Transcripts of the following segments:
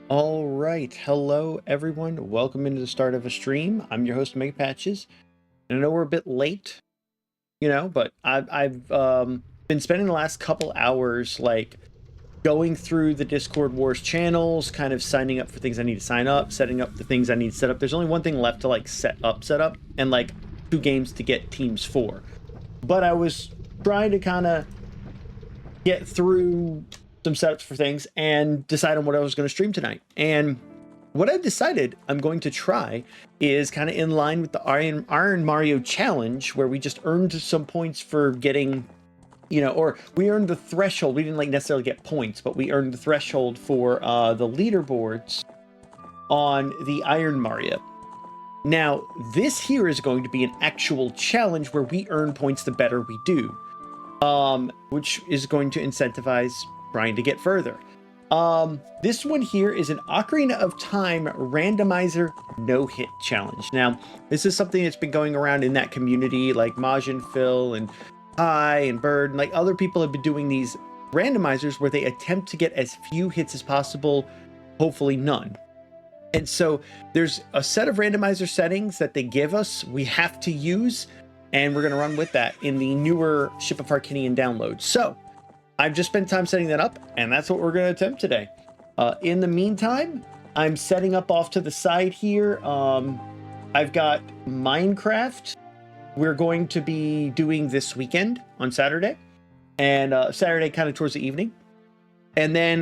All right. Hello, everyone. Welcome into the start of a stream. I'm your host, Mega Patches. And I know we're a bit late, but I've been spending the last couple hours going through the Discord Wars channels, kind of signing up for things I need to sign up, setting up the things I need to set up. There's only one thing left to set up, and two games to get teams for. But I was trying to kind of get through some setups for things and decide on what I was going to stream tonight. And what I've decided I'm going to try is kind of in line with the Iron Mario challenge, where we just earned some points for getting, or we earned the threshold. We didn't necessarily get points, but we earned the threshold for the leaderboards on the Iron Mario. Now, this here is going to be an actual challenge where we earn points the better we do, which is going to incentivize trying to get further. This one here is an Ocarina of Time randomizer no-hit challenge. Now, this is something that's been going around in that community, like Maj and Phil and Hi and Bird, and other people have been doing these randomizers where they attempt to get as few hits as possible, hopefully none. And so there's a set of randomizer settings that they give us we have to use, and we're going to run with that in the newer Ship of Harkinian download. So I've just spent time setting that up, and that's what we're going to attempt today. In the meantime, I'm setting up off to the side here. I've got Minecraft. We're going to be doing this weekend on Saturday, and Saturday kind of towards the evening. And then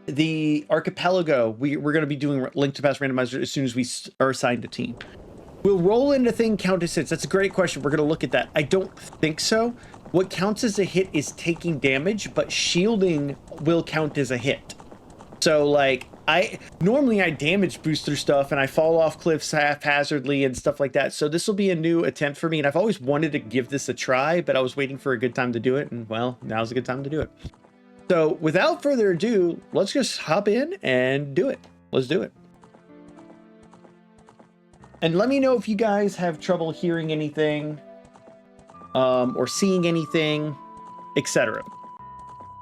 the Archipelago, we're going to be doing Link to Past randomizer as soon as we are assigned a team. Will roll into thing count as hits? That's a great question. We're going to look at that. I don't think so. What counts as a hit is taking damage, but shielding will count as a hit. So I normally damage boost through stuff and I fall off cliffs haphazardly and stuff like that. So this will be a new attempt for me, and I've always wanted to give this a try, but I was waiting for a good time to do it, and well, now's a good time to do it. So without further ado, let's just hop in and do it. Let's do it. And let me know if you guys have trouble hearing anything, or seeing anything, etc.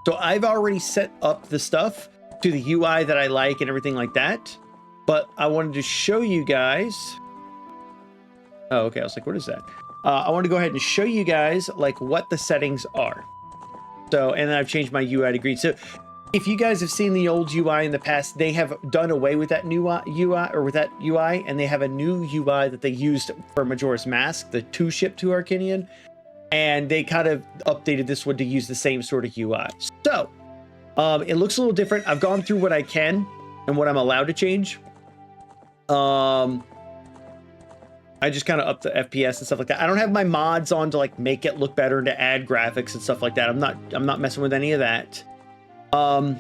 So I've already set up the stuff to the UI that I like and everything like that, but I wanted to show you guys. Oh, okay. I was like, what is that? I want to go ahead and show you guys what the settings are. So, and then I've changed my UI to green. So if you guys have seen the old UI in the past, they have done away with that new UI, or with that UI, and they have a new UI that they used for Majora's Mask, the 2-ship to Harkinian. And they kind of updated this one to use the same sort of UI. So it looks a little different. I've gone through what I can and what I'm allowed to change. I just kind of upped the FPS and stuff like that. I don't have my mods on to make it look better and to add graphics and stuff like that. I'm not messing with any of that. So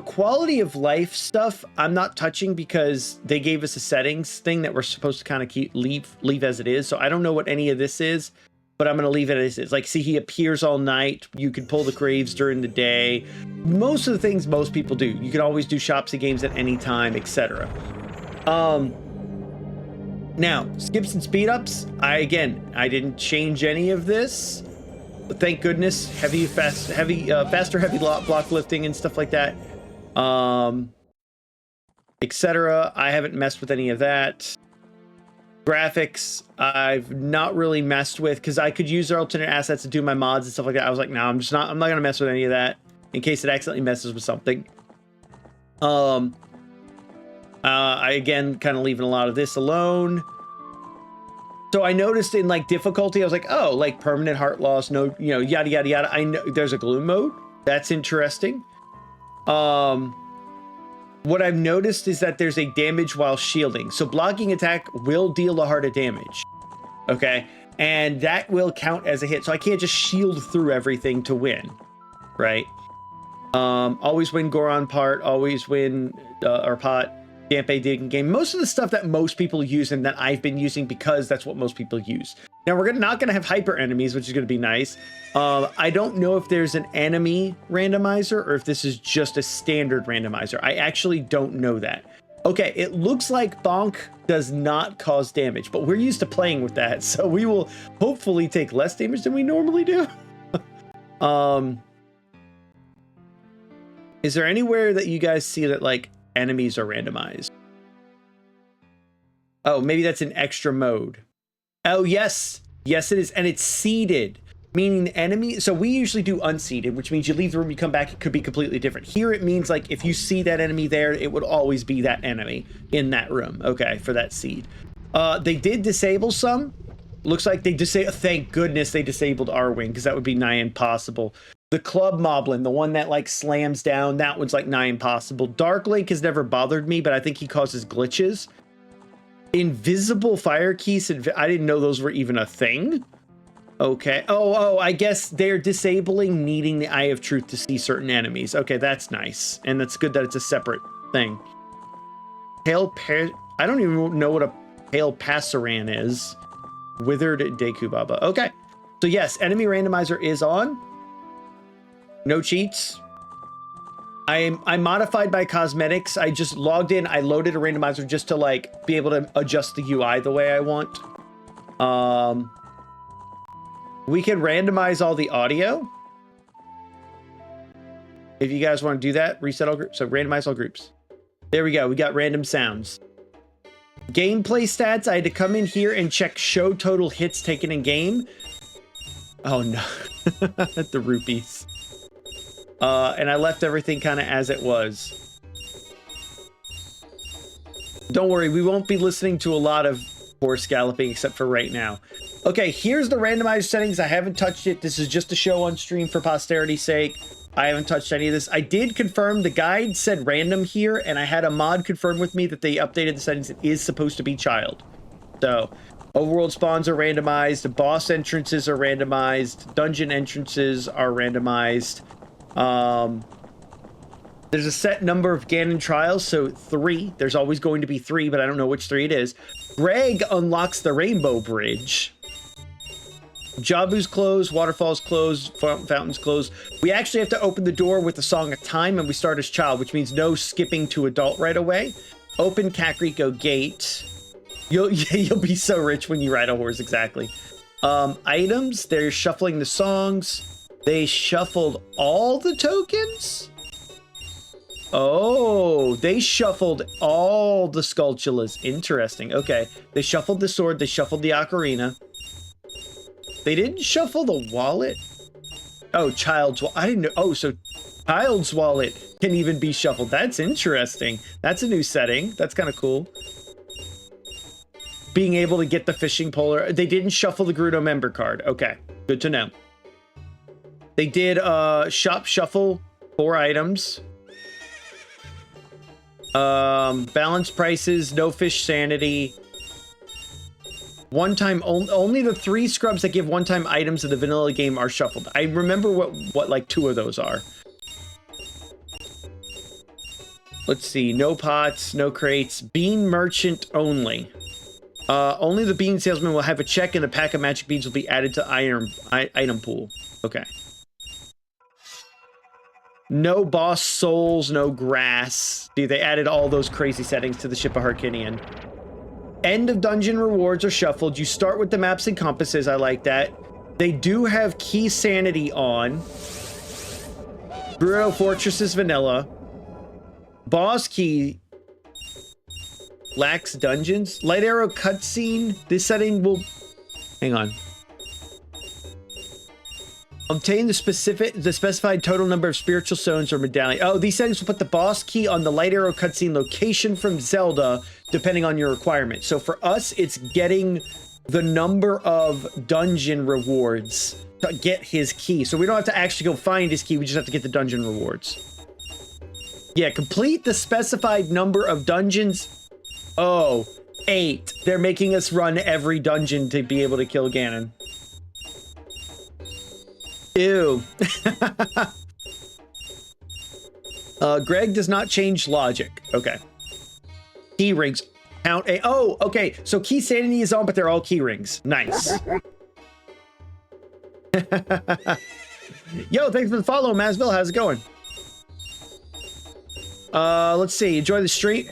quality of life stuff I'm not touching, because they gave us a settings thing that we're supposed to kind of leave as it is. So I don't know what any of this is, but I'm going to leave it as is. See, he appears all night. You can pull the graves during the day. Most of the things most people do. You can always do shops and games at any time, etc. Now, skips and speed ups. I didn't change any of this. But thank goodness. Faster, heavy block lifting and stuff like that. Etc. I haven't messed with any of that. Graphics, I've not really messed with, because I could use their alternate assets to do my mods and stuff like that. I was like, no, I'm not gonna mess with any of that in case it accidentally messes with something. I again kind of leaving a lot of this alone. So I noticed in difficulty, I was like, oh, permanent heart loss, no, yada yada yada. I know there's a gloom mode. That's interesting. What I've noticed is that there's a damage while shielding. So blocking attack will deal a heart of damage. Okay. And that will count as a hit. So I can't just shield through everything to win. Right. Always win Goron part, always win or pot, Dampe digging game. Most of the stuff that most people use and that I've been using, because that's what most people use. Now we're not going to have hyper enemies, which is going to be nice. I don't know if there's an enemy randomizer or if this is just a standard randomizer. I actually don't know that. Okay, it looks like bonk does not cause damage, but we're used to playing with that, so we will hopefully take less damage than we normally do. Is there anywhere that you guys see that like enemies are randomized? Oh, maybe that's an extra mode. Oh, yes. Yes, it is. And it's seeded, meaning the enemy. So we usually do unseeded, which means you leave the room, you come back, it could be completely different. Here it means like if you see that enemy there, it would always be that enemy in that room. Okay, for that seed. They did disable some. Looks like they thank goodness they disabled our wing, because that would be nigh impossible. The Club Moblin, the one that like slams down, that one's like nigh impossible. Dark Link has never bothered me, but I think he causes glitches. Invisible fire keys, I didn't know those were even a thing. Okay. Oh, I guess they're disabling needing the Eye of Truth to see certain enemies. Okay, that's nice. And that's good that it's a separate thing. I don't even know what a Pale Passaran is. Withered Dekubaba. Okay. So yes, enemy randomizer is on. No cheats. I modified my cosmetics. I just logged in. I loaded a randomizer just to like be able to adjust the UI the way I want. We can randomize all the audio. If you guys want to do that, reset all groups. So randomize all groups. There we go. We got random sounds. Gameplay stats. I had to come in here and check show total hits taken in game. Oh no. The rupees. And I left everything kind of as it was. Don't worry, we won't be listening to a lot of horse galloping except for right now. Okay, here's the randomized settings. I haven't touched it. This is just a show on stream for posterity's sake. I haven't touched any of this. I did confirm the guide said random here, and I had a mod confirm with me that they updated the settings. It is supposed to be child. So, overworld spawns are randomized, boss entrances are randomized, dungeon entrances are randomized. There's a set number of Ganon trials, so 3. There's always going to be 3, but I don't know which 3 it is. Greg unlocks the Rainbow Bridge. Jabu's closed, Waterfall's closed, Fountain's closed. We actually have to open the door with the Song of Time, and we start as child, which means no skipping to adult right away. Open Kakariko Gate. You'll be so rich when you ride a horse, exactly. Items, they're shuffling the songs. They shuffled all the tokens? Oh, they shuffled all the Skulltulas. Interesting. Okay. They shuffled the sword. They shuffled the ocarina. They didn't shuffle the wallet? Oh, child's wallet. I didn't know. Oh, so child's wallet can even be shuffled. That's interesting. That's a new setting. That's kind of cool. Being able to get the fishing pole. They didn't shuffle the Gerudo member card. Okay. Good to know. They did shop shuffle 4 items. Balance prices, no fish sanity. One time only the 3 scrubs that give one-time items in the vanilla game are shuffled. I remember what like 2 of those are. Let's see. No pots, no crates. Bean merchant only. Only the bean salesman will have a check, and the pack of magic beans will be added to item pool. Okay. No boss souls, no grass. Dude, they added all those crazy settings to the Ship of Harkinian. End of dungeon rewards are shuffled. You start with the maps and compasses. I like that. They do have key sanity on. Gerudo Fortress is vanilla. Boss key lacks dungeons. Light arrow cutscene. This setting will... Hang on. Obtain the specified total number of spiritual stones or medallion. Oh, these settings will put the boss key on the light arrow cutscene location from Zelda, depending on your requirement. So for us, it's getting the number of dungeon rewards to get his key. So we don't have to actually go find his key. We just have to get the dungeon rewards. Yeah, complete the specified number of dungeons. Oh, 8. They're making us run every dungeon to be able to kill Ganon. Ew. Greg does not change logic. Okay. Key rings. Count a... Oh, okay. So key sanity is on, but they're all key rings. Nice. Yo, thanks for the follow, Masville. How's it going? Let's see. Enjoy the stream.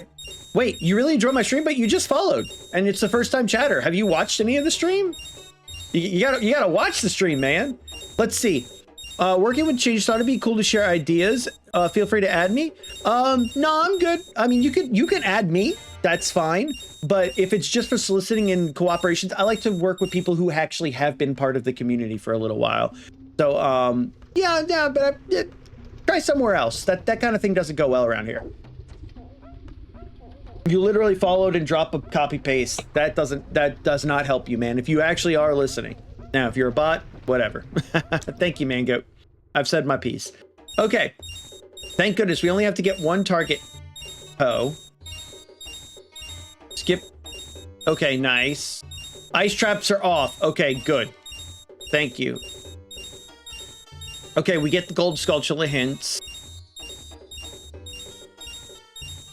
Wait, you really enjoyed my stream, but you just followed. And it's the first time chatter. Have you watched any of the stream? You gotta watch the stream, man. Let's see. Working with changes thought it'd be cool to share ideas. Feel free to add me. No, I'm good. I mean, you can add me. That's fine. But if it's just for soliciting and cooperations, I like to work with people who actually have been part of the community for a little while. So, yeah, but try somewhere else. That kind of thing doesn't go well around here. You literally followed and drop a copy paste. That does not help you, man. If you actually are listening. Now, if you're a bot, whatever. Thank you, Mangoat. I've said my piece. Okay. Thank goodness we only have to get one target. Oh. Skip. Okay, nice. Ice traps are off. Okay, good. Thank you. Okay, we get the gold Skulltula hints.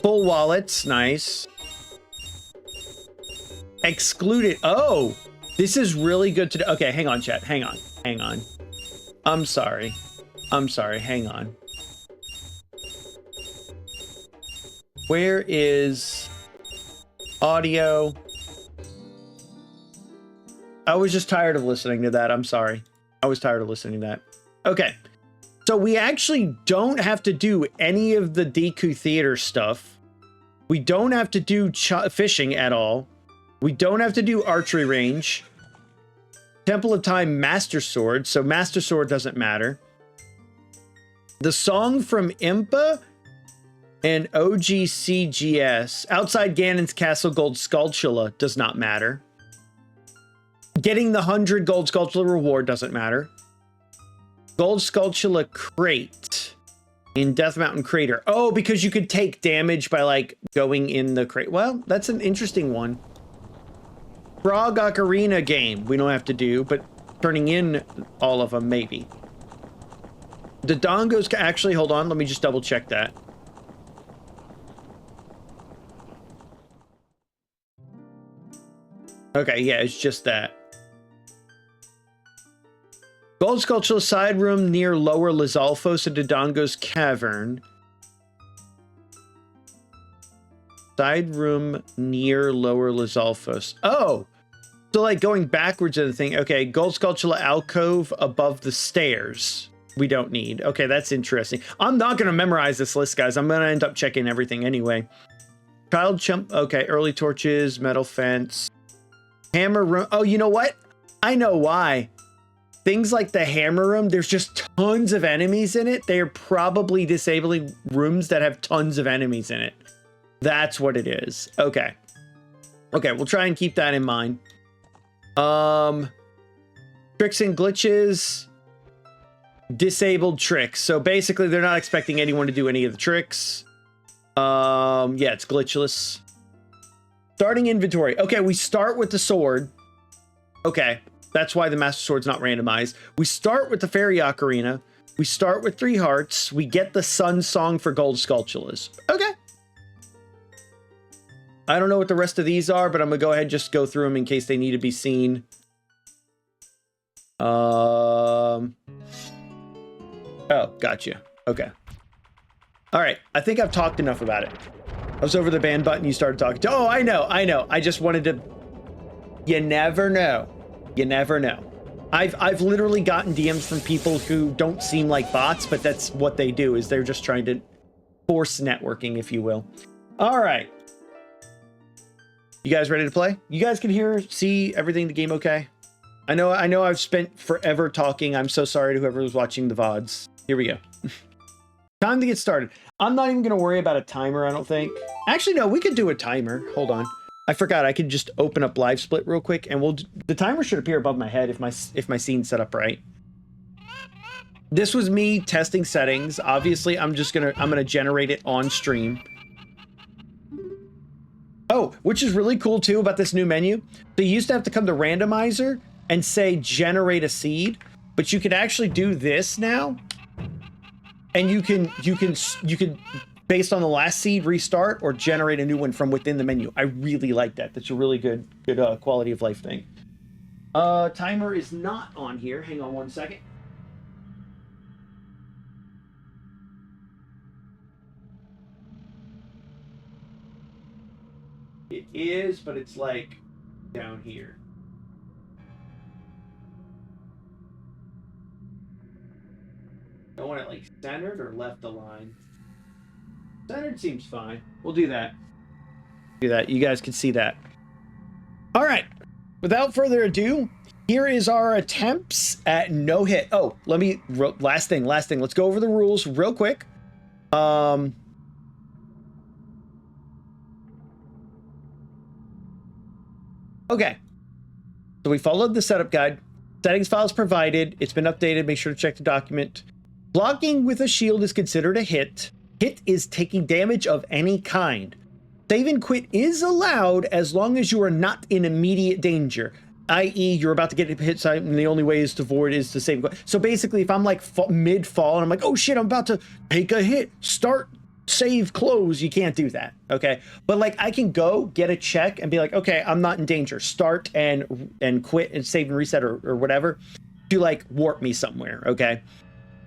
Full wallets, nice. Excluded. Oh, this is really good to do. Okay, hang on, chat. Hang on. I'm sorry. Hang on. Where is audio? I was just tired of listening to that. I'm sorry. I was tired of listening to that. Okay. So we actually don't have to do any of the Deku Theater stuff. We don't have to do fishing at all. We don't have to do archery range. Temple of Time Master Sword. So Master Sword doesn't matter. The song from Impa and OGCGS. Outside Ganon's Castle Gold Skulltula does not matter. Getting the 100 Gold Skulltula reward doesn't matter. Gold Skulltula crate in Death Mountain Crater. Oh, because you could take damage by like going in the crate. Well, that's an interesting one. Frog Ocarina game we don't have to do, but turning in all of them maybe. The Dongos can actually, hold on, let me just double check that. Okay, yeah, it's just that. Gold Skulltula side room near Lower Lizalfos at Dodongo's Cavern. Side room near Lower Lizalfos. Oh! So like going backwards of the thing. Okay, Gold Skulltula alcove above the stairs. We don't need. Okay, that's interesting. I'm not going to memorize this list, guys. I'm going to end up checking everything anyway. Child chump. Okay, early torches, metal fence. Hammer room. Oh, you know what? I know why. Things like the hammer room, there's just tons of enemies in it. They are probably disabling rooms that have tons of enemies in it. That's what it is. Okay. Okay, we'll try and keep that in mind. Tricks and glitches. Disabled tricks. So basically they're not expecting anyone to do any of the tricks. Yeah, it's glitchless. Starting inventory. Okay, we start with the sword. Okay. That's why the Master Sword's not randomized. We start with the Fairy Ocarina. We start with 3 hearts. We get the Sun Song for Gold Skulltulas. Okay. I don't know what the rest of these are, but I'm going to go ahead and just go through them in case they need to be seen. Oh, gotcha. Okay. All right. I think I've talked enough about it. I was over the ban button. You started talking. Oh, I know. I just wanted to... You never know. You never know. I've literally gotten DMs from people who don't seem like bots, but that's what they do, is they're just trying to force networking, if you will. All right. You guys ready to play? You guys can hear, see everything in the game okay? I know I've spent forever talking. I'm so sorry to whoever was watching the VODs. Here we go. Time to get started. I'm not even going to worry about a timer, I don't think. Actually, no, we could do a timer. Hold on. I forgot I could just open up live split real quick and the timer should appear above my head if my scene's set up right. This was me testing settings. Obviously, I'm gonna generate it on stream. Oh, which is really cool too about this new menu. So you used to have to come to randomizer and say generate a seed, but you can actually do this now. And you can based on the last seed, restart or generate a new one from within the menu. I really like that. That's a really good quality of life thing. Timer is not on here. Hang on one second. It is, but it's like down here. I want it like centered or left the line. Centered seems fine. We'll do that. Do that. You guys can see that. All right. Without further ado, here is our attempts at no hit. Oh, last thing. Let's go over the rules real quick. Okay. So we followed the setup guide. Settings files provided. It's been updated. Make sure to check the document. Blocking with a shield is considered a hit. Hit is taking damage of any kind. Save and quit is allowed as long as you are not in immediate danger, i.e. you're about to get hit and the only way is to avoid is to save and quit. So basically, if I'm like mid-fall and I'm like, oh shit, I'm about to take a hit, start, save, close, you can't do that, okay? But like I can go get a check and be like, okay, I'm not in danger, start and quit and save and reset or whatever to like warp me somewhere, okay?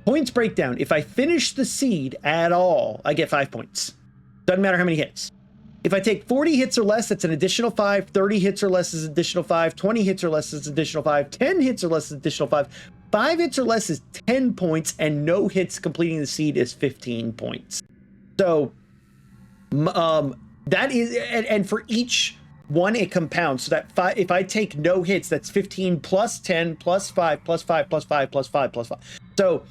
Points breakdown. If I finish the seed at all, I get 5 points. Doesn't matter how many hits. If I take 40 hits or less, that's an additional 5. 30 hits or less is additional 5. 20 hits or less is additional 5. 10 hits or less is additional 5. 5 hits or less is 10 points, and no hits completing the seed is 15 points. So, that is, and for each one, it compounds. So that if I take no hits, that's 15 plus 10 plus 5 plus 5 plus 5 plus 5 plus 5. So,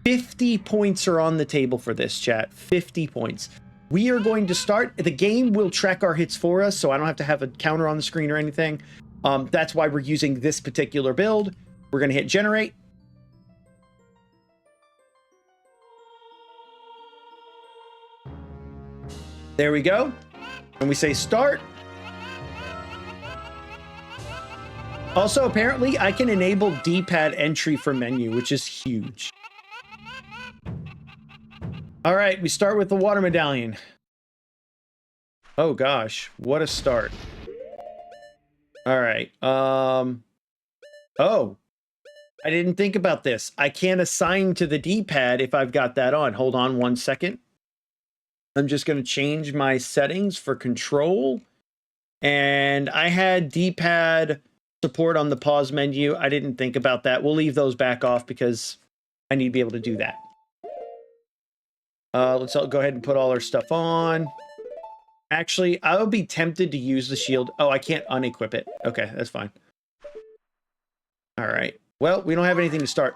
50 points are on the table for this, chat. 50 points. We are going to start. The game will track our hits for us, so I don't have to have a counter on the screen or anything. That's why we're using this particular build. We're going to hit generate. There we go. And we say start. Also, apparently, I can enable D-pad entry for menu, which is huge. All right, we start with the water medallion. Oh gosh, what a start. All right. Oh, I didn't think about this. I can't assign to the D-pad if I've got that on. Hold on 1 second. I'm just going to change my settings for control. And I had D-pad support on the pause menu. I didn't think about that. We'll leave those back off because I need to be able to do that. Let's go ahead and put all our stuff on. Actually, I would be tempted to use the shield. Oh, I can't unequip it. Okay, that's fine. All right. Well, we don't have anything to start.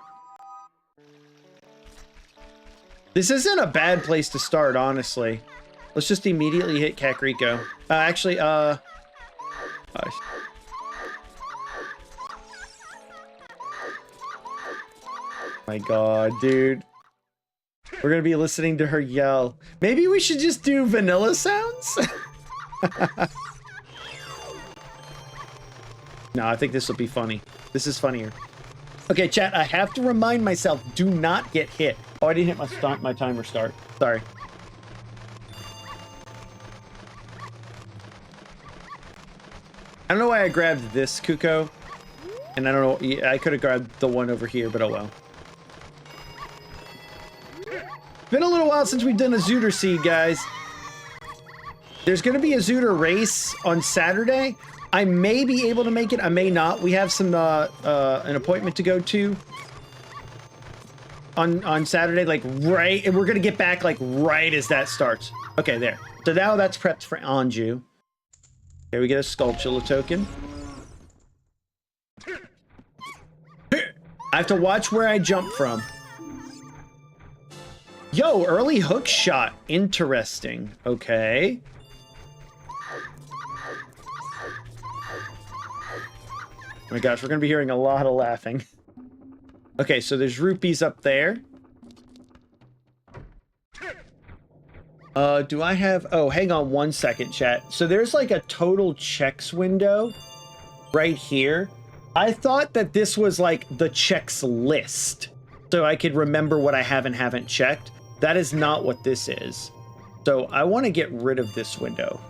This isn't a bad place to start, honestly. Let's just immediately hit Kakariko. Actually, my God, dude. We're going to be listening to her yell. Maybe we should just do vanilla sounds? No, I think this will be funny. This is funnier. Okay, chat, I have to remind myself, do not get hit. Oh, I didn't hit my timer start. Sorry. I don't know why I grabbed this Kuko. And I don't know, I could have grabbed the one over here, but oh well. Been a little while since we've done a ZOOTR seed, guys. There's going to be a ZOOTR race on Saturday. I may be able to make it. I may not. We have some an appointment to go to on Saturday, like right, and we're going to get back like right as that starts. Okay, there. So now that's prepped for Anju. Okay, we get a Skulltula token. I have to watch where I jump from. Yo, early hook shot. Interesting. Okay. Oh my gosh, we're going to be hearing a lot of laughing. Okay, so there's rupees up there. Do I have... Oh, hang on 1 second, chat. So there's like a total checks window right here. I thought that this was like the checks list, so I could remember what I have and haven't checked. That is not what this is. So I want to get rid of this window,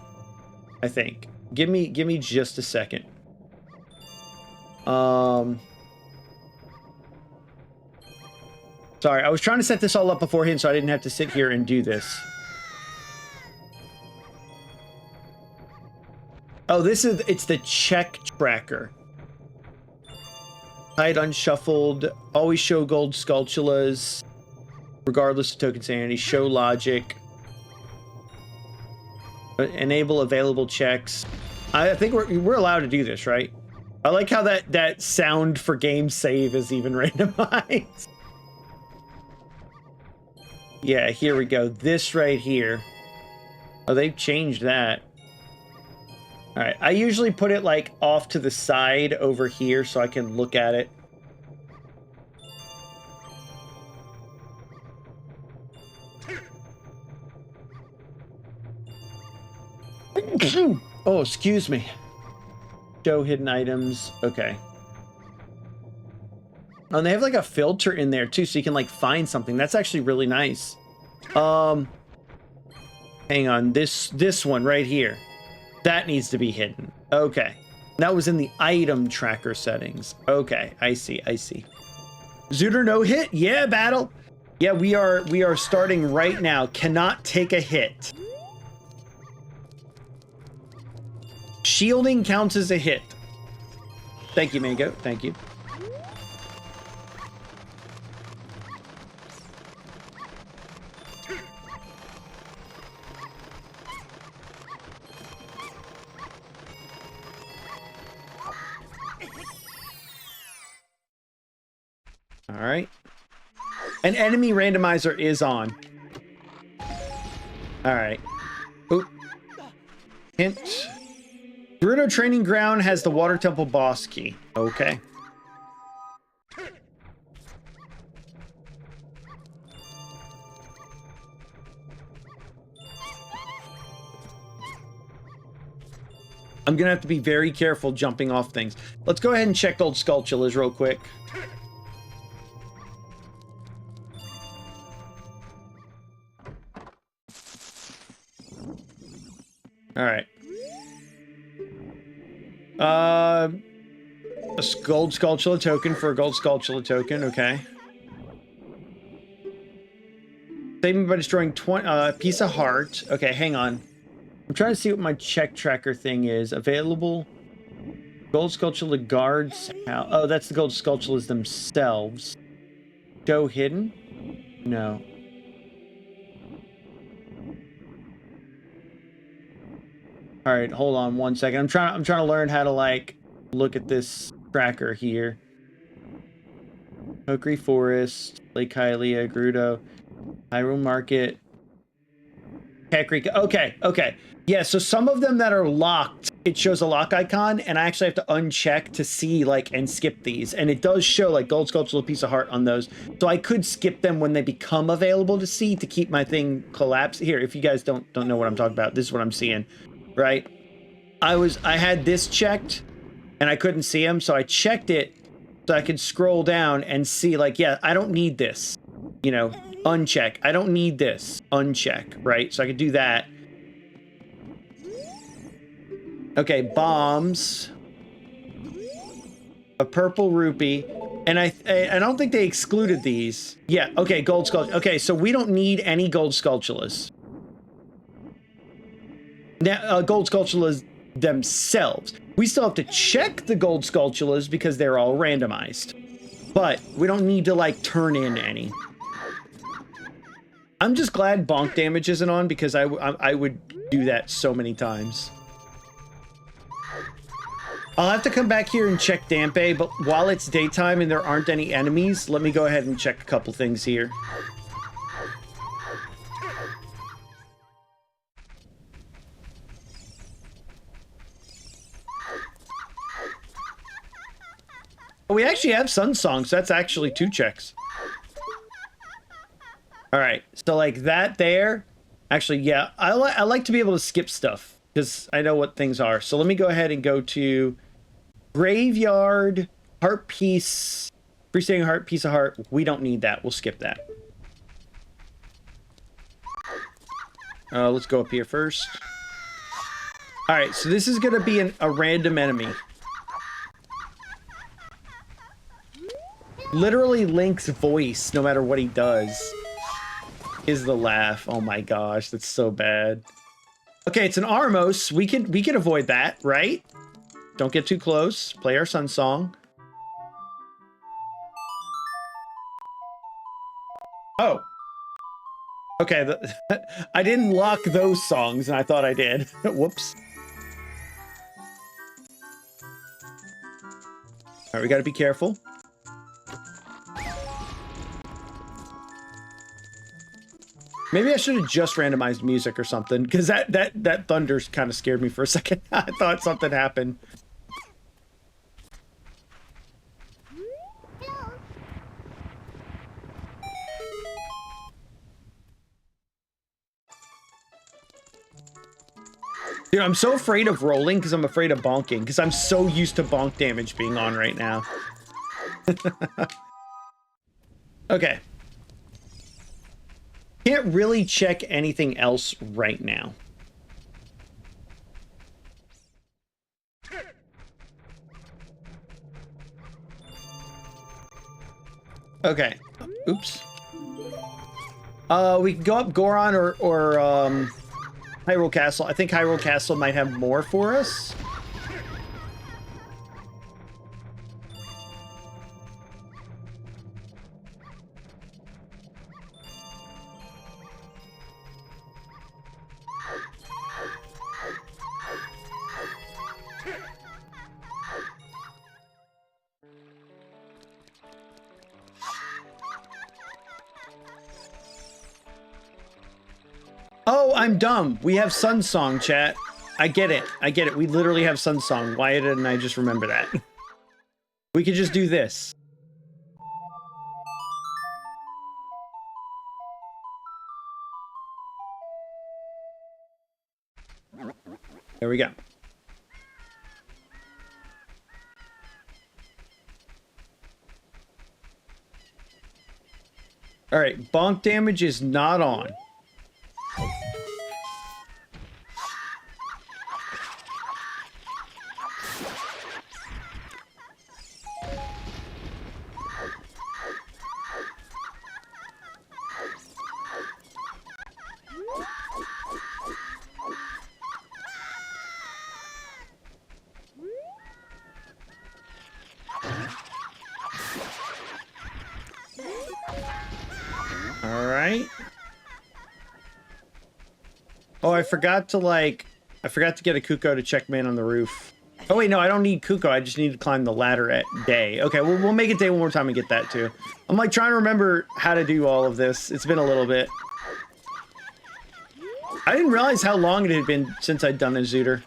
I think. Give me just a second. Sorry, I was trying to set this all up beforehand so I didn't have to sit here and do this. Oh, it's the check tracker. Hide unshuffled, always show gold Skulltulas. regardless of token sanity. Show logic. Enable available checks. I think we're allowed to do this, right? I like how that sound for game save is even randomized. Yeah, here we go. This right here. Oh, they've changed that. All right, I usually put it like off to the side over here so I can look at it. Oh, excuse me. Show hidden items. Okay. Oh, and they have like a filter in there too, so you can like find something. That's actually really nice. Hang on. This one right here. That needs to be hidden. Okay. That was in the item tracker settings. Okay, I see. ZOOTR no hit? Yeah, battle. Yeah, we are starting right now. Cannot take a hit. Shielding counts as a hit. Thank you, Mango. Thank you. All right. An enemy randomizer is on. All right. Oop. Hint. Gerudo Training Ground has the Water Temple boss key. Okay. I'm gonna have to be very careful jumping off things. Let's go ahead and check Gold Skulltulas real quick. All right. A Gold Skulltula token for a Gold Skulltula token. Okay. Save me by destroying 20 piece of heart. Okay, hang on. I'm trying to see what my check tracker thing is. Available. Gold Skulltula guards. Oh, that's the Gold Skulltulas themselves. Show hidden? No. All right, hold on one second. I'm trying to learn how to like look at this tracker here. Okri Forest, Lake Hylia, Gerudo, Hyrule Market, Kakariko. Okay. Yeah, so some of them that are locked, it shows a lock icon, and I actually have to uncheck to see like and skip these, and it does show like Gold Skulltula piece of heart on those. So I could skip them when they become available to see to keep my thing collapsed. Here, if you guys don't know what I'm talking about, this is what I'm seeing. Right, I had this checked and I couldn't see him, so I checked it so I could scroll down and see like, yeah, I don't need this, you know, uncheck. I don't need this, uncheck, right? So I could do that. Okay, bombs, a purple rupee, and I don't think they excluded these. Yeah, okay, Gold Skull. Okay, so we don't need any Gold Skulltulas. Now, Gold Skulltulas themselves. We still have to check the Gold Skulltulas because they're all randomized. But we don't need to, like, turn in any. I'm just glad bonk damage isn't on because I would do that so many times. I'll have to come back here and check Dampe, but while it's daytime and there aren't any enemies, let me go ahead and check a couple things here. We actually have Sun Song, so that's actually 2 checks. All right, so like that there. Actually, yeah, I like to be able to skip stuff because I know what things are. So let me go ahead and go to Graveyard, Heart Piece, Freestanding Heart, Piece of Heart. We don't need that. We'll skip that. Let's go up here first. All right, so this is going to be a random enemy. Literally Link's voice, no matter what he does, is the laugh. Oh my gosh, that's so bad. Okay, it's an Armos. We can avoid that, right? Don't get too close. Play our Sun Song. Oh, Okay, I didn't lock those songs, and I thought I did. Whoops. All right, we got to be careful. Maybe I should have just randomized music or something, because that thunder kind of scared me for a second. I thought something happened. Dude, I'm so afraid of rolling because I'm afraid of bonking, because I'm so used to bonk damage being on right now. Okay. Can't really check anything else right now. Okay. Oops. We can go up Goron or Hyrule Castle. I think Hyrule Castle might have more for us. Oh, I'm dumb. We have Sun Song, chat. I get it. I get it. We literally have Sun Song. Why didn't I just remember that? We could just do this. There we go. All right, bonk damage is not on. Oh, I forgot to get a Kuko to check man on the roof. Oh wait, no, I don't need Kuko. I just need to climb the ladder at day. Okay, we'll make it day one more time and get that too. I'm like trying to remember how to do all of this. It's been a little bit. I didn't realize how long it had been since I'd done a ZOOTR.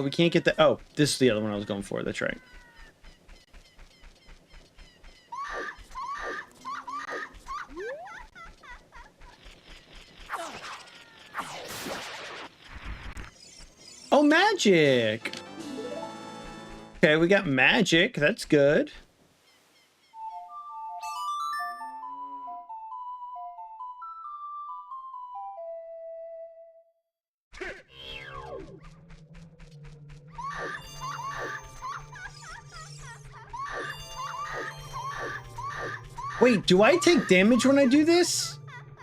We can't get the... Oh, this is the other one I was going for. That's right. Oh, magic! Okay, we got magic. That's good. Wait, do I take damage when I do this?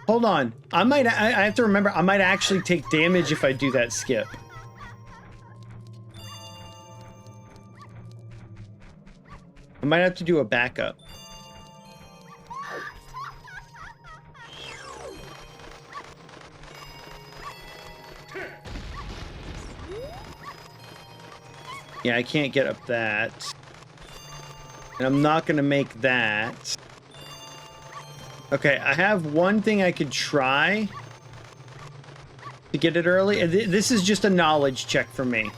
Hold on. I have to remember, I might actually take damage if I do that skip. I might have to do a backup. Yeah, I can't get up that. And I'm not gonna make that. Okay, I have one thing I could try to get it early. This is just a knowledge check for me.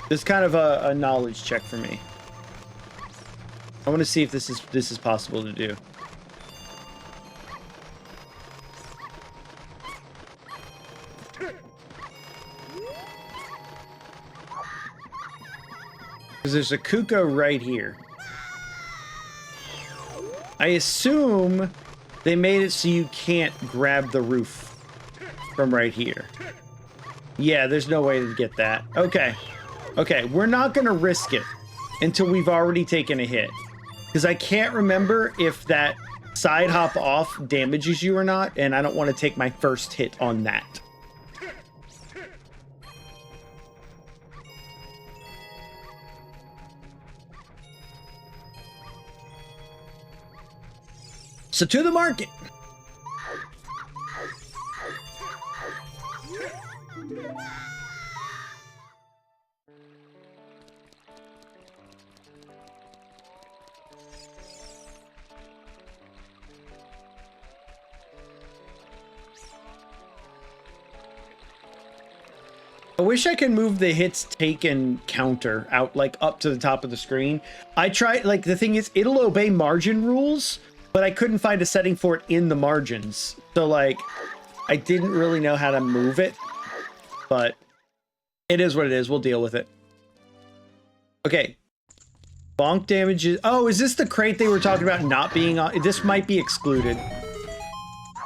This is kind of a knowledge check for me. I want to see if this is possible to do. Because there's a Kuko right here. I assume they made it so you can't grab the roof from right here. Yeah, there's no way to get that. Okay. Okay, we're not going to risk it until we've already taken a hit. Because I can't remember if that side hop off damages you or not, and I don't want to take my first hit on that. So to the market. I wish I could move the hits taken counter out like up to the top of the screen. I tried, like the thing is it'll obey margin rules, but I couldn't find a setting for it in the margins. So like I didn't really know how to move it, but it is what it is. We'll deal with it. Okay. Bonk damages. Oh, is this the crate they were talking about not being on? This might be excluded.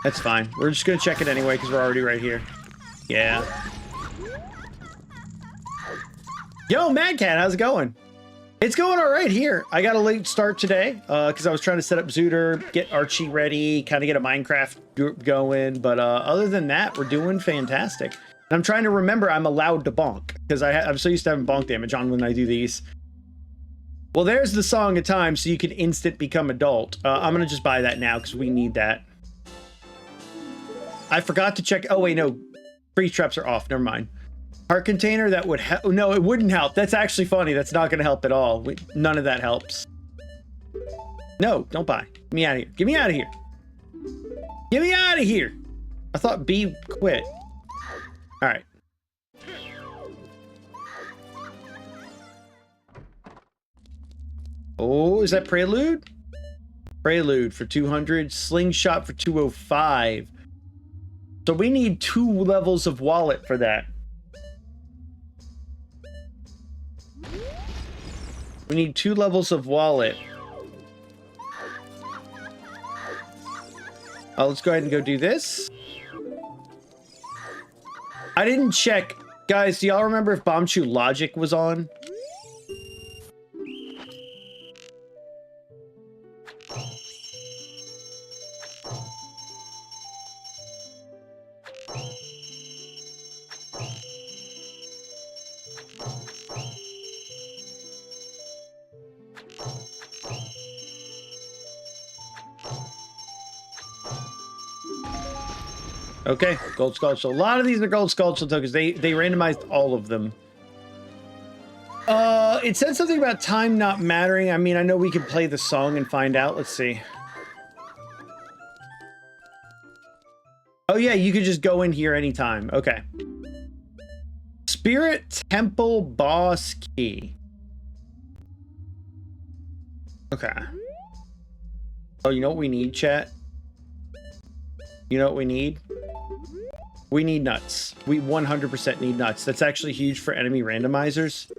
That's fine. We're just going to check it anyway because we're already right here. Yeah. Yo, Mad Cat, how's it going? It's going all right here. I got a late start today because I was trying to set up ZOOTR, get Archie ready, kind of get a Minecraft going. But other than that, we're doing fantastic. And I'm trying to remember I'm allowed to bonk because I'm so used to having bonk damage on when I do these. Well, there's the Song of Time, so you can instant become adult. I'm going to just buy that now because we need that. I forgot to check. Oh, wait, no. Freeze traps are off. Never mind. Heart container, that would help. No, it wouldn't help. That's actually funny. That's not going to help at all. None of that helps. No, don't buy. Get me out of here. Get me out of here. Get me out of here. I thought B quit. All right. Oh, is that Prelude? Prelude for 200. Slingshot for 205. So we need 2 levels of wallet for that. We need 2 levels of wallet. Let's go ahead and go do this. I didn't check. Guys, do y'all remember if Bombchu Logic was on? Okay, gold skull. So a lot of these are gold skull tokens. They randomized all of them. It said something about time not mattering. I mean, I know we can play the song and find out. Let's see. Oh yeah, you could just go in here anytime. Okay. Spirit Temple Boss Key. Okay. Oh, you know what we need, chat? You know what we need? We need nuts. We 100% need nuts. That's actually huge for enemy randomizers.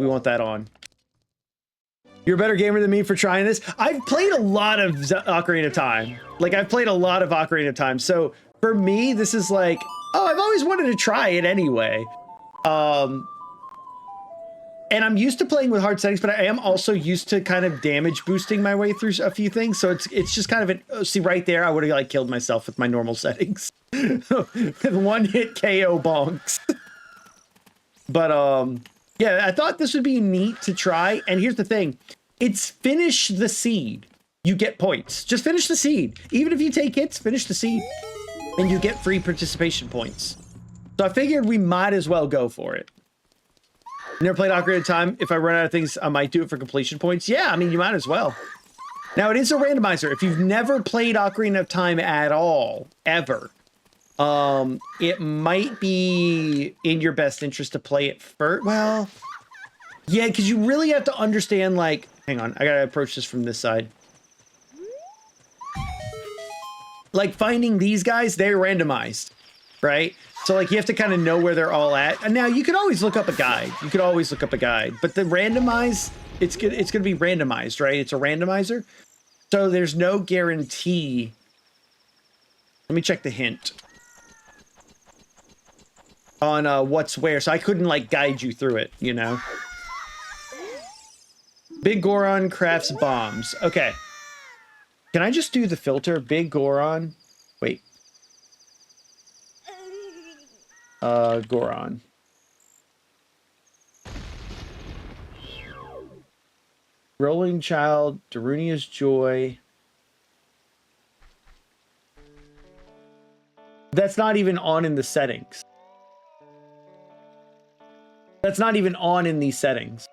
We want that on. You're a better gamer than me for trying this. I've played a lot of Ocarina of Time. Like, I've played a lot of Ocarina of Time. So, for me, this is like, oh, I've always wanted to try it anyway. And I'm used to playing with hard settings, but I am also used to kind of damage boosting my way through a few things. So it's just kind of an, see right there, I would have like killed myself with my normal settings. One hit KO bonks. But yeah, I thought this would be neat to try. And here's the thing. It's finish the seed. You get points. Just finish the seed. Even if you take hits, finish the seed. And you get free participation points. So I figured we might as well go for it. Never played Ocarina of Time. If I run out of things, I might do it for completion points. Yeah, I mean, you might as well. Now, it is a randomizer. If you've never played Ocarina of Time at all, ever, it might be in your best interest to play it first. Well, yeah, because you really have to understand, like, hang on, I gotta approach this from this side. Like, finding these guys, they're randomized, right? So, like, you have to kind of know where they're all at. And now, you could always look up a guide. You could always look up a guide. But the randomize, it's gonna be randomized, right? It's a randomizer. So, there's no guarantee. Let me check the hint on what's where. So, I couldn't, like, guide you through it, you know? Big Goron crafts bombs. Okay. Can I just do the filter? Big Goron. Wait. Goron. Rolling Child, Darunia's Joy. That's not even on in the settings. That's not even on in these settings.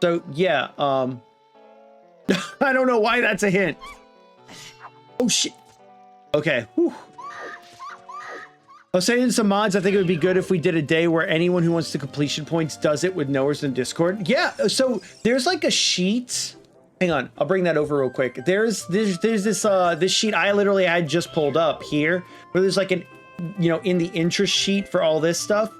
So, yeah, I don't know why that's a hint. Oh, shit. Okay. Whew. I was saying in some mods, I think it would be good if we did a day where anyone who wants the completion points does it with knowers in Discord. Yeah, so there's like a sheet. Hang on, I'll bring that over real quick. There's this sheet I literally had just pulled up here, where there's like an, you know, in the interest sheet for all this stuff.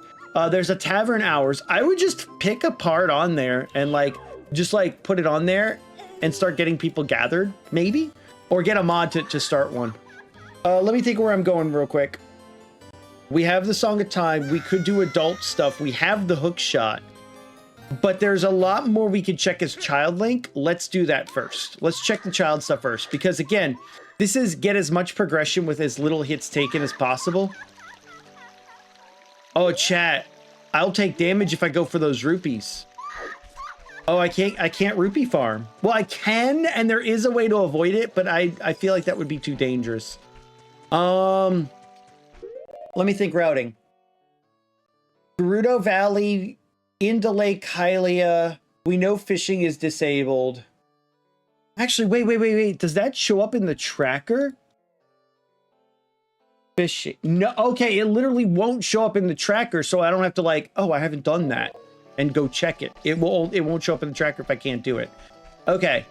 There's a tavern hours. I would just pick a part on there and like just like put it on there and start getting people gathered, maybe, or get a mod to start one. Let me think where I'm going real quick. We have the Song of Time. We could do adult stuff. We have the hook shot, but there's a lot more we could check as Child Link. Let's do that first. Let's check the child stuff first, because again, this is get as much progression with as little hits taken as possible. Oh, chat. I'll take damage if I go for those rupees. Oh, I can't rupee farm. Well, I can, and there is a way to avoid it, but I feel like that would be too dangerous. Let me think routing. Gerudo Valley, into Lake Hylia. We know fishing is disabled. Actually, wait. Does that show up in the tracker? Fishing. No, okay, it literally won't show up in the tracker, so I don't have to like, oh, I haven't done that, and go check it. It won't show up in the tracker if I can't do it. Okay.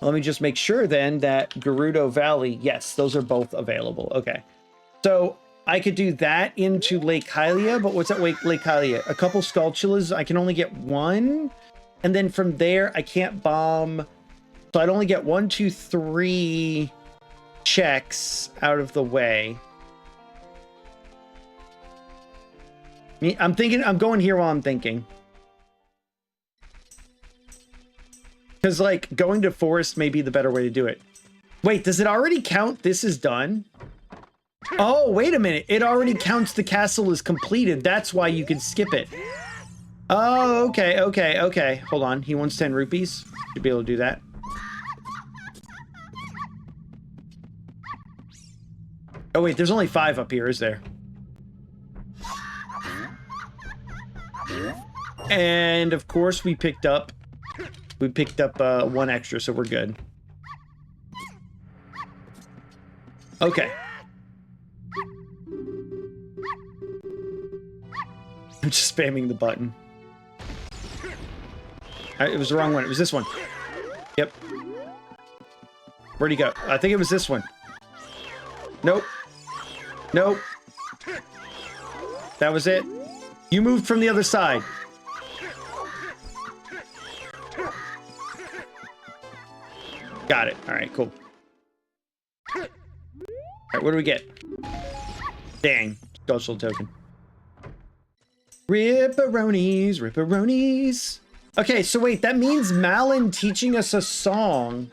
Let me just make sure then that Gerudo Valley, yes, those are both available. Okay. So I could do that into Lake Hylia, but what's that Lake Hylia? A couple Skulltulas, I can only get one. And then from there, I can't bomb. So I'd only get 1, 2, 3 checks out of the way. I'm going here while I'm thinking. Because, like, going to forest may be the better way to do it. Wait, does it already count this is done? Oh, wait a minute. It already counts the castle is completed. That's why you can skip it. Oh, okay. Hold on. He wants 10 rupees. Should be able to do that. Oh, wait. There's only 5 up here, is there? And, of course, we picked up 1 extra, so we're good. Okay. I'm just spamming the button. It was the wrong one. It was this one. Yep. Where'd he go? I think it was this one. Nope. Nope. That was it. You moved from the other side. Got it. All right, cool. All right, what do we get? Dang. Social token. Ripperonis, ripperonis. Okay, so wait, that means Malin teaching us a song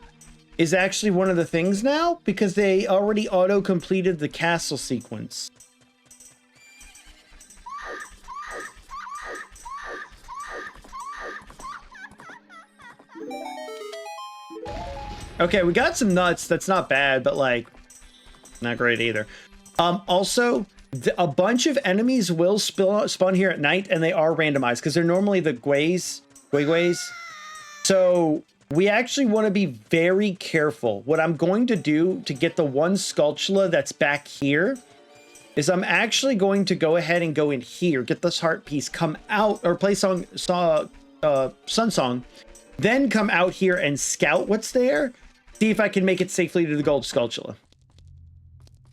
is actually one of the things now, because they already auto-completed the castle sequence. Okay, we got some nuts. That's not bad, but like, not great either. Also, a bunch of enemies will spawn here at night, and they are randomized because they're normally the Guays. So we actually want to be very careful. What I'm going to do to get the one Skulltula that's back here is I'm actually going to go ahead and go in here, get this heart piece, come out, or play Sun Song, then come out here and scout what's there, see if I can make it safely to the gold Skulltula.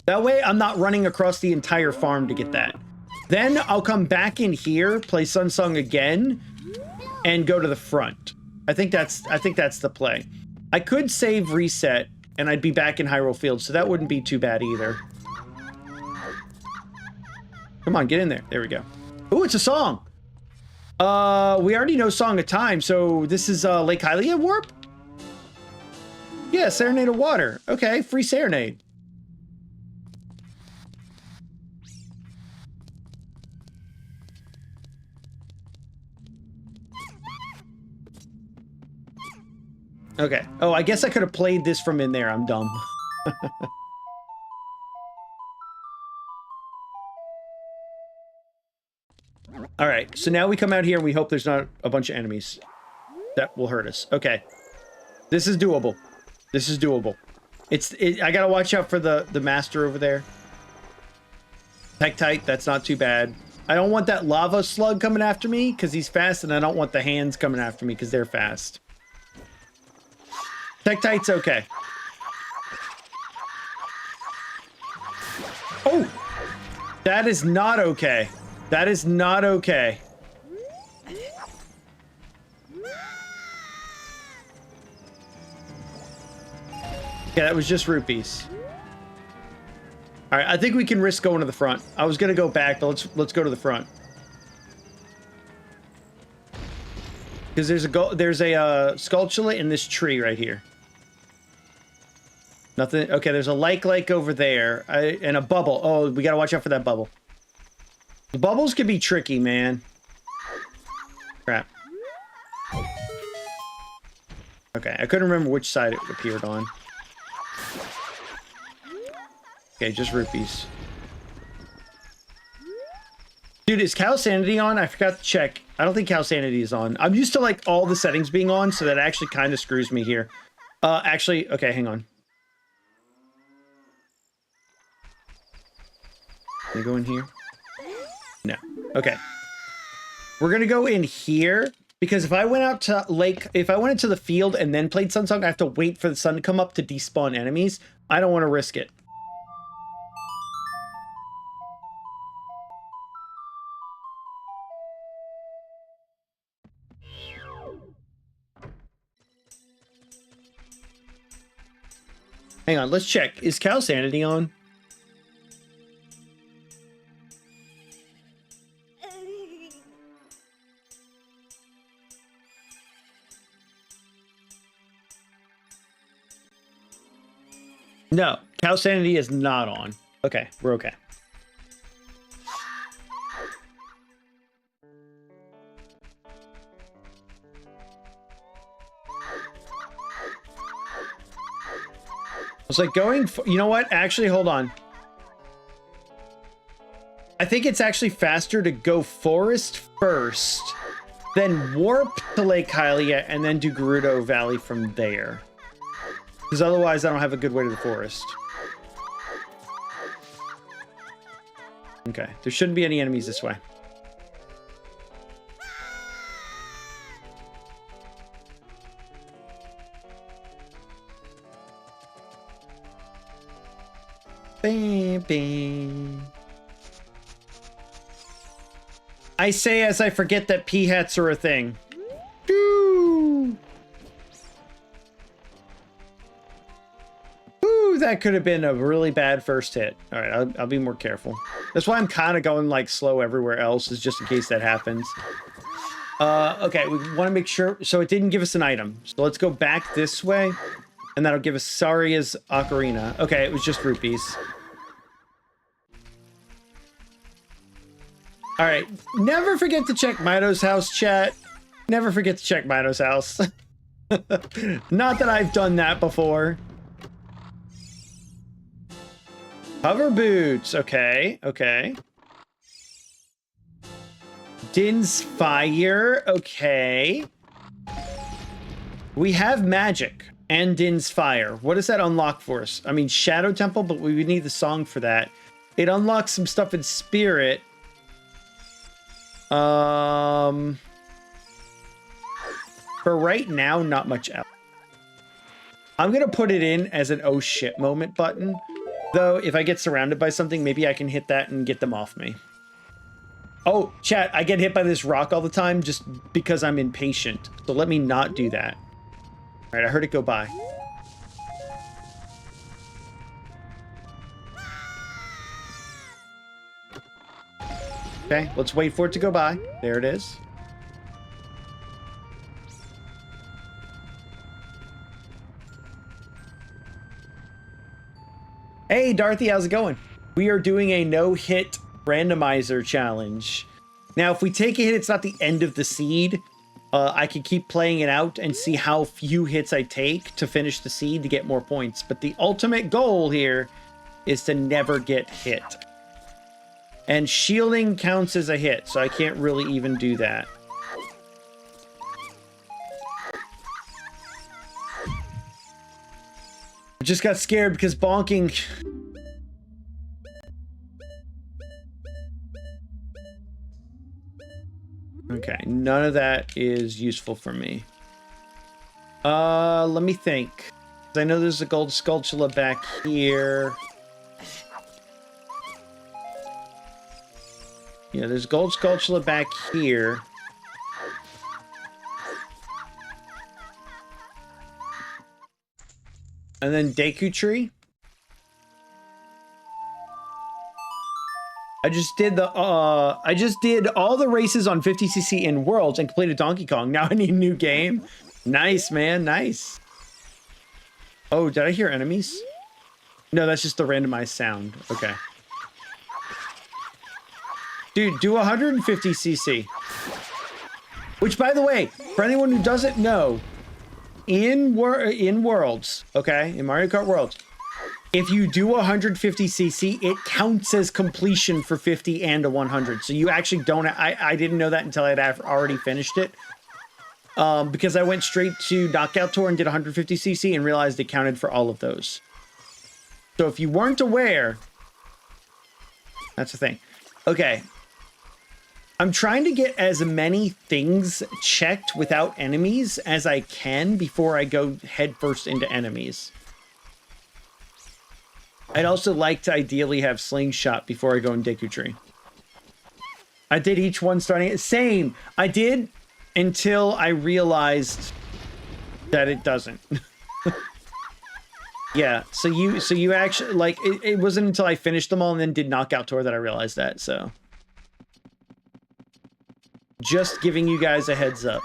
That way I'm not running across the entire farm to get that. Then I'll come back in here, play Sun Song again, and go to the front. I think that's the play. I could save reset and I'd be back in Hyrule Field, so that wouldn't be too bad either. Come on, get in there. There we go. Ooh, it's a song. We already know Song of Time, so this is Lake Hylia warp? Yeah, Serenade of Water. Okay, free Serenade. Okay. Oh, I guess I could have played this from in there. I'm dumb. All right, so now we come out here and we hope there's not a bunch of enemies that will hurt us. Okay. This is doable. This is doable. I gotta watch out for the master over there. Tektite, that's not too bad. I don't want that lava slug coming after me because he's fast, and I don't want the hands coming after me because they're fast. Tektite's okay. Oh! That is not okay. That is not okay. Yeah, that was just rupees. All right, I think we can risk going to the front. I was gonna go back, but let's go to the front. Because there's a Skulltula in this tree right here. Nothing. Okay, there's a like over there, and a bubble. Oh, we gotta watch out for that bubble. The bubbles can be tricky, man. Crap. Okay, I couldn't remember which side it appeared on. Okay, just rupees. Dude, is Cow Sanity on? I forgot to check. I don't think Cow Sanity is on. I'm used to like all the settings being on, so that actually kind of screws me here. Actually, okay, hang on. Can I go in here? No. Okay. We're gonna go in here because if I went out to if I went into the field and then played Sun Song, I have to wait for the sun to come up to despawn enemies. I don't want to risk it. Hang on, let's check. Is Cow Sanity on? No, Cow Sanity is not on. Okay, we're okay. I was like going for, you know what? Actually, hold on. I think it's actually faster to go forest first, then warp to Lake Hylia, and then do Gerudo Valley from there. Because otherwise, I don't have a good way to the forest. Okay, there shouldn't be any enemies this way. Bam, bam. I say as I forget that pea-hats are a thing. Ooh. Ooh, that could have been a really bad first hit. All right, I'll be more careful. That's why I'm kind of going like slow everywhere else, is just in case that happens. Okay, we want to make sure. So it didn't give us an item. So let's go back this way, and that'll give us Saria's Ocarina. Okay, it was just rupees. All right, never forget to check Mido's house, chat. Never forget to check Mido's house. Not that I've done that before. Hover boots, okay, okay. Din's fire, okay. We have magic and Din's fire. What does that unlock for us? I mean, Shadow Temple, but we would need the song for that. It unlocks some stuff in Spirit. For right now, not much else. I'm gonna put it in as an oh shit moment button. Though, if I get surrounded by something, maybe I can hit that and get them off me. Oh, chat, I get hit by this rock all the time just because I'm impatient. So let me not do that. All right, I heard it go by. Okay, let's wait for it to go by. There it is. Hey, Dorothy, how's it going? We are doing a no-hit randomizer challenge. Now, if we take a hit, it's not the end of the seed. I can keep playing it out and see how few hits I take to finish the seed to get more points. But the ultimate goal here is to never get hit. And shielding counts as a hit, so I can't really even do that. I just got scared because bonking... Okay, none of that is useful for me. Let me think. I know there's a gold Skulltula back here. Yeah, there's gold Skulltula back here. And then Deku Tree. I just did all the races on 50cc in Worlds and completed Donkey Kong. Now I need a new game. Nice, man, nice. Oh, did I hear enemies? No, that's just the randomized sound. Okay. Dude, do 150cc. Which, by the way, for anyone who doesn't know, in Worlds, okay, in Mario Kart Worlds, if you do 150cc, it counts as completion for 50 and a 100. So you actually don't... I didn't know that until I'd already finished it. Because I went straight to Knockout Tour and did 150cc and realized it counted for all of those. So if you weren't aware... That's the thing. Okay. I'm trying to get as many things checked without enemies as I can before I go headfirst into enemies. I'd also like to ideally have Slingshot before I go in Deku Tree. I did each one starting at... Same! I did until I realized that it doesn't. Yeah, so you actually... Like, it wasn't until I finished them all and then did Knockout Tour that I realized that, so... Just giving you guys a heads up.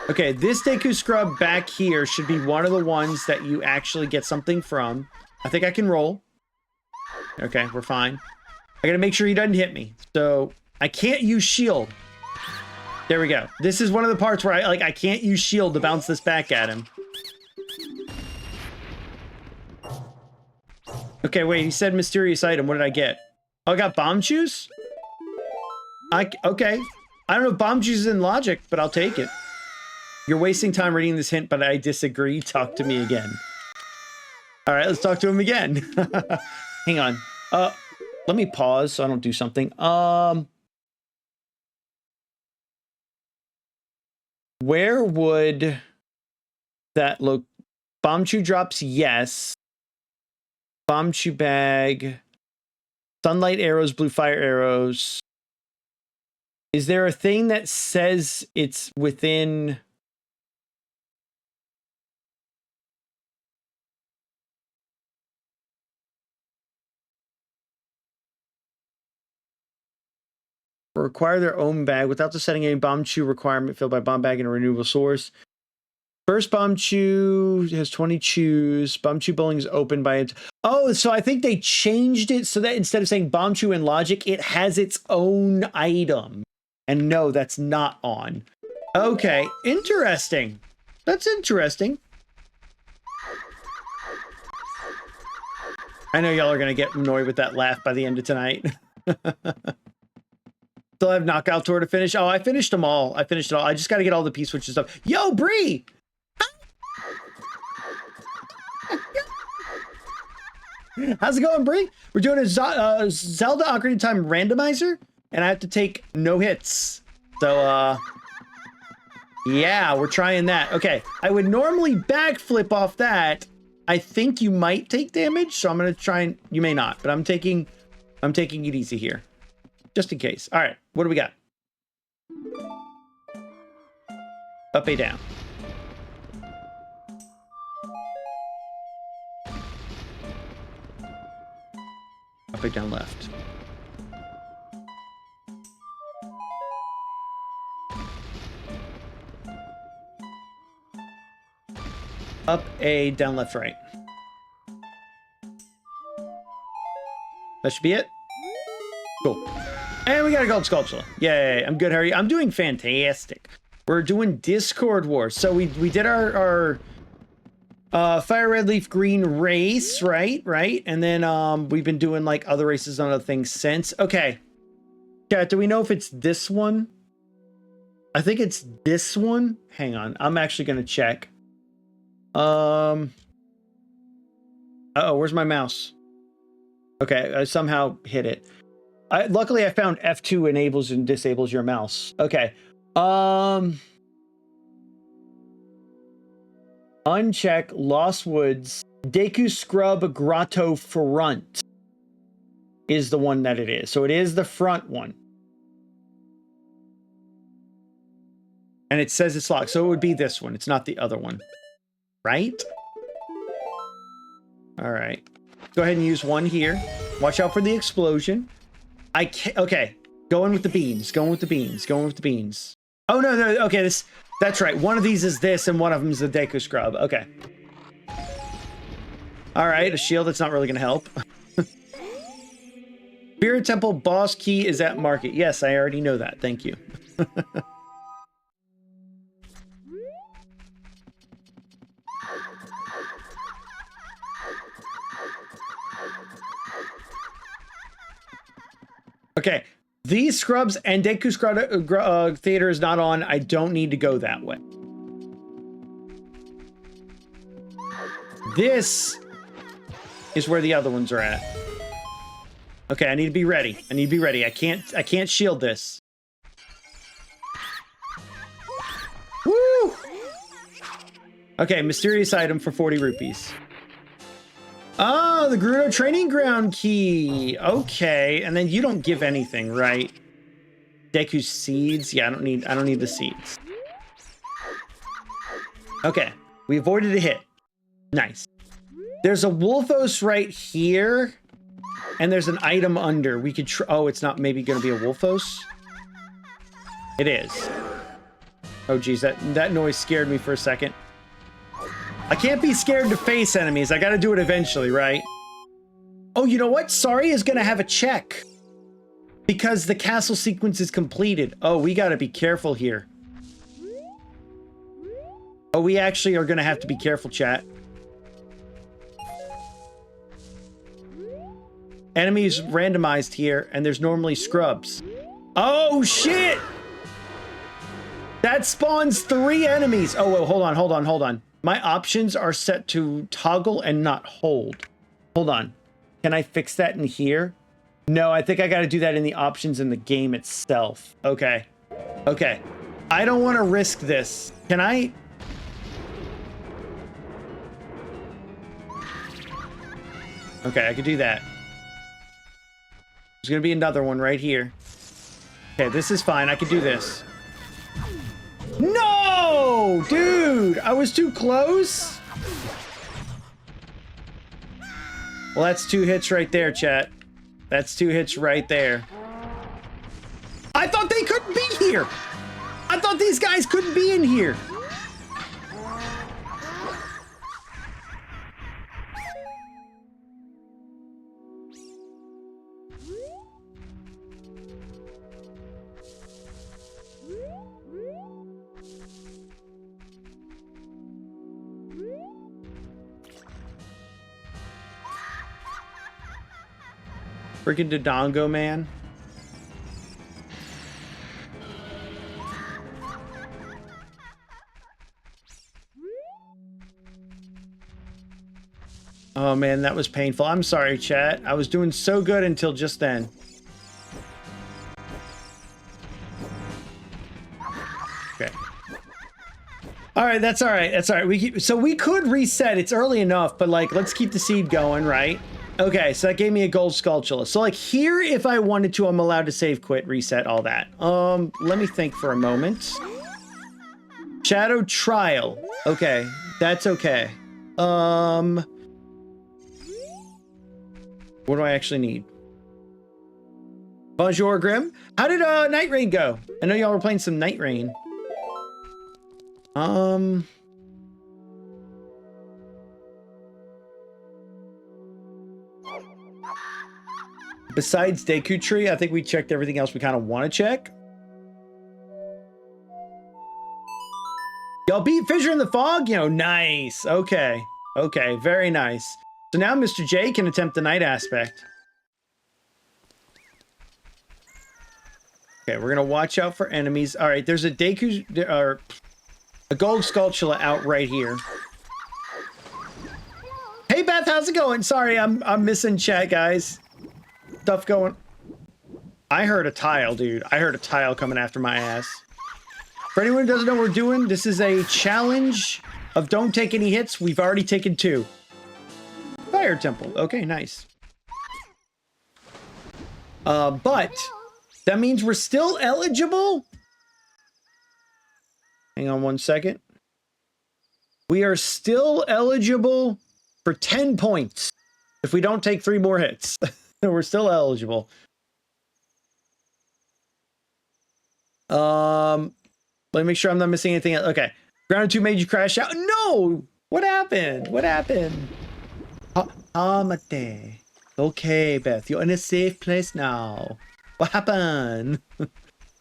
Okay, this Deku Scrub back here should be one of the ones that you actually get something from. I think I can roll. Okay, we're fine. I gotta make sure he doesn't hit me. So, I can't use shield. There we go. This is one of the parts where I can't use shield to bounce this back at him. Okay, wait, he said mysterious item. What did I get? Oh, I got bomb juice? Okay. I don't know if bomb juice is in logic, but I'll take it. You're wasting time reading this hint, but I disagree. Talk to me again. All right, let's talk to him again. Hang on. Let me pause so I don't do something. Where would that look? Bomb chew drops, yes. Bomb chew bag. Sunlight arrows, blue fire arrows. Is there a thing that says it's within... Require their own bag without the setting any bomb chew requirement filled by bomb bag and a renewable source. First bomb chew has 20 chews. Bomb chew bowling is open by it. Oh, so I think they changed it so that instead of saying bomb chew in logic, it has its own item. And no, that's not on. Okay, interesting. That's interesting. I know y'all are gonna get annoyed with that laugh by the end of tonight. Still have Knockout Tour to finish. Oh, I finished them all. I finished it all. I just got to get all the P-Switch and stuff. Yo, Bree! How's it going, Bree? We're doing a Zelda Ocarina of Time randomizer, and I have to take no hits. So, yeah, we're trying that. Okay, I would normally backflip off that. I think you might take damage, so I'm going to try and... You may not, but I'm taking it easy here. Just in case. All right, what do we got? Up, A, down. Up, A, down, left. Up, A, down, left, right. That should be it. Cool. And we got a gold sculpture. Yay, I'm good, how are you? I'm doing fantastic. We're doing Discord Wars. So we did our Fire Red Leaf Green race, right? And then we've been doing like other races on other things since. Okay. Chat, do we know if it's this one? I think it's this one. Hang on, I'm actually gonna check. Uh-oh, where's my mouse? Okay, I somehow hit it. Luckily I found F2 enables and disables your mouse. Okay. Uncheck Lost Woods Deku Scrub Grotto Front is the one that it is. So it is the front one. And it says it's locked. So it would be this one. It's not the other one. Right? All right. Go ahead and use one here. Watch out for the explosion. I can't. Okay. Going with the beans. Going with the beans. Going with the beans. Oh, no, no. Okay. That's right. One of these is this and one of them is the Deku Scrub. Okay. All right. A shield that's not really going to help. Spirit Temple boss key is at market. Yes, I already know that. Thank you. Okay, these scrubs and Deku Scrub Theater is not on. I don't need to go that way. This is where the other ones are at. Okay, I need to be ready. I need to be ready. I can't shield this. Woo! Okay, mysterious item for 40 rupees. Oh, the Gerudo training ground key. Okay, and then you don't give anything, right? Deku seeds. Yeah, I don't need the seeds. Okay, we avoided a hit. Nice. There's a Wolfos right here, and there's an item under. We could oh, it's not maybe going to be a Wolfos. It is. Oh, geez, that noise scared me for a second. I can't be scared to face enemies. I got to do it eventually, right? Oh, you know what? Sorry is going to have a check because the castle sequence is completed. Oh, we got to be careful here. Oh, we actually are going to have to be careful, chat. Enemies randomized here, and there's normally scrubs. Oh, shit! That spawns 3 enemies. Oh, well, hold on. My options are set to toggle and not hold. Hold on. Can I fix that in here? No, I think I got to do that in the options in the game itself. Okay. Okay. I don't want to risk this. Can I? Okay, I could do that. There's going to be another one right here. Okay, this is fine. I could do this. No! Dude! I was too close? Well, that's 2 hits right there, chat. That's 2 hits right there. I thought they couldn't be here! I thought these guys couldn't be in here! Freaking Dodongo, man. Oh man, that was painful. I'm sorry, chat. I was doing so good until just then. Okay. All right, that's all right. That's all right. So we could reset. It's early enough, but like, let's keep the seed going, right? Okay, so that gave me a gold sculpture. So like here, if I wanted to, I'm allowed to save, quit, reset, all that. Let me think for a moment. Shadow Trial. Okay, that's okay. What do I actually need? Bonjour, Grim. How did Night Rain go? I know y'all were playing some Night Rain. Besides Deku Tree, I think we checked everything else we kind of want to check. Y'all beat Fissure in the Fog? You know, nice. Okay. Okay, very nice. So now Mr. J can attempt the night aspect. Okay, we're going to watch out for enemies. All right, there's a Deku, or a Gold Skulltula out right here. Hey, Beth, how's it going? Sorry, I'm missing chat, guys. Stuff going. I heard a tile, dude. I heard a tile coming after my ass. For anyone who doesn't know what we're doing, this is a challenge of don't take any hits. We've already taken 2. Fire Temple. Okay, nice. But that means we're still eligible. Hang on one second. We are still eligible for 10 points if we don't take 3 more hits. We're still eligible. Let me make sure I'm not missing anything else. Okay. Ground 2 made you crash out. No! What happened? What happened? Amate. Okay, Beth. You're in a safe place now. What happened?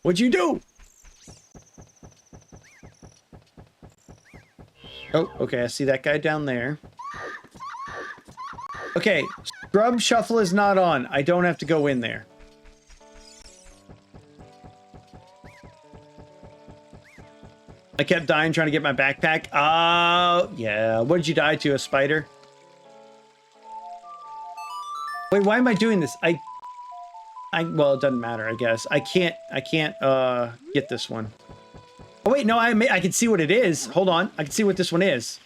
What'd you do? Oh, okay. I see that guy down there. Okay. Scrub Shuffle is not on. I don't have to go in there. I kept dying trying to get my backpack. Oh, yeah. What did you die to? A spider? Wait, why am I doing this? Well, it doesn't matter, I guess. I can't get this one. Oh, wait, no, I can see what it is. Hold on. I can see what this one is.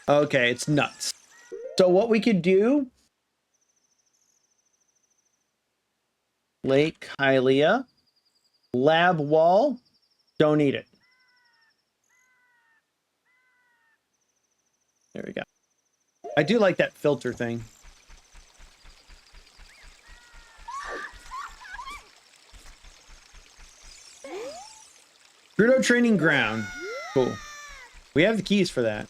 Okay, it's nuts. So what we could do... Lake Hylia. Lab wall. Don't need it. There we go. I do like that filter thing. Gerudo Training Ground. Cool. We have the keys for that.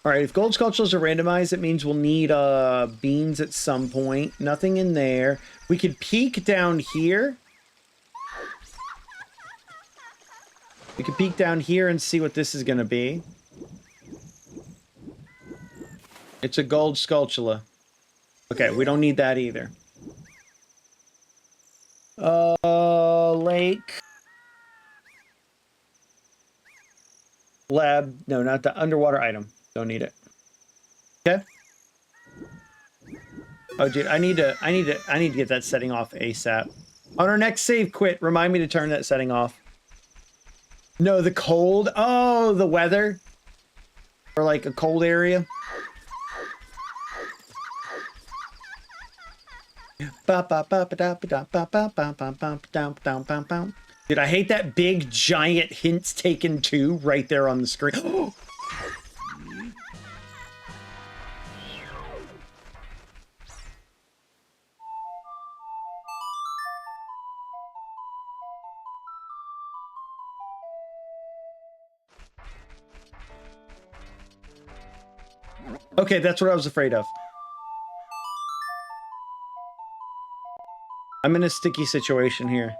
All right, if gold sculptures are randomized, it means we'll need beans at some point. Nothing in there. We could peek down here. We could peek down here and see what this is going to be. It's a gold sculptula. Okay, we don't need that either. Lake. Lab. No, not the underwater item. Don't need it. Okay. Oh, dude, I need to get that setting off ASAP. On our next save quit, remind me to turn that setting off. No, the cold. Oh, the weather. Or like a cold area. Dude, I hate that big giant hints taken 2 right there on the screen. Okay, that's what I was afraid of. I'm in a sticky situation here.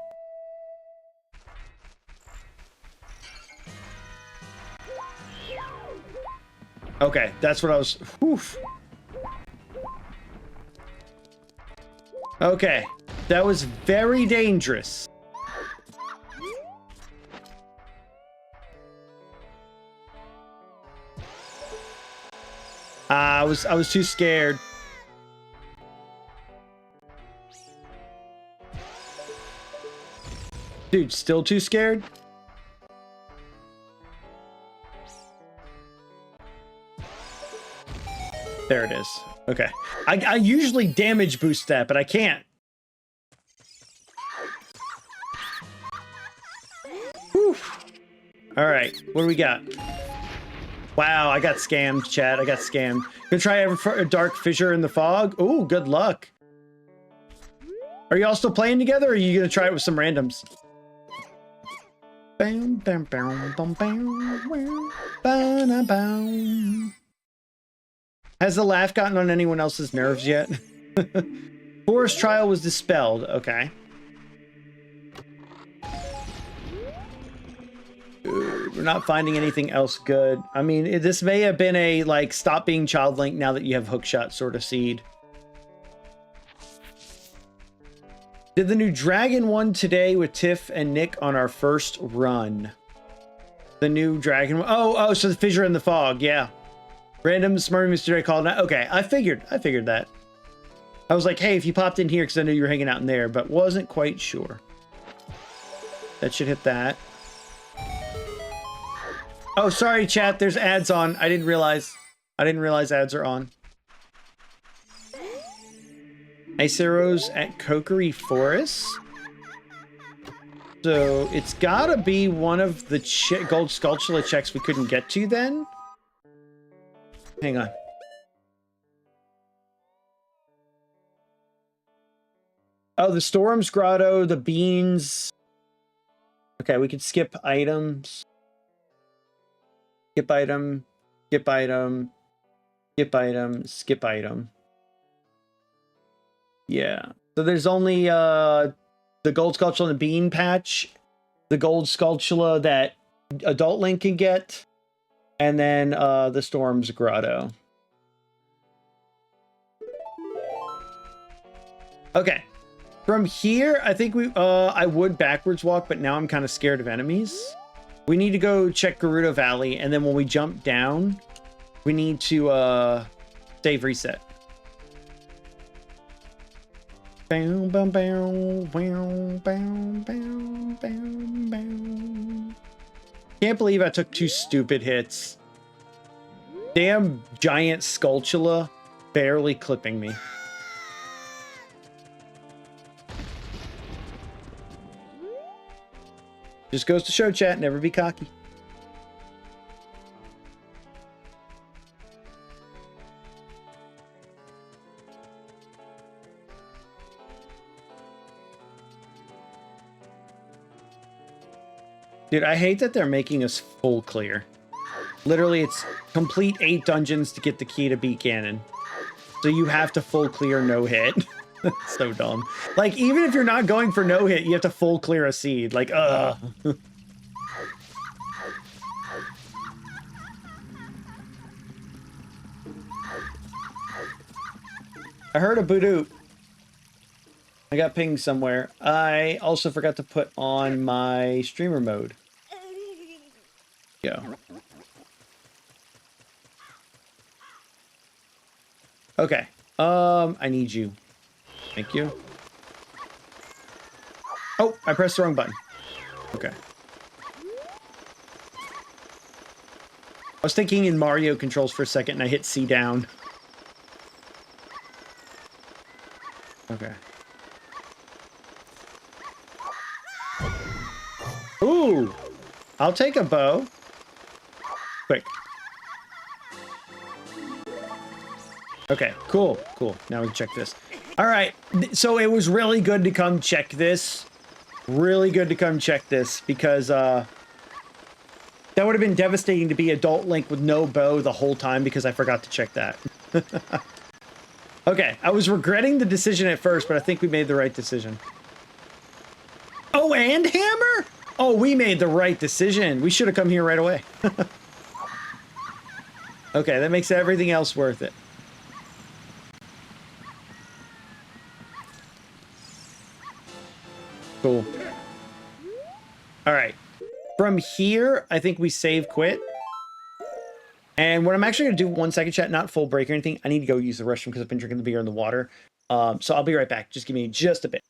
Okay, that's what I was... Oof. Okay, that was very dangerous. I was too scared. Dude, still too scared? There it is. Okay. I usually damage boost that, but I can't. Whew. All right, what do we got? Wow, I got scammed, chat. I got scammed. Gonna try a dark fissure in the fog. Ooh, good luck. Are you all still playing together, or are you gonna try it with some randoms? Bam, bam, bam, bam, bam, bam, bam. Has the laugh gotten on anyone else's nerves yet? Forest trial was dispelled. Okay. We're not finding anything else good. I mean, this may have been a, like, stop being Child Link now that you have hookshot sort of seed. Did the new Dragon one today with Tiff and Nick on our first run. The new Dragon one. Oh, so the Fissure in the Fog, yeah. Random Smurry Mr. J called out. Okay, I figured that. I was like, hey, if you popped in here, because I knew you were hanging out in there, but wasn't quite sure. That should hit that. Oh, sorry, chat. There's ads on. I didn't realize ads are on. Ice arrows at Kokery Forest. So it's gotta be one of the gold Skulltula checks we couldn't get to then. Hang on. Oh, the Storm's Grotto, the beans. Okay, we could skip items. Skip item, skip item, skip item, skip item. Yeah. So there's only the gold Skulltula and the bean patch, the gold Skulltula that Adult Link can get, and then the Storm's Grotto. Okay. From here, I think I would backwards walk, but now I'm kind of scared of enemies. We need to go check Gerudo Valley, and then when we jump down, we need to save reset. Bow, bow, bow, bow, bow, bow, bow, bow. Can't believe I took 2 stupid hits. Damn giant Skulltula barely clipping me. Just goes to show, chat, never be cocky. Dude, I hate that they're making us full clear. Literally, it's complete 8 dungeons to get the key to beat Ganon. So you have to full clear no hit. That's so dumb. Like, even if you're not going for no hit, you have to full clear a seed. Like, ugh. I heard a boot. I got pinged somewhere. I also forgot to put on my streamer mode. Go. Okay. I need you. Thank you. Oh, I pressed the wrong button. Okay. I was thinking in Mario controls for a second and I hit C down. Okay. Ooh! I'll take a bow. Quick. Okay, cool, cool. Now we can check this. All right, so it was really good to come check this. Really good to come check this because that would have been devastating to be Adult Link with no bow the whole time because I forgot to check that. Okay, I was regretting the decision at first, but I think we made the right decision. Oh, and hammer? Oh, we made the right decision. We should have come here right away. Okay, that makes everything else worth it. Cool. All right. From here, I think we save quit. And what I'm actually going to do, 1 second, chat, not full break or anything. I need to go use the restroom because I've been drinking the beer and the water. So I'll be right back. Just give me just a bit.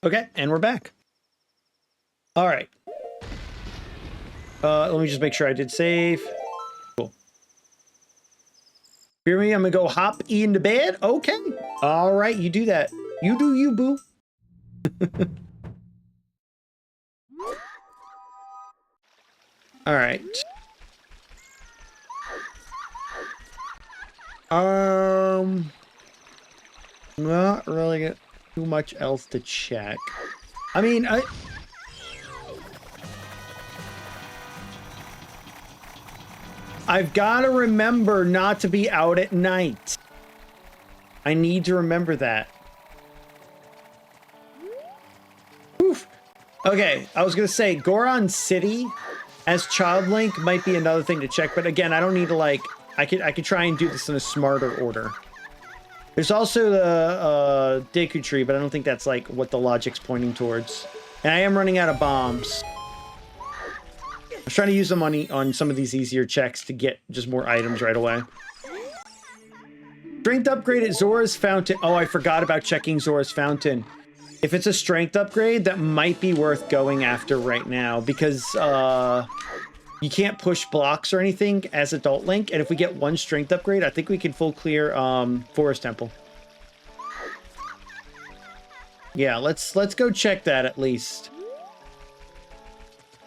Okay, and we're back. All right. Let me just make sure I did save. Cool. Hear me? I'm gonna go hop into bed. Okay. All right, you do that. You do you, boo. All right. Not really got too much else to check. I mean, I've got to remember not to be out at night. I need to remember that. Oof. Okay, I was gonna say Goron City as Child Link might be another thing to check, but again, I don't need to like. I could try and do this in a smarter order. There's also the Deku Tree, but I don't think that's like what the logic's pointing towards. And I am running out of bombs. I was trying to use the money on some of these easier checks to get just more items right away. Strength upgrade at Zora's Fountain. Oh, I forgot about checking Zora's Fountain. If it's a strength upgrade, that might be worth going after right now because you can't push blocks or anything as Adult Link. And if we get one strength upgrade, I think we can full clear Forest Temple. Yeah, let's go check that at least.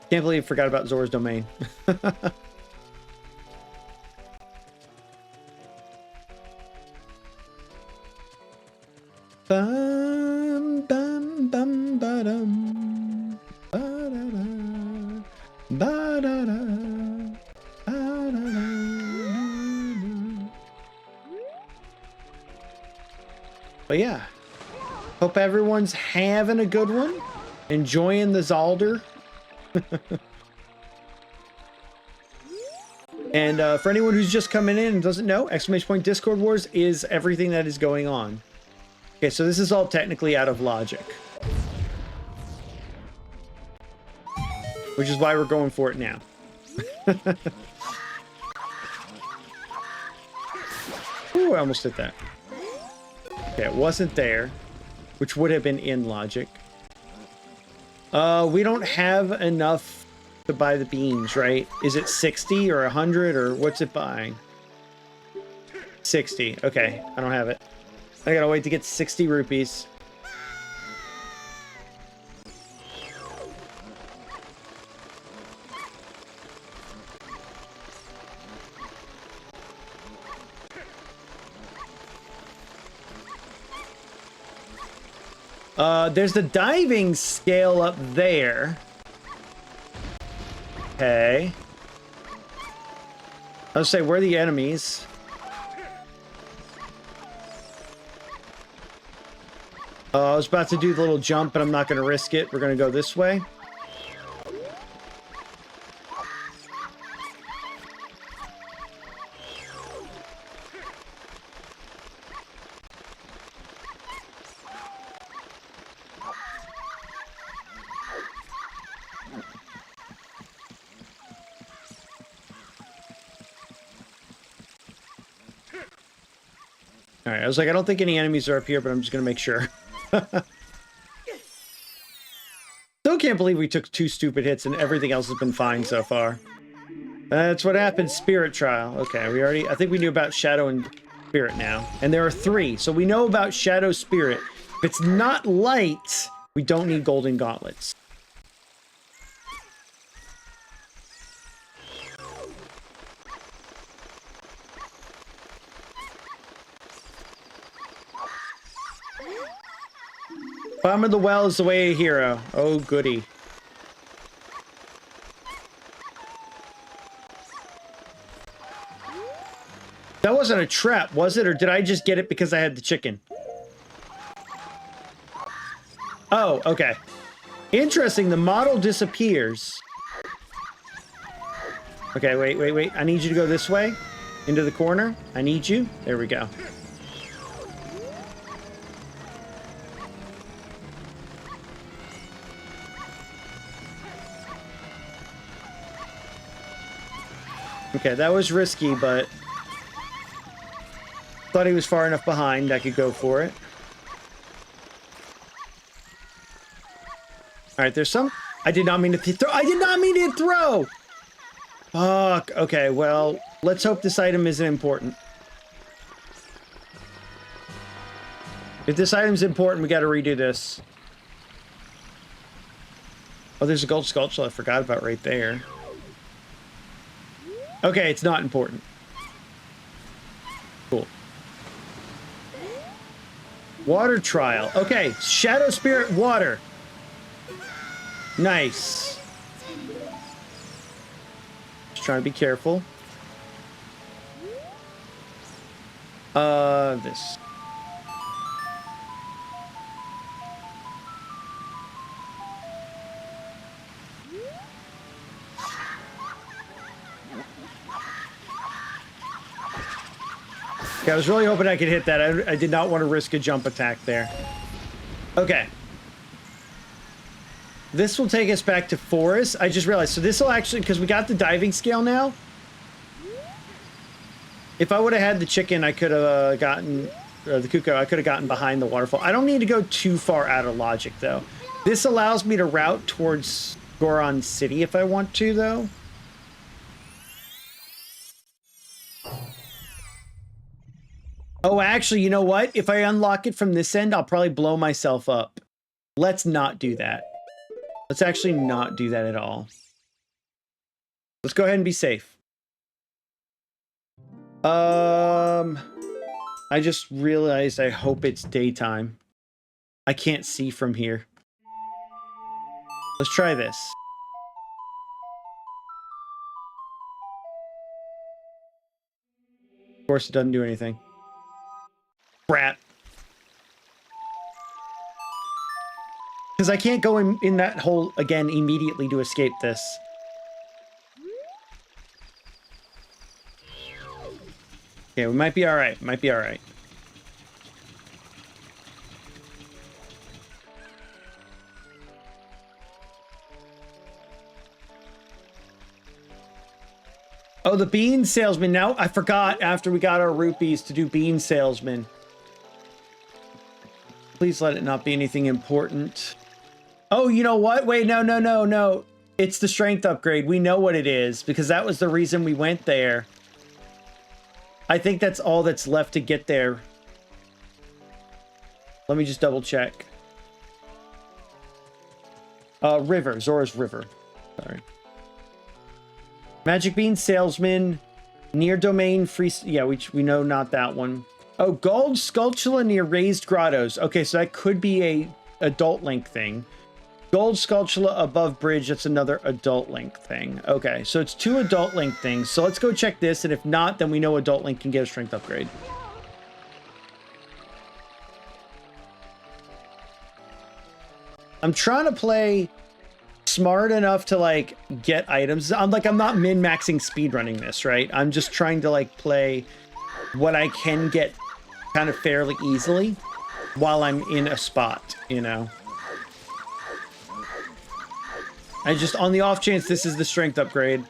Can't believe I forgot about Zora's Domain. Bum, bum, bum, ba-dum. Ba-da-da. Ba-da-da. Ba-da-da. But yeah, hope everyone's having a good one. Enjoying the Zalder. And for anyone who's just coming in and doesn't know, ! Discord Wars is everything that is going on. Okay, so this is all technically out of logic. Which is why we're going for it now. Ooh, I almost did that. Okay, it wasn't there, which would have been in logic. We don't have enough to buy the beans, right? Is it 60 or 100 or what's it buying? 60. Okay, I don't have it. I gotta wait to get 60 rupees. There's the diving scale up there. Okay. I was say, where are the enemies? I was about to do the little jump, but I'm not going to risk it. We're going to go this way. All right, I was like, I don't think any enemies are up here, but I'm just going to make sure. Still can't believe we took 2 stupid hits and everything else has been fine so far. That's what happened. Spirit Trial. Okay, I think we knew about Shadow and Spirit now. And there are 3, so we know about Shadow Spirit. If it's not light, we don't need Golden Gauntlets. Bottom of the well is the way a hero. Oh, goody. That wasn't a trap, was it? Or did I just get it because I had the chicken? Oh, okay. Interesting. The model disappears. Okay, wait. I need you to go this way. Into the corner. I need you. There we go. Okay, that was risky, but thought he was far enough behind I could go for it. All right, there's some. I did not mean to throw. I did not mean to throw. Fuck. Okay, well, let's hope this item isn't important. If this item's important, we got to redo this. Oh, there's a gold sculpture I forgot about right there. Okay, it's not important. Cool. Water trial. Okay, Shadow Spirit water. Nice. Just trying to be careful. This. Okay, I was really hoping I could hit that. I did not want to risk a jump attack there. Okay. This will take us back to Forest. I just realized, so this will actually, because we got the diving scale now. If I would have had the chicken, I could have gotten, or the cuckoo, I could have gotten behind the waterfall. I don't need to go too far out of logic, though. This allows me to route towards Goron City if I want to, though. Oh, actually, you know what? If I unlock it from this end, I'll probably blow myself up. Let's not do that. Let's actually not do that at all. Let's go ahead and be safe. I just realized I hope it's daytime. I can't see from here. Let's try this. Of course, it doesn't do anything. Brat. Because I can't go in that hole again immediately to escape this. Okay, we might be alright. Might be alright. Oh, the bean salesman. Now, I forgot after we got our rupees to do bean salesman. Please let it not be anything important. Oh, you know what? Wait, no. It's the strength upgrade. We know what it is because that was the reason we went there. I think that's all that's left to get there. Let me just double check. River. Zora's River. Sorry. Magic Bean Salesman. Near Domain Free... Yeah, we know not that one. Oh, Gold Sculptula near Raised Grottos. Okay, so that could be a Adult Link thing. Gold Sculptula above bridge, that's another Adult Link thing. Okay, so it's 2 Adult Link things. So let's go check this, and if not, then we know Adult Link can get a strength upgrade. I'm trying to play smart enough to, like, get items. I'm not min-maxing speedrunning this, right? I'm just trying to, like, play what I can get kind of fairly easily while I'm in a spot, you know? And just on the off chance this is the strength upgrade.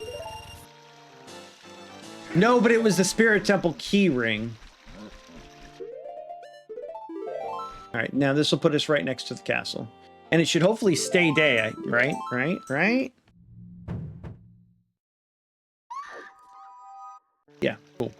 No, but it was the Spirit Temple key ring. Alright, now this will put us right next to the castle. And it should hopefully stay day, right? Right? Yeah, cool.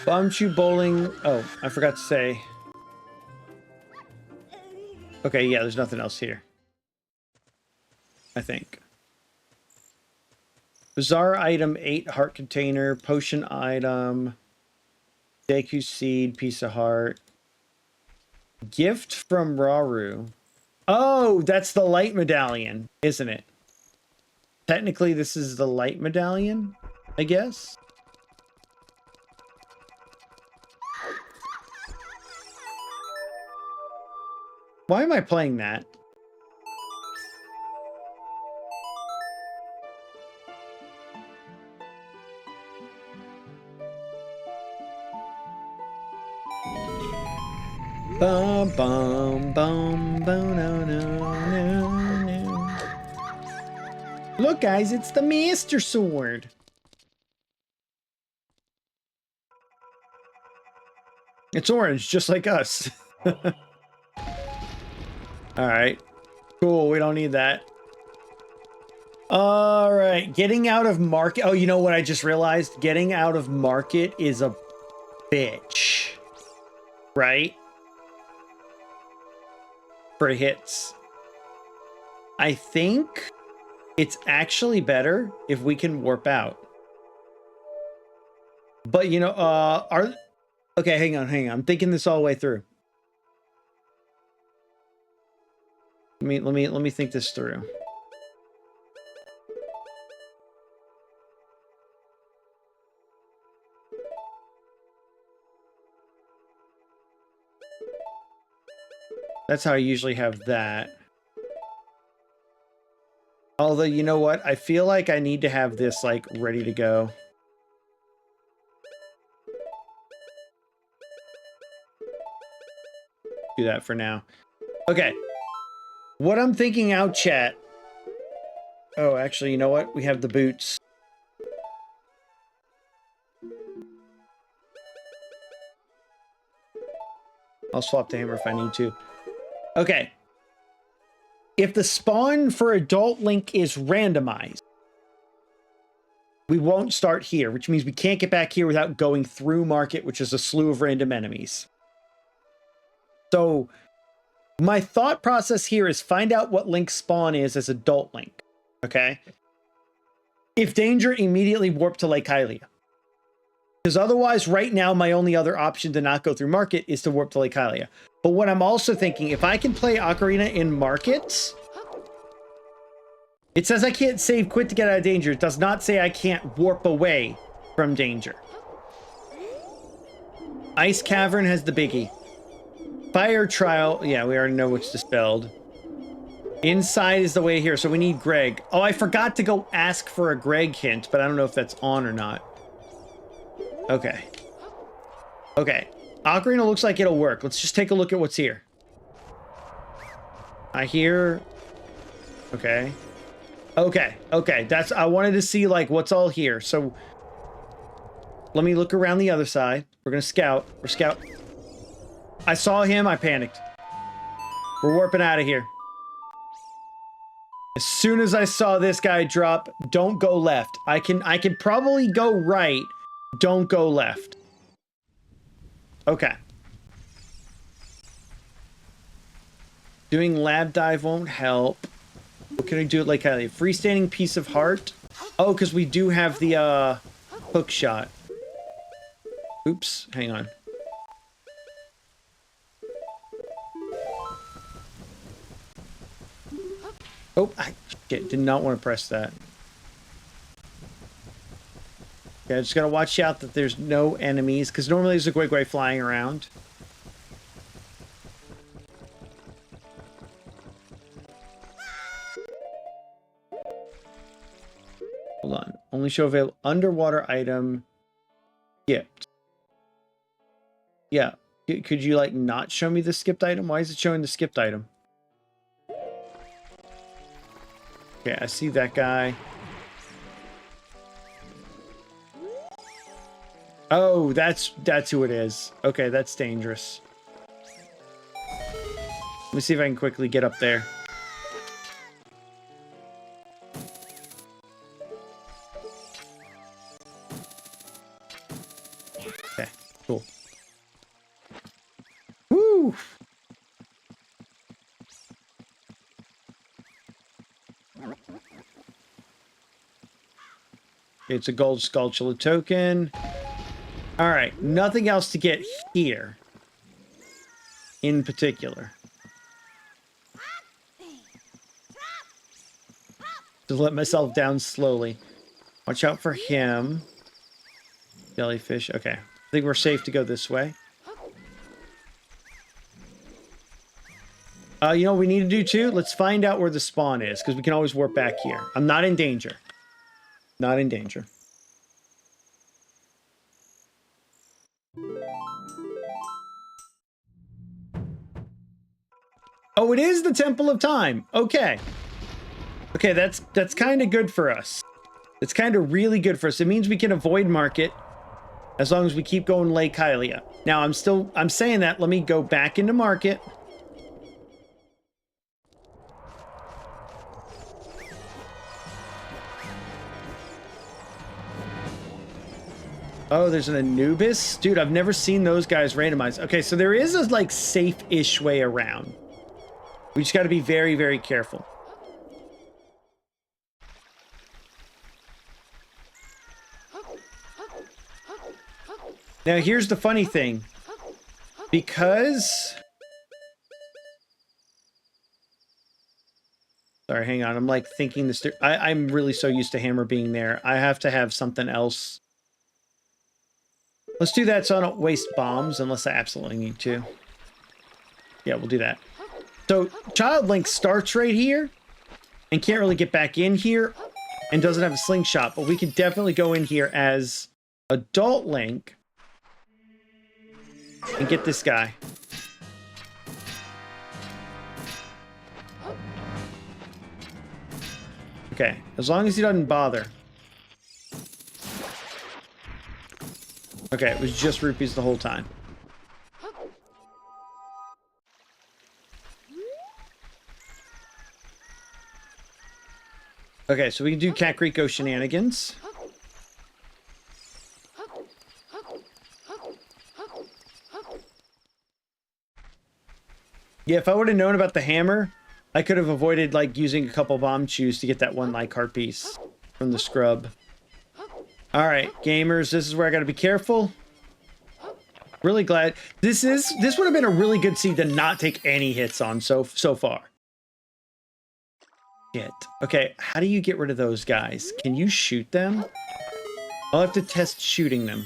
Bumchu bowling. Oh, I forgot to say. Okay, yeah, there's nothing else here. I think. Bizarre item, 8 heart container, potion item, Deku seed, piece of heart. Gift from Rauru. Oh, that's the light medallion, isn't it? Technically, this is the light medallion, I guess. Why am I playing that? Bum bum bum bum no no no no. Look, guys, it's the Master Sword. It's orange, just like us. All right, cool. We don't need that. All right, getting out of market. Oh, you know what I just realized? Getting out of market is a bitch, right? For hits. I think it's actually better if we can warp out. But you know, okay, hang on. I'm thinking this all the way through. Let me think this through. That's how I usually have that. Although, you know what? I feel like I need to have this, like, ready to go. Do that for now. Okay. What I'm thinking out, chat. Oh, actually, you know what? We have the boots. I'll swap the hammer if I need to. Okay. If the spawn for adult Link is randomized, we won't start here, which means we can't get back here without going through market, which is a slew of random enemies. So my thought process here is find out what Link's spawn is as adult Link. Okay. If danger, immediately warp to Lake Hylia. Because otherwise, right now, my only other option to not go through market is to warp to Lake Hylia. But what I'm also thinking, if I can play Ocarina in markets, it says I can't save quit to get out of danger. It does not say I can't warp away from danger. Ice Cavern has the biggie. Fire Trial, yeah, we already know what's dispelled. Inside is the way here, so we need Greg. Oh, I forgot to go ask for a Greg hint, but I don't know if that's on or not. Okay. Okay. Ocarina looks like it'll work. Let's just take a look at what's here. I hear... Okay. Okay. That's... I wanted to see, like, what's all here. So... Let me look around the other side. We're gonna scout. We're scout... I saw him. I panicked. We're warping out of here. As soon as I saw this guy drop, don't go left. I can probably go right. Don't go left. Okay. Doing lab dive won't help. What can I do? Like a freestanding piece of heart? Oh, because we do have the hook shot. Oops, hang on. Oh, shit, did not want to press that. Yeah, just gotta watch out that there's no enemies, because normally there's a Guigui flying around. Hold on. Only show available underwater item. Skipped. Yeah. Could you, like, not show me the skipped item? Why is it showing the skipped item? Okay, I see that guy. Oh, that's who it is. Okay, that's dangerous. Let me see if I can quickly get up there. Okay, cool. Woo! It's a gold Skulltula token. All right, nothing else to get here in particular. Just let myself down slowly. Watch out for him. Jellyfish. Okay. I think we're safe to go this way. You know what we need to do too? Let's find out where the spawn is, because we can always warp back here. I'm not in danger. Not in danger. Oh, it is the Temple of Time. Okay. Okay, that's kind of good for us. It's kind of really good for us. It means we can avoid market as long as we keep going Lake Hylia. Now, I'm saying that. Let me go back into market. Oh, there's an Anubis? Dude, I've never seen those guys randomized. Okay, so there is a, like, safe-ish way around. We just got to be very, very careful. Now, here's the funny thing. Because... Sorry, hang on. I'm, like, thinking this... I'm really so used to Hammer being there. I have to have something else. Let's do that so I don't waste bombs, unless I absolutely need to. Yeah, we'll do that. So, Child Link starts right here, and can't really get back in here, and doesn't have a slingshot, but we can definitely go in here as Adult Link, and get this guy. Okay, as long as he doesn't bother. Okay, it was just rupees the whole time. Okay, so we can do Kakariko shenanigans. Yeah, if I would have known about the hammer, I could have avoided, like, using a couple bomb chews to get that one light heart piece from the scrub. Alright, gamers, this is where I gotta be careful. Really glad. This would have been a really good seed to not take any hits on so far. Shit. Okay, how do you get rid of those guys? Can you shoot them? I'll have to test shooting them.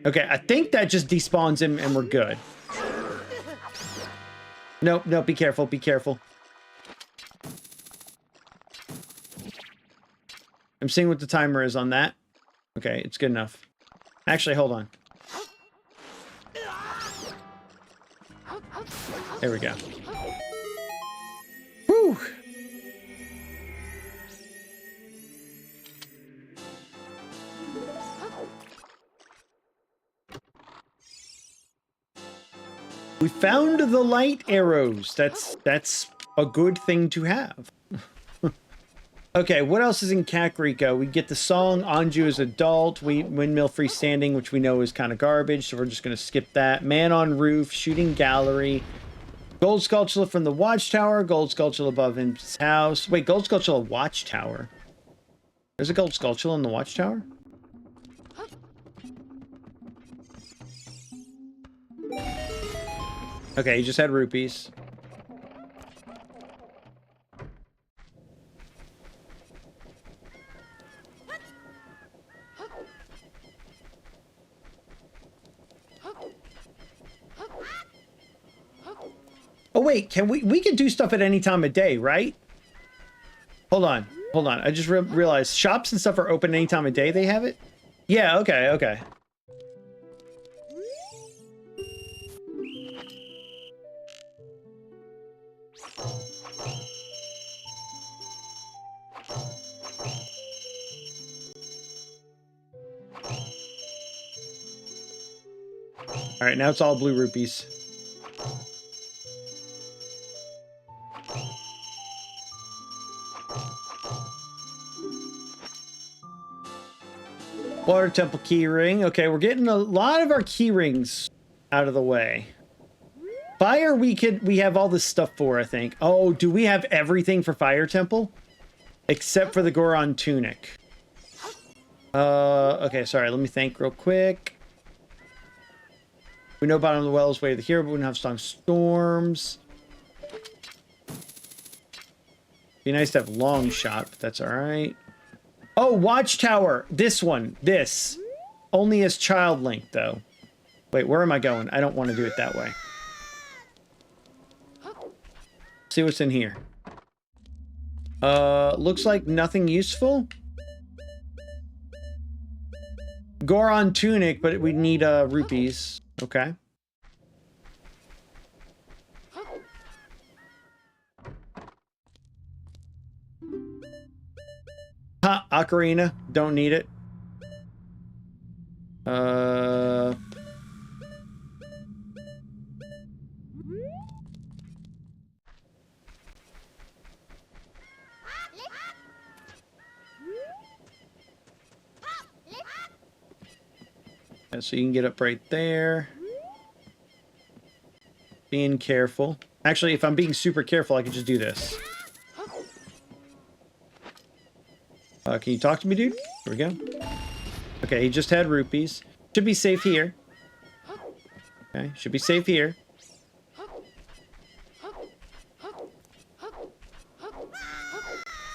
Okay, I think that just despawns him and we're good. Nope, nope, be careful, be careful. I'm seeing what the timer is on that. Okay, it's good enough. Actually, hold on. There we go. Whew! We found the light arrows. That's a good thing to have. Okay, what else is in Kakariko? We get the song Anju is adult, windmill freestanding, which we know is kind of garbage, so we're just going to skip that. Man on roof, shooting gallery, gold sculpture from the watchtower, gold sculpture above his house. Wait, gold sculpture watchtower? There's a gold sculpture in the watchtower? Okay, he just had rupees. Oh wait, we can do stuff at any time of day, right? Hold on. I just realized shops and stuff are open any time of day they have it? Yeah, okay. All right, now it's all blue rupees. Water Temple key ring. Okay, we're getting a lot of our key rings out of the way. Fire, we have all this stuff for, I think. Oh, do we have everything for Fire Temple? Except for the Goron tunic. Okay, sorry, let me think real quick. We know bottom of the well is way to the hero, but we don't have strong storms. Be nice to have long shot, but that's alright. Oh, Watchtower! This one. This. Only as Child Link, though. Wait, where am I going? I don't want to do it that way. See what's in here. Looks like nothing useful. Goron tunic, but we need rupees. Okay. Ha, ocarina. Don't need it. Yeah, so you can get up right there. Being careful. Actually, if I'm being super careful, I can just do this. Can you talk to me, dude? Here we go. Okay, he just had rupees. Should be safe here. Okay, should be safe here.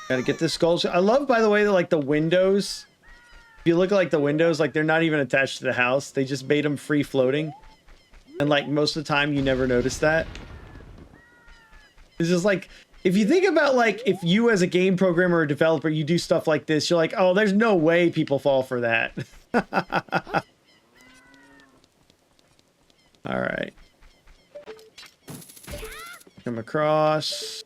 Gotta get this skull. I love, by the way, that like the windows. If you look at like the windows, like they're not even attached to the house. They just made them free floating. And like most of the time, you never notice that. It's just like, if you think about like, if you as a game programmer or developer, you do stuff like this, you're like, oh, there's no way people fall for that. All right. Come across.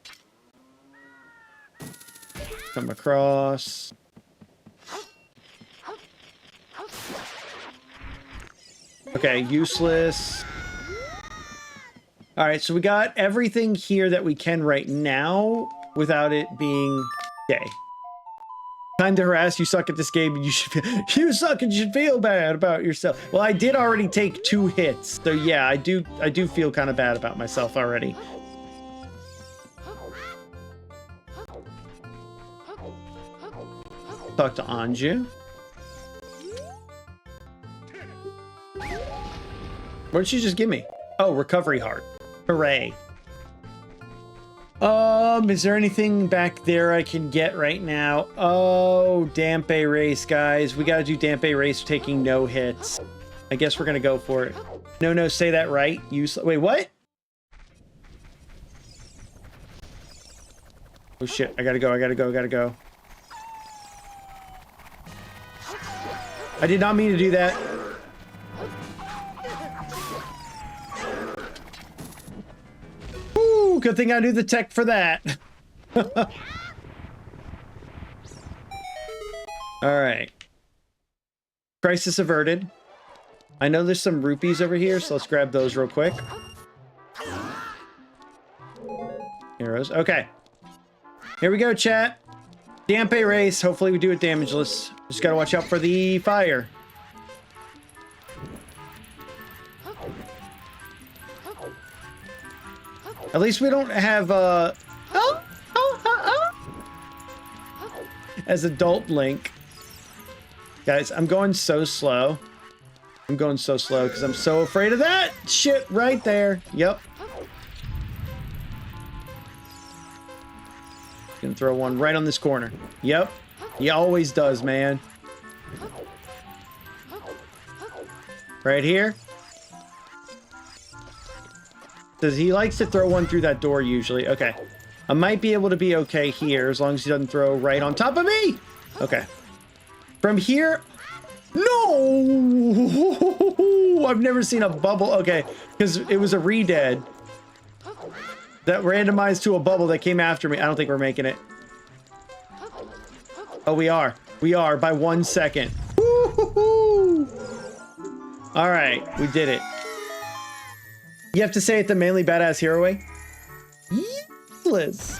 Come across. Okay, useless. All right, so we got everything here that we can right now without it being gay. Time to harass, you suck at this game and you should you suck and you should feel bad about yourself. Well, I did already take 2 hits. So yeah, I do feel kind of bad about myself already. Talk to Anju. What did she just give me? Oh, recovery heart. Hooray. Is there anything back there I can get right now? Oh, Dampe race, guys. We gotta do Dampe race taking no hits. I guess we're gonna go for it. No, say that right. Wait, what? Oh shit, I gotta go. I did not mean to do that. Ooh, good thing I knew the tech for that. Alright. Crisis averted. I know there's some rupees over here, so let's grab those real quick. Arrows. Okay. Here we go, chat. Dampe race. Hopefully we do it damageless. Just gotta watch out for the fire. At least we don't have, as adult Link. Guys, I'm going so slow. I'm going so slow because I'm so afraid of that shit right there. Yep. Gonna throw one right on this corner. Yep. He always does, man. Right here. Does he likes to throw one through that door usually? Okay. I might be able to be okay here as long as he doesn't throw right on top of me. Okay. From here. No! I've never seen a bubble. Okay. Because it was a re-dead. That randomized to a bubble that came after me. I don't think we're making it. Oh, we are. We are by 1 second. All right. We did it. You have to say it the manly badass hero way. Useless.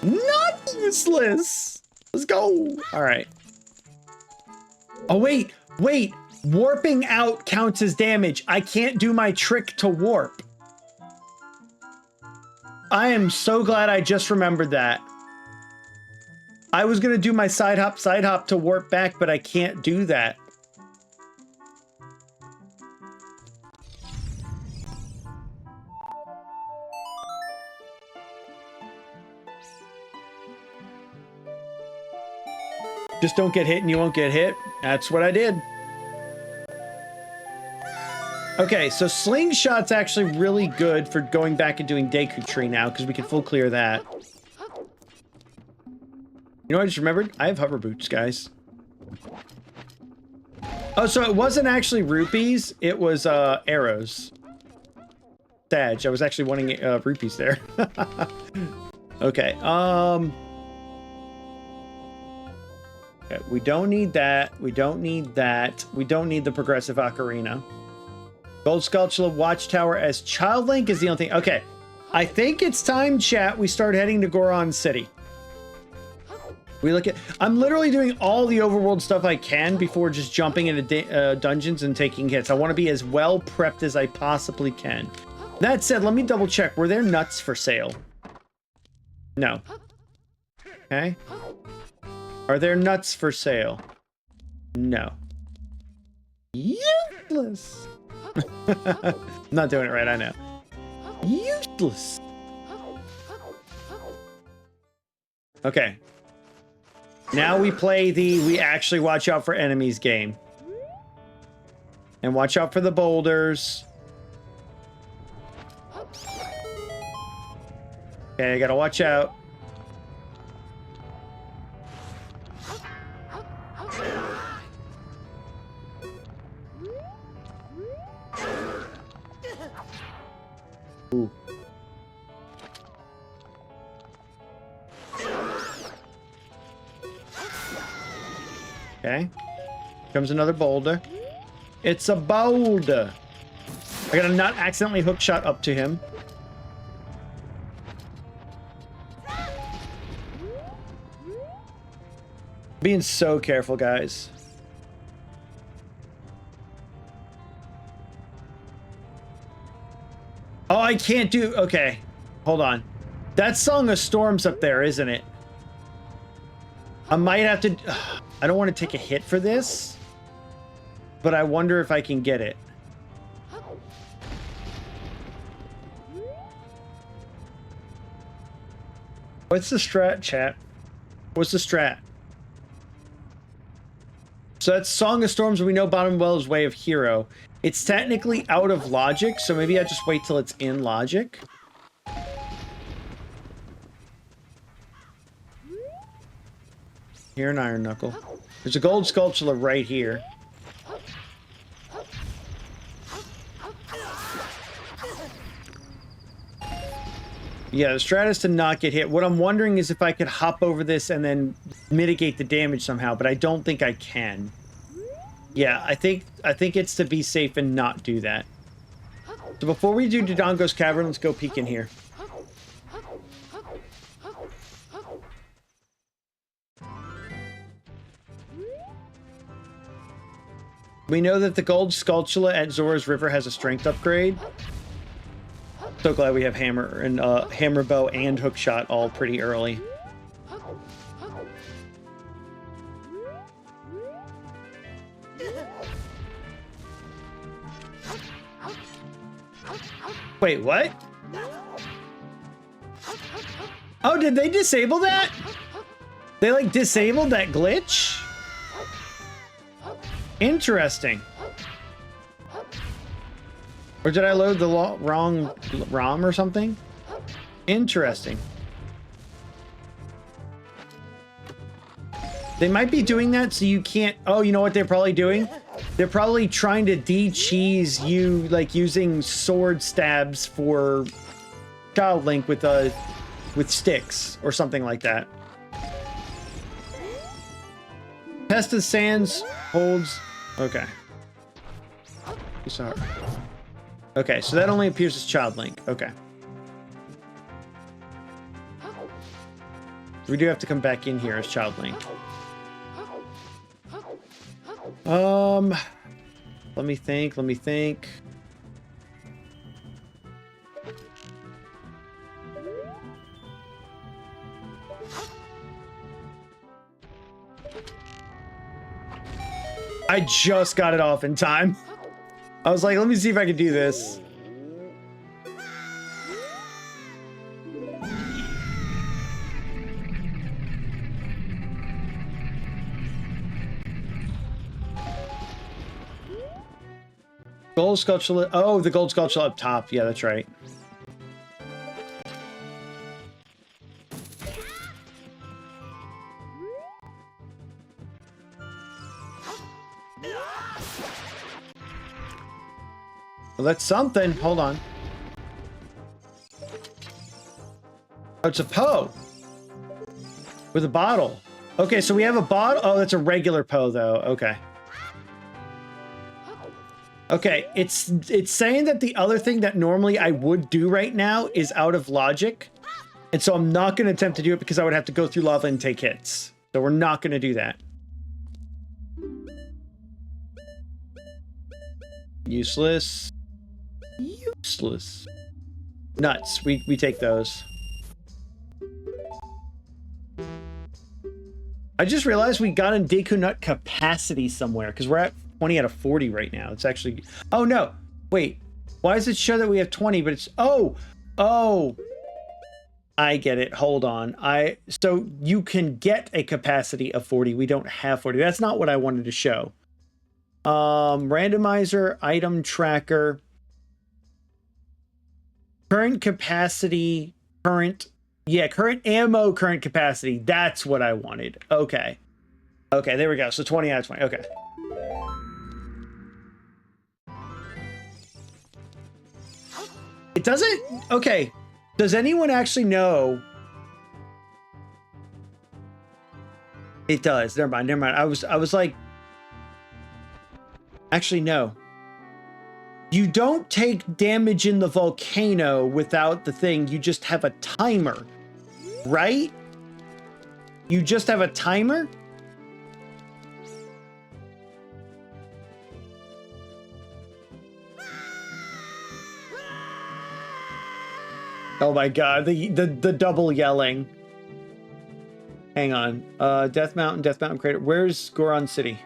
Not useless. Let's go. All right. Oh, wait. Warping out counts as damage. I can't do my trick to warp. I am so glad I just remembered that. I was going to do my side hop to warp back, but I can't do that. Just don't get hit and you won't get hit. That's what I did. Okay, so Slingshot's actually really good for going back and doing Deku Tree now, because we can full clear that. You know what I just remembered? I have hover boots, guys. Oh, so it wasn't actually rupees, it was arrows. Sag, I was actually wanting rupees there. Okay, okay, we don't need that. We don't need that. We don't need the progressive ocarina. Gold Sculpture Watchtower as Child Link is the only thing. Okay, I think it's time, chat, we start heading to Goron City. We look at... I'm literally doing all the overworld stuff I can before just jumping into dungeons and taking hits. I want to be as well prepped as I possibly can. That said, let me double check. Were there nuts for sale? No. Okay. Are there nuts for sale? No. Useless. I'm not doing it right, I know. Useless. Okay. Now we play the we actually watch out for enemies game. And watch out for the boulders. Okay, I gotta watch out. Ooh. Okay. Comes another boulder. It's a boulder. I gotta not accidentally hook shot up to him. Being so careful, guys. Oh, I can't do... Okay. Hold on. That's Song of Storms up there, isn't it? I might have to... I don't want to take a hit for this, but I wonder if I can get it. What's the strat, chat? What's the strat? So that's Song of Storms, and we know Bottomwell's Way of Hero. It's technically out of logic, so maybe I just wait till it's in logic. Here, an Iron Knuckle. There's a Gold Sculpture right here. Yeah, the strat is to not get hit. What I'm wondering is if I could hop over this and then mitigate the damage somehow, but I don't think I can. Yeah, I think it's to be safe and not do that. So before we do Dodongo's Cavern, let's go peek in here. We know that the Gold Sculpture at Zora's River has a strength upgrade. So glad we have hammer and hammer bow and hook shot all pretty early. Wait, what? Oh, did they disable that? They like disabled that glitch? Interesting. Or did I load the wrong ROM or something? Interesting. They might be doing that so you can't... Oh, you know what they're probably doing? They're probably trying to de-cheese you, like, using sword stabs for Child Link with sticks or something like that. Test of Sands holds... Okay. Sorry. Okay, so that only appears as Child Link. Okay. We do have to come back in here as Child Link. Let me think. I just got it off in time. I was like, let me see if I can do this. Gold sculpture. Oh, the gold sculpture up top. Yeah, that's right. Well, that's something. Hold on. Oh, it's a Poe. With a bottle. Okay, so we have a bottle. Oh, that's a regular Poe, though. Okay. Okay, it's saying that the other thing that normally I would do right now is out of logic. And so I'm not going to attempt to do it because I would have to go through lava and take hits. So we're not going to do that. Useless. Useless. Nuts. We take those. I just realized we got in Deku Nut capacity somewhere because we're at 20 out of 40 right now. It's actually... Oh, no. Wait. Why does it show that we have 20, but it's... Oh! Oh! I get it. Hold on. So you can get a capacity of 40. We don't have 40. That's not what I wanted to show. Randomizer, item tracker, current capacity, current ammo, current capacity. That's what I wanted. Okay. Okay, there we go. So 20 out of 20. Okay. It doesn't... Okay. Does anyone actually know? It does. Never mind. Never mind. I was like... Actually, no. You don't take damage in the volcano without the thing. You just have a timer. Right? You just have a timer? Oh my god, the double yelling. Hang on. Death Mountain Crater. Where's Goron City?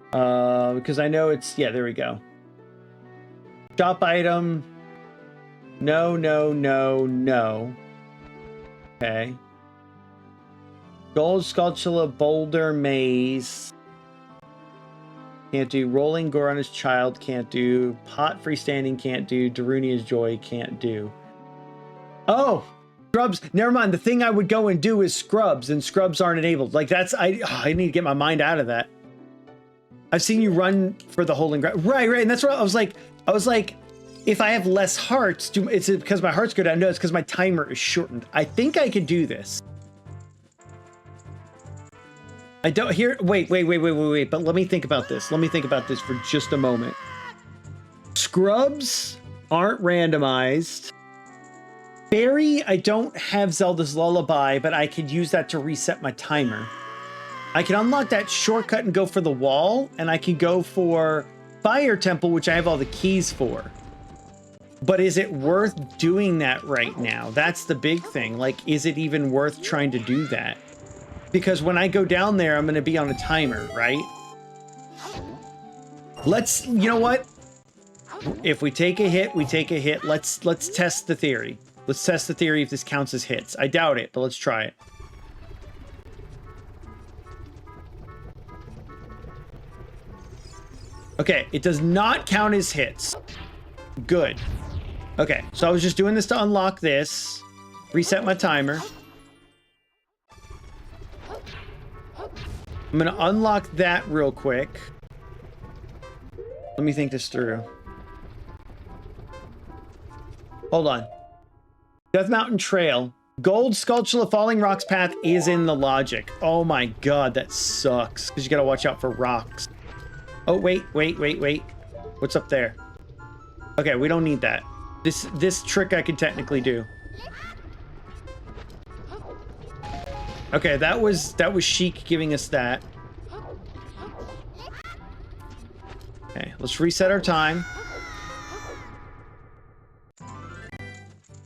Because I know it's... Yeah, there we go. Shop item. No, no, no, no. Okay. Gold Sculptula Boulder Maze. Can't do. Rolling Goron's Child can't do. Pot Freestanding can't do. Darunia's Joy can't do. Oh! Scrubs. Never mind. The thing I would go and do is Scrubs, and Scrubs aren't enabled. Like, that's... I need to get my mind out of that. I've seen you run for the holding ground. Right, right. And that's what I was like, if I have less hearts, it's because my hearts go down. No, it's because my timer is shortened. I think I could do this. I don't hear. Wait. But let me think about this. Let me think about this for just a moment. Scrubs aren't randomized. Fairy, I don't have Zelda's Lullaby, but I could use that to reset my timer. I can unlock that shortcut and go for the wall, and I can go for Fire Temple, which I have all the keys for. But is it worth doing that right now? That's the big thing. Like, is it even worth trying to do that? Because when I go down there, I'm going to be on a timer, right? Let's, you know what? If we take a hit, we take a hit. Let's test the theory. Let's test the theory if this counts as hits. I doubt it, but let's try it. Okay, it does not count as hits. Good. Okay, so I was just doing this to unlock this. Reset my timer. I'm gonna unlock that real quick. Let me think this through. Hold on. Death Mountain Trail. Gold Sculpture Falling Rocks Path is in the logic. Oh my god, that sucks. Because you gotta watch out for rocks. Oh, wait. What's up there? Okay, we don't need that. This trick I can technically do. Okay, that was Sheik giving us that. Okay, let's reset our time.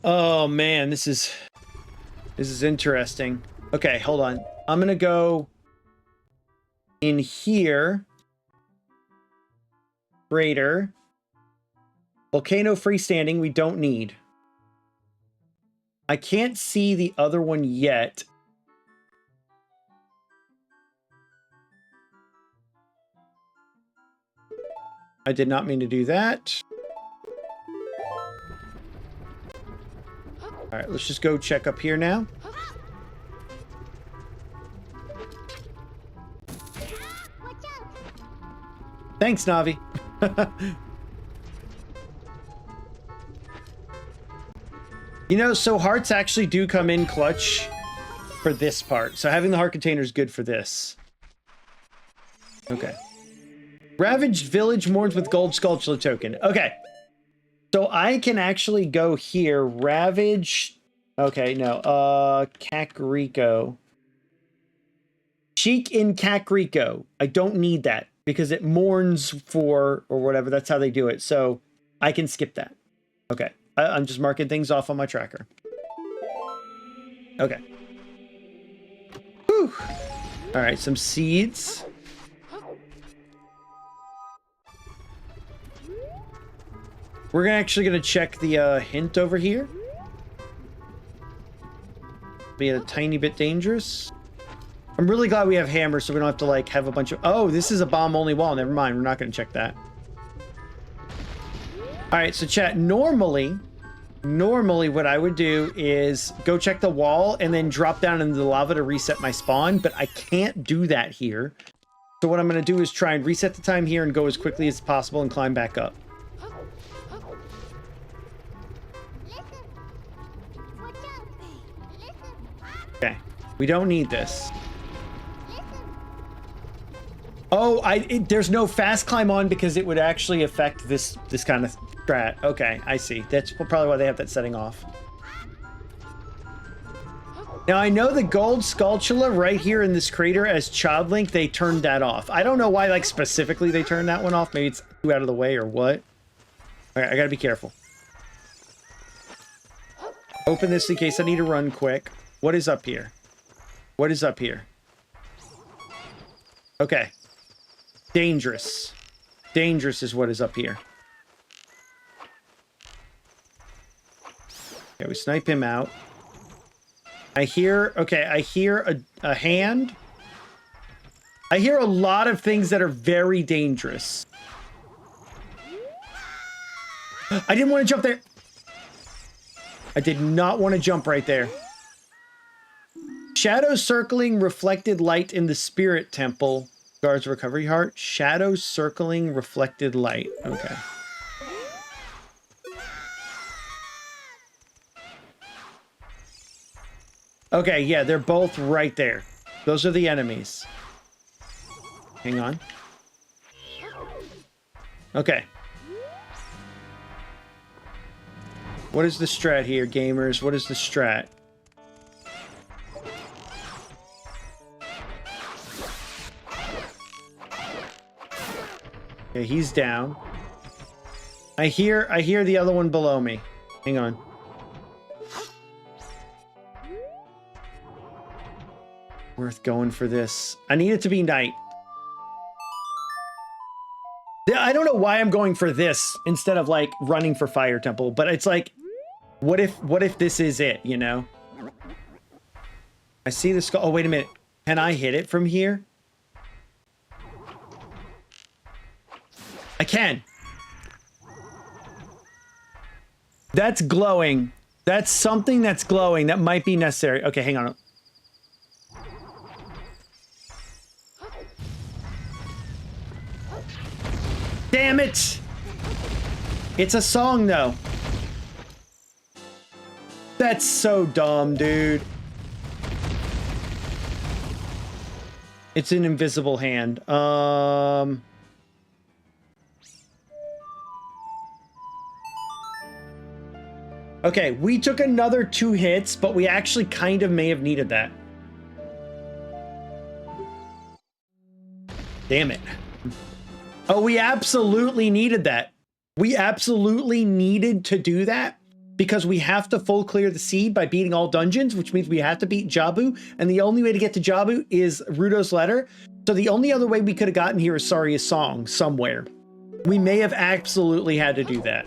Oh man, this is interesting. Okay, hold on. I'm gonna go in here. Crater. Volcano freestanding, we don't need. I can't see the other one yet. I did not mean to do that. All right, let's just go check up here now. Thanks, Navi. You know, so hearts actually do come in clutch for this part. So having the heart container is good for this. Okay. Ravaged village mourns with gold sculpture token. Okay. So I can actually go here. Ravage. Okay, no. Kakariko. Cheek in Kakariko. I don't need that because it mourns for or whatever. That's how they do it. So I can skip that. Okay. I'm just marking things off on my tracker. Okay. Whew. All right, some seeds. We're actually going to check the hint over here. Be a tiny bit dangerous. I'm really glad we have hammers so we don't have to like have a bunch of... Oh, this is a bomb only wall. Never mind. We're not going to check that. All right, so chat, normally what I would do is go check the wall and then drop down into the lava to reset my spawn, but I can't do that here. So what I'm going to do is try and reset the time here and go as quickly as possible and climb back up. Okay, we don't need this. Oh, there's no fast climb on because it would actually affect this kind of strat. Okay, I see. That's probably why they have that setting off. Now, I know the gold sculpture right here in this crater as Child Link, they turned that off. I don't know why, like, specifically they turned that one off. Maybe it's too out of the way or what. All right, I gotta be careful. Open this in case I need to run quick. What is up here? What is up here? Okay. Dangerous. Dangerous is what is up here. Okay, we snipe him out. I hear a hand. I hear a lot of things that are very dangerous. I didn't want to jump there. I did not want to jump right there. Shadow circling reflected light in the spirit temple. Guards recovery heart. Shadow circling reflected light. Okay. Okay, yeah, they're both right there. Those are the enemies. Hang on. Okay. What is the strat here, gamers? What is the strat? Okay, he's down. I hear the other one below me. Hang on. Worth going for this. I need it to be night. I don't know why I'm going for this instead of like running for Fire Temple, but it's like, what if this is it, you know? I see the skull. Oh, wait a minute. Can I hit it from here? I can. That's glowing. That's something that's glowing. That might be necessary. Okay, hang on. Damn it! It's a song, though. That's so dumb, dude. It's an invisible hand. Okay, we took another 2 hits, but we actually kind of may have needed that. Damn it. Oh, we absolutely needed that. We absolutely needed to do that because we have to full clear the seed by beating all dungeons, which means we have to beat Jabu. And the only way to get to Jabu is Rudo's letter. So the only other way we could have gotten here is Saria's song somewhere. We may have absolutely had to do that.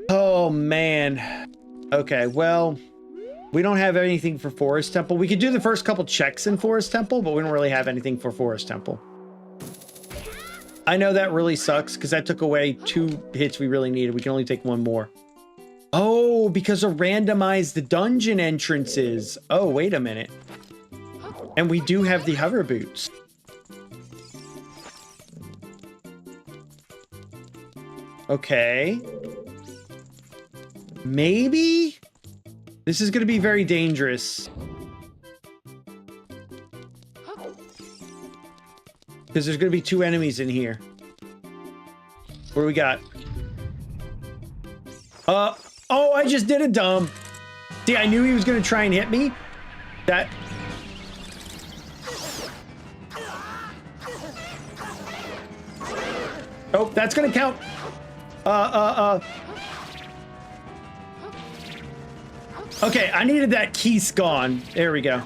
Oh, man. Okay, well, We don't have anything for Forest Temple. We could do the first couple checks in Forest Temple, but we don't really have anything for Forest Temple. I know that really sucks because that took away 2 hits we really needed. We can only take 1 more. Oh, because of randomized dungeon entrances. Oh, wait a minute. And we do have the hover boots. Okay. Maybe? This is going to be very dangerous. Because there's going to be 2 enemies in here. What do we got? Oh, I just did a dumb. See, I knew he was going to try and hit me. That... Oh, that's going to count. Okay, I needed that keys gone. There we go.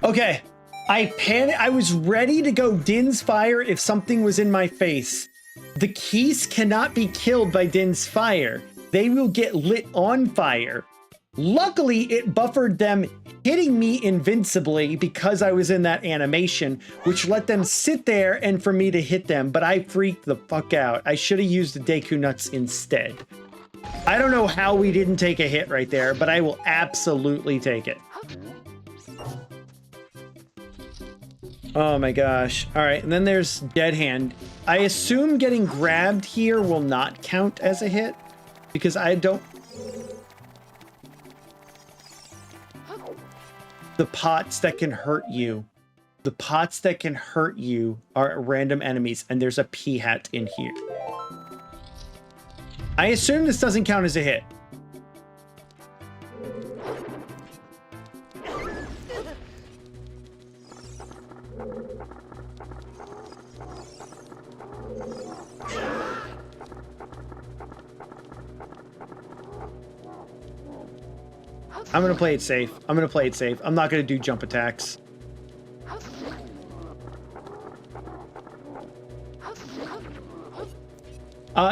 Okay, I was ready to go Din's Fire if something was in my face. The keys cannot be killed by Din's Fire. They will get lit on fire. Luckily, it buffered them hitting me invincibly because I was in that animation, which let them sit there and for me to hit them, but I freaked the fuck out. I should have used the Deku Nuts instead. I don't know how we didn't take a hit right there, but I will absolutely take it. Oh my gosh. All right, and then there's Dead Hand. I assume getting grabbed here will not count as a hit because I don't... The pots that can hurt you. The pots that can hurt you are random enemies, and there's a pea hat in here. I assume this doesn't count as a hit. I'm gonna play it safe. I'm gonna play it safe. I'm not gonna do jump attacks.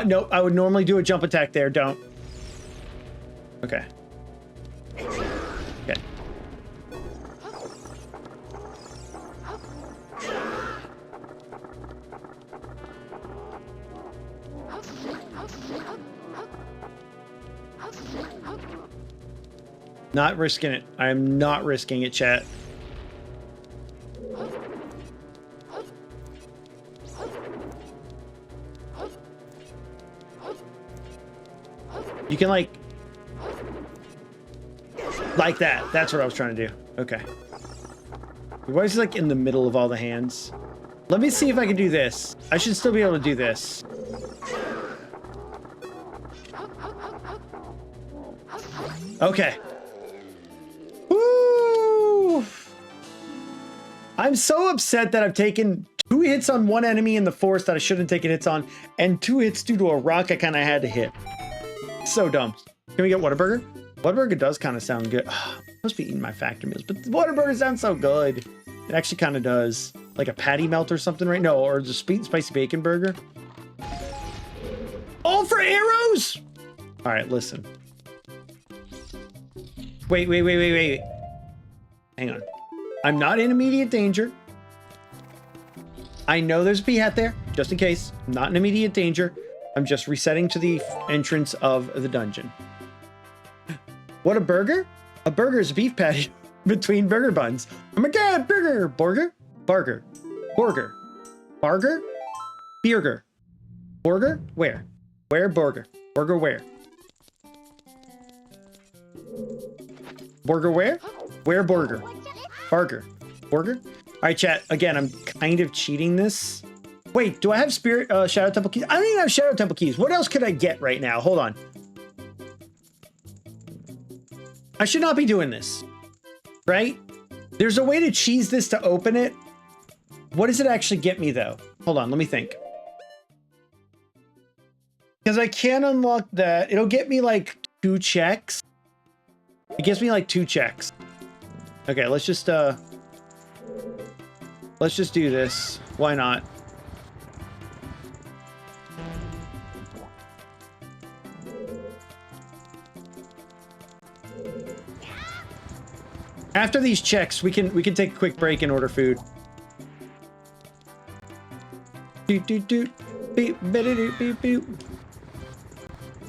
No, I would normally do a jump attack there. Don't. Okay. Okay. Not risking it. I am not risking it, chat. You can like that. That's what I was trying to do. Okay. Why is he like in the middle of all the hands? Let me see if I can do this. I should still be able to do this. Okay. Woo! I'm so upset that I've taken 2 hits on 1 enemy in the forest that I shouldn't have taken hits on, and 2 hits due to a rock I kind of had to hit. So dumb. Can we get Whataburger? Whataburger does kind of sound good. I'm supposed to be eating my factory meals, but Whataburger sounds so good. It actually kind of does. Like a patty melt or something, right? No, or the sweet and spicy bacon burger. All for arrows! All right, listen. Wait. Hang on. I'm not in immediate danger. I know there's a pea hat there, just in case. I'm not in immediate danger. I'm just resetting to the entrance of the dungeon. What a burger? A burger is a beef patty between burger buns. Oh my god, burger! Burger? Burger. Burger. Burger? Burger. Burger? Where? Where burger? Burger where? Burger where? Where burger? Burger. Burger? Alright, chat. Again, I'm kind of cheating this. Wait, do I have Spirit Shadow Temple keys? I don't even have Shadow Temple keys. What else could I get right now? Hold on. I should not be doing this. Right? There's a way to cheese this to open it. What does it actually get me, though? Hold on, let me think. Because I can't unlock that. It'll get me, like, 2 checks. It gives me, like, 2 checks. Okay, let's just do this. Why not? After these checks, we can take a quick break and order food.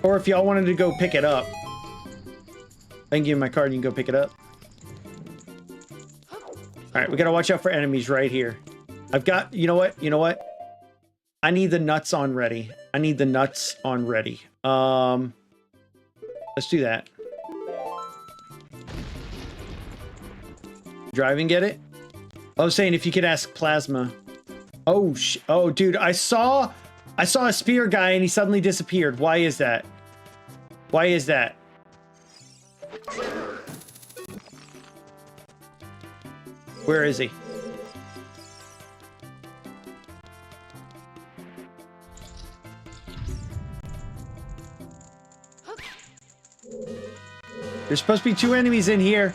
Or if y'all wanted to go pick it up, I can give you my card and you can go pick it up. All right, we gotta watch out for enemies right here. I've got, you know what? You know what? I need the nuts on ready. I need the nuts on ready. Let's do that. Drive and get it? I was saying if you could ask Plasma. Oh, oh, dude, I saw a spear guy and he suddenly disappeared. Why is that? Why is that? Where is he? There's supposed to be 2 enemies in here.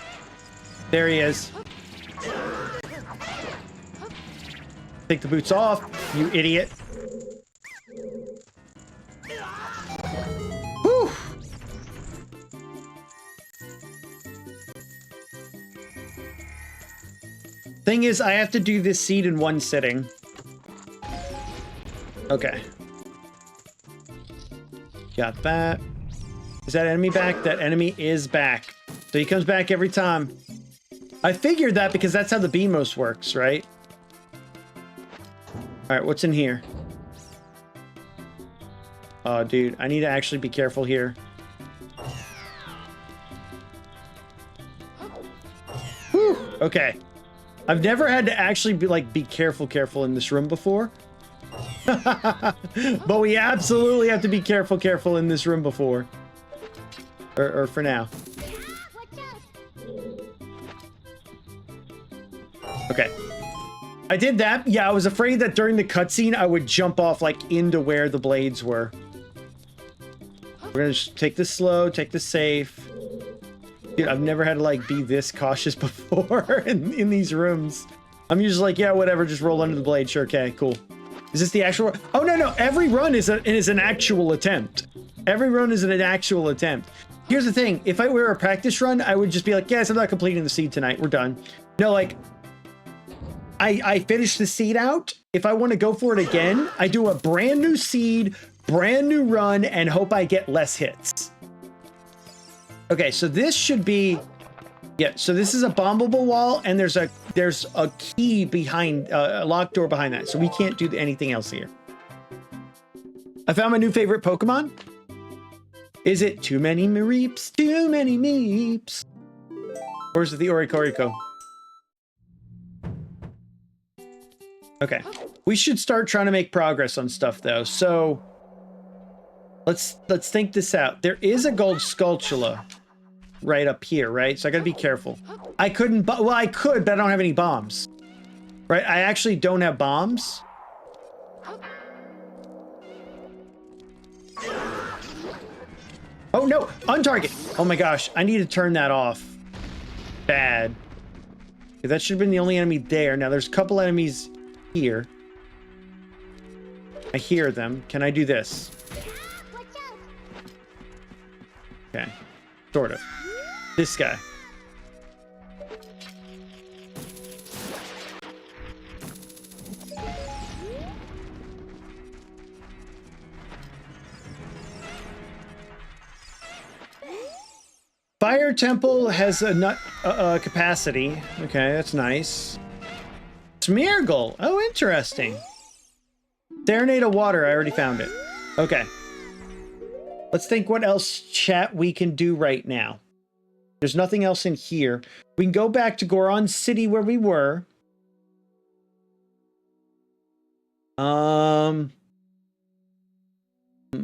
There he is. Take the boots off, you idiot. Whew. Thing is, I have to do this seed in 1 sitting. Okay. Got that. Is that enemy back? That enemy is back. So he comes back every time. I figured that because that's how the BMOS works, right? All right, what's in here? Oh, dude, I need to actually be careful here. Whew, okay. I've never had to actually be careful in this room before. But we absolutely have to be careful in this room before. Or for now. Okay. I did that. Yeah, I was afraid that during the cutscene I would jump off like into where the blades were. We're gonna just take this slow, take this safe. Dude, I've never had to like be this cautious before in these rooms. I'm usually like, yeah, whatever, just roll under the blade. Sure, okay, cool. Is this the actual? Oh no, every run is an actual attempt. Every run is an actual attempt. Here's the thing, if I were a practice run, I would just be like, yes, I'm not completing the seed tonight. We're done. No, like, I finish the seed out. If I want to go for it again, I do a brand new seed, brand new run, and hope I get less hits. Okay, so this should be, yeah, so this is a bombable wall, and there's a key behind, a locked door behind that, so we can't do anything else here. I found my new favorite Pokemon. Is it too many Meeps? Too many Meeps? Or is it the Oricorio? Okay. We should start trying to make progress on stuff though. So let's think this out. There is a gold Skulltula right up here, right? So I gotta be careful. I couldn't, well, I could, but I don't have any bombs. Right? I actually don't have bombs. Oh no, on target. Oh my gosh, I need to turn that off. Bad. That should have been the only enemy there. Now there's a couple enemies here. I hear them. Can I do this? Okay, sort of. This guy. Fire Temple has a nut capacity. Okay, that's nice. Smeargle. Oh, interesting. Serenade of Water. I already found it. Okay. Let's think what else, chat, we can do right now. There's nothing else in here. We can go back to Goron City where we were. A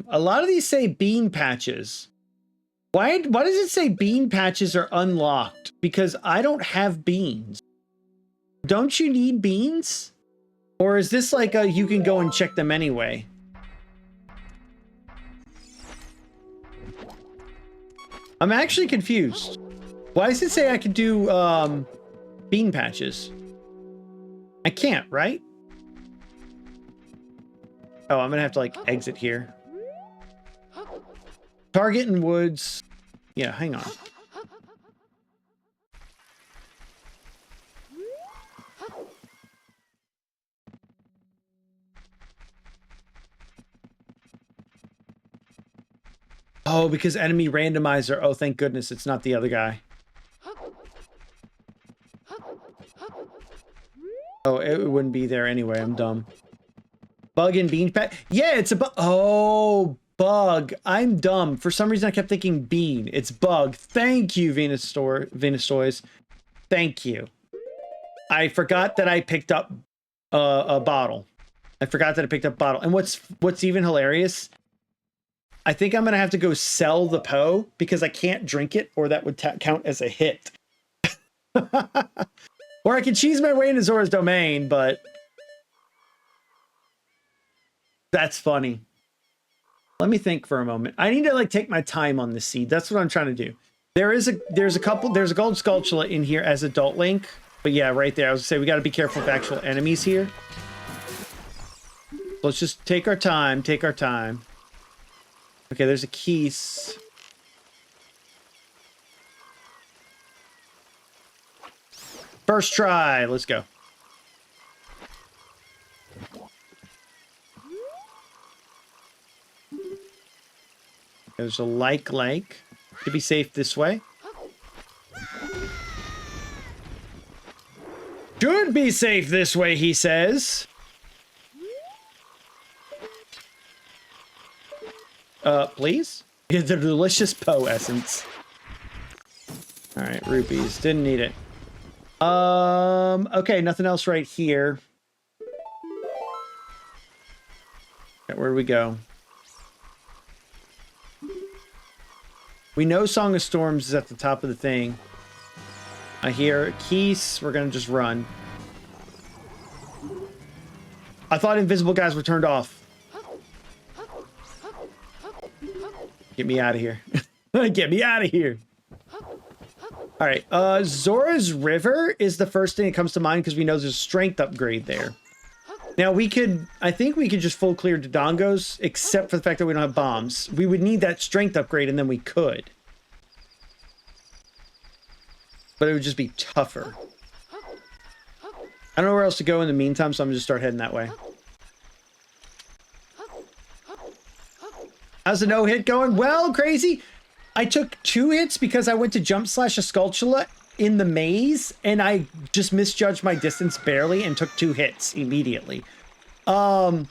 lot of these say bean patches. Why does it say bean patches are unlocked? Because I don't have beans. Don't you need beans? Or is this like a you can go and check them anyway? I'm actually confused. Why does it say I could do bean patches? I can't, right? Oh, I'm gonna have to like exit here. Target and Woods. Yeah, hang on. Oh, because enemy randomizer. Oh, thank goodness it's not the other guy. Oh, it wouldn't be there anyway. I'm dumb. Bug and bean pat. Yeah, it's a bug. Oh, bug. I'm dumb. For some reason, I kept thinking bean. It's bug. Thank you, Venus Toys. Thank you. I forgot that I picked up a bottle. I forgot that I picked up a bottle. And what's even hilarious, I think I'm going to have to go sell the Poe because I can't drink it, or that would count as a hit. Or I can cheese my way into Zora's domain, but that's funny. Let me think for a moment. I need to like take my time on this seed. That's what I'm trying to do. There's a gold Skulltula in here as adult Link, but yeah, right there. I was gonna say we got to be careful of actual enemies here. Let's just take our time. Take our time. Okay, there's a Keese. First try. Let's go. There's a like. To be safe this way. Should be safe this way, he says. Please? Get the delicious Poe essence. Alright, rupees. Didn't need it. Okay, nothing else right here. Okay, where do we go? We know Song of Storms is at the top of the thing. I hear Keese. We're gonna just run. I thought invisible guys were turned off. Get me out of here. Get me out of here. All right. Zora's River is the first thing that comes to mind because we know there's a strength upgrade there. Now I think we could just full clear Dodongos, except for the fact that we don't have bombs. We would need that strength upgrade and then we could. But it would just be tougher. I don't know where else to go in the meantime, so I'm just start heading that way. How's the no hit going? Well, crazy. I took 2 hits because I went to jump slash a Skulltula in the maze, and I just misjudged my distance barely and took 2 hits immediately. Then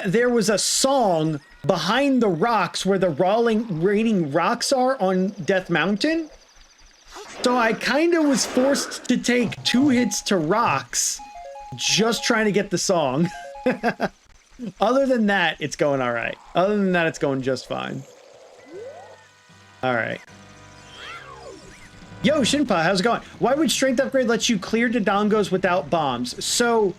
there was a song behind the rocks where the raining rocks are on Death Mountain. So I kind of was forced to take 2 hits to rocks just trying to get the song. Other than that, it's going all right. Other than that, it's going just fine. All right. Yo, Shinpa, how's it going? Why would strength upgrade let you clear Dodongos without bombs? So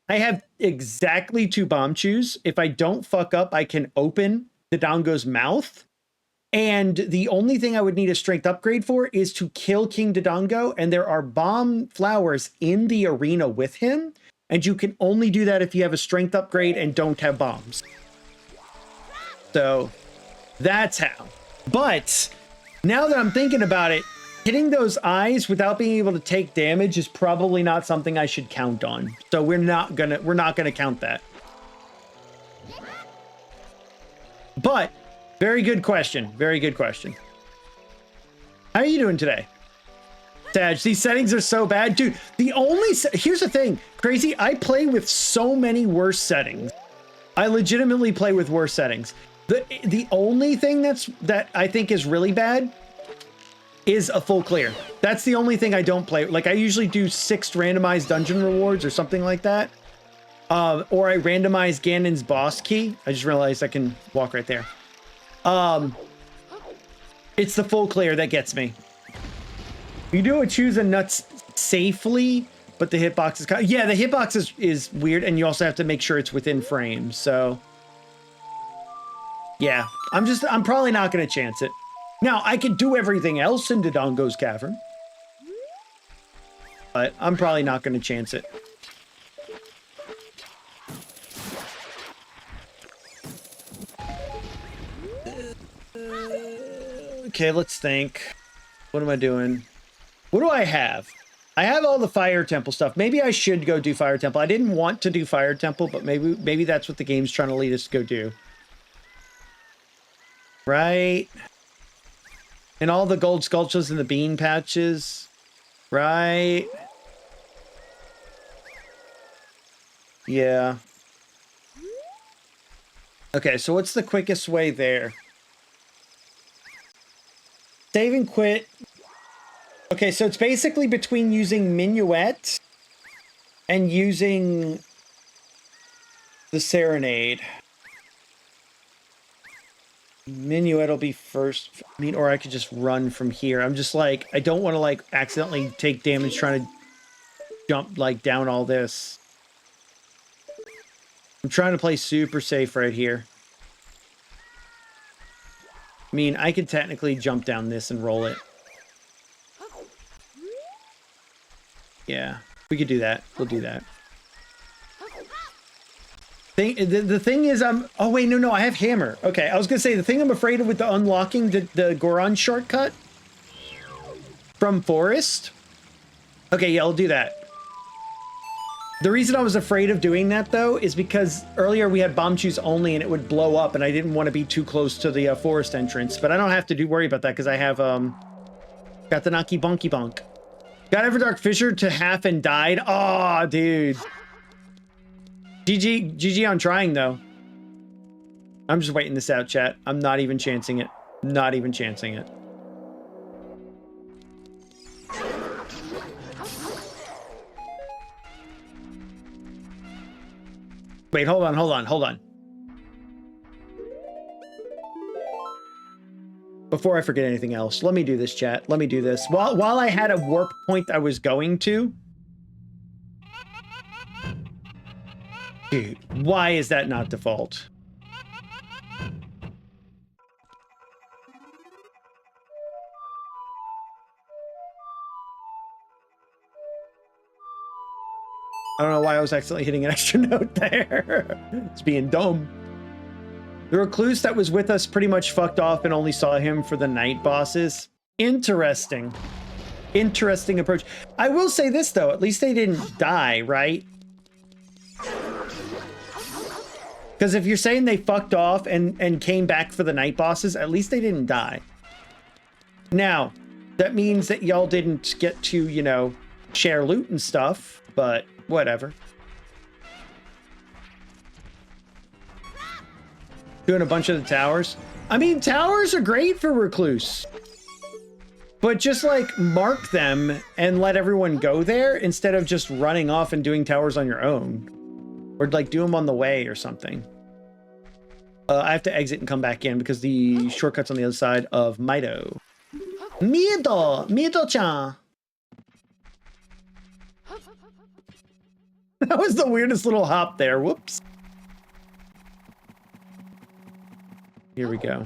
I have exactly 2 bomb chews. If I don't fuck up, I can open Dodongo's mouth. And the only thing I would need a strength upgrade for is to kill King Dodongo. And there are bomb flowers in the arena with him. And you can only do that if you have a strength upgrade and don't have bombs. So that's how. But now that I'm thinking about it, hitting those eyes without being able to take damage is probably not something I should count on. So we're not gonna count that. But very good question. Very good question. How are you doing today? Sag, these settings are so bad. Dude, here's the thing. Crazy, I play with so many worse settings. I legitimately play with worse settings. The only thing that I think is really bad is a full clear. That's the only thing I don't play. Like I usually do 6 randomized dungeon rewards or something like that. Or I randomize Ganon's boss key. I just realized I can walk right there. It's the full clear that gets me. You do choose a nuts safely, but the hitbox is yeah, the hitbox is weird, and you also have to make sure it's within frames. So yeah, I'm probably not gonna chance it. Now I can do everything else in Dodongo's Cavern, but I'm probably not gonna chance it. Okay, let's think. What am I doing? What do I have? I have all the Fire Temple stuff. Maybe I should go do Fire Temple. I didn't want to do Fire Temple, but maybe that's what the game's trying to lead us to go do. Right? And all the gold sculptures and the bean patches. Right? Yeah. Okay, so what's the quickest way there? Save and quit. Okay, so it's basically between using Minuet and using the Serenade. Minuet will be first. I mean, or I could just run from here. I'm just like, I don't want to like accidentally take damage trying to jump like down all this. I'm trying to play super safe right here. I mean, I could technically jump down this and roll it. Yeah, we could do that. We'll do that. The thing is, oh wait, no, I have hammer. Okay, I was gonna say the thing I'm afraid of with the unlocking the Goron shortcut from Forest. Okay, yeah, I'll do that. The reason I was afraid of doing that though is because earlier we had bomb choose only and it would blow up, and I didn't want to be too close to the forest entrance. But I don't have to worry about that because I have got the Naki Bonky Bonk. Got Everdark Fissure to half and died. Oh, dude. GG on trying, though. I'm just waiting this out, chat. I'm not even chancing it. Not even chancing it. Wait, hold on. Before I forget anything else, let me do this, chat. Let me do this. While I had a warp point I was going to... Dude, why is that not default? I don't know why I was accidentally hitting an extra note there. It's being dumb. The recluse that was with us pretty much fucked off and only saw him for the night bosses. Interesting. Interesting approach. I will say this, though. At least they didn't die, right? Because if you're saying they fucked off and came back for the night bosses, at least they didn't die. Now, that means that y'all didn't get to, you know, share loot and stuff, but whatever. Doing a bunch of the towers. I mean, towers are great for recluse. But just, like, mark them and let everyone go there instead of just running off and doing towers on your own. Or, like, do them on the way or something. I have to exit and come back in because the shortcut's on the other side of Mido. Mido-chan! That was the weirdest little hop there. Whoops. Here we go.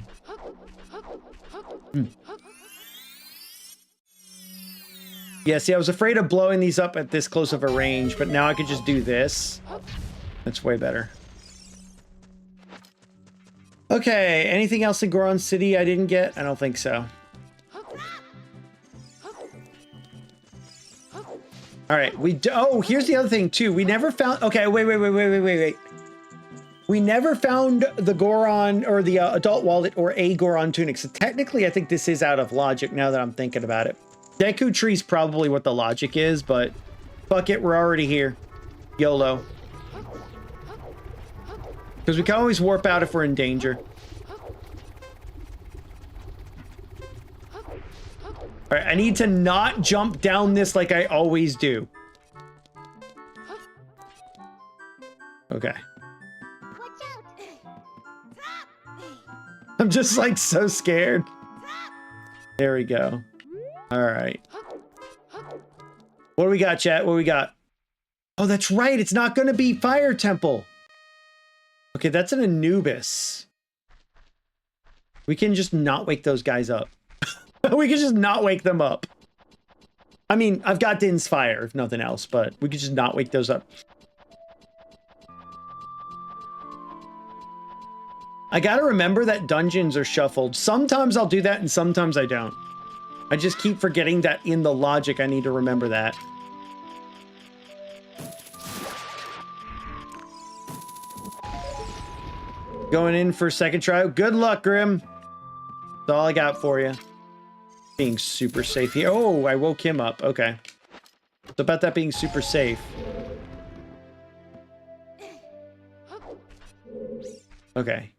Yeah, see, I was afraid of blowing these up at this close of a range, but now I could just do this. That's way better. Okay, anything else in Goron City I didn't get? I don't think so. All right, oh, here's the other thing too. We never found, okay, wait. We never found the Goron or the adult wallet or a Goron tunic. So technically, I think this is out of logic now that I'm thinking about it. Deku Tree's probably what the logic is, but fuck it, we're already here. YOLO. Because we can always warp out if we're in danger. All right, I need to not jump down this like I always do. Okay. I'm just like so scared. There we go. All right. What do we got, chat? What do we got? Oh, that's right. It's not going to be Fire Temple. Okay, that's an Anubis. We can just not wake those guys up. We can just not wake them up. I mean, I've got Din's Fire, if nothing else, but we could just not wake those up. I gotta remember that dungeons are shuffled. Sometimes I'll do that and sometimes I don't. I just keep forgetting that in the logic I need to remember that. Going in for second try. Good luck, Grim. all I got for you. Being super safe here. Oh, I woke him up. Okay. It's about that being super safe. Okay.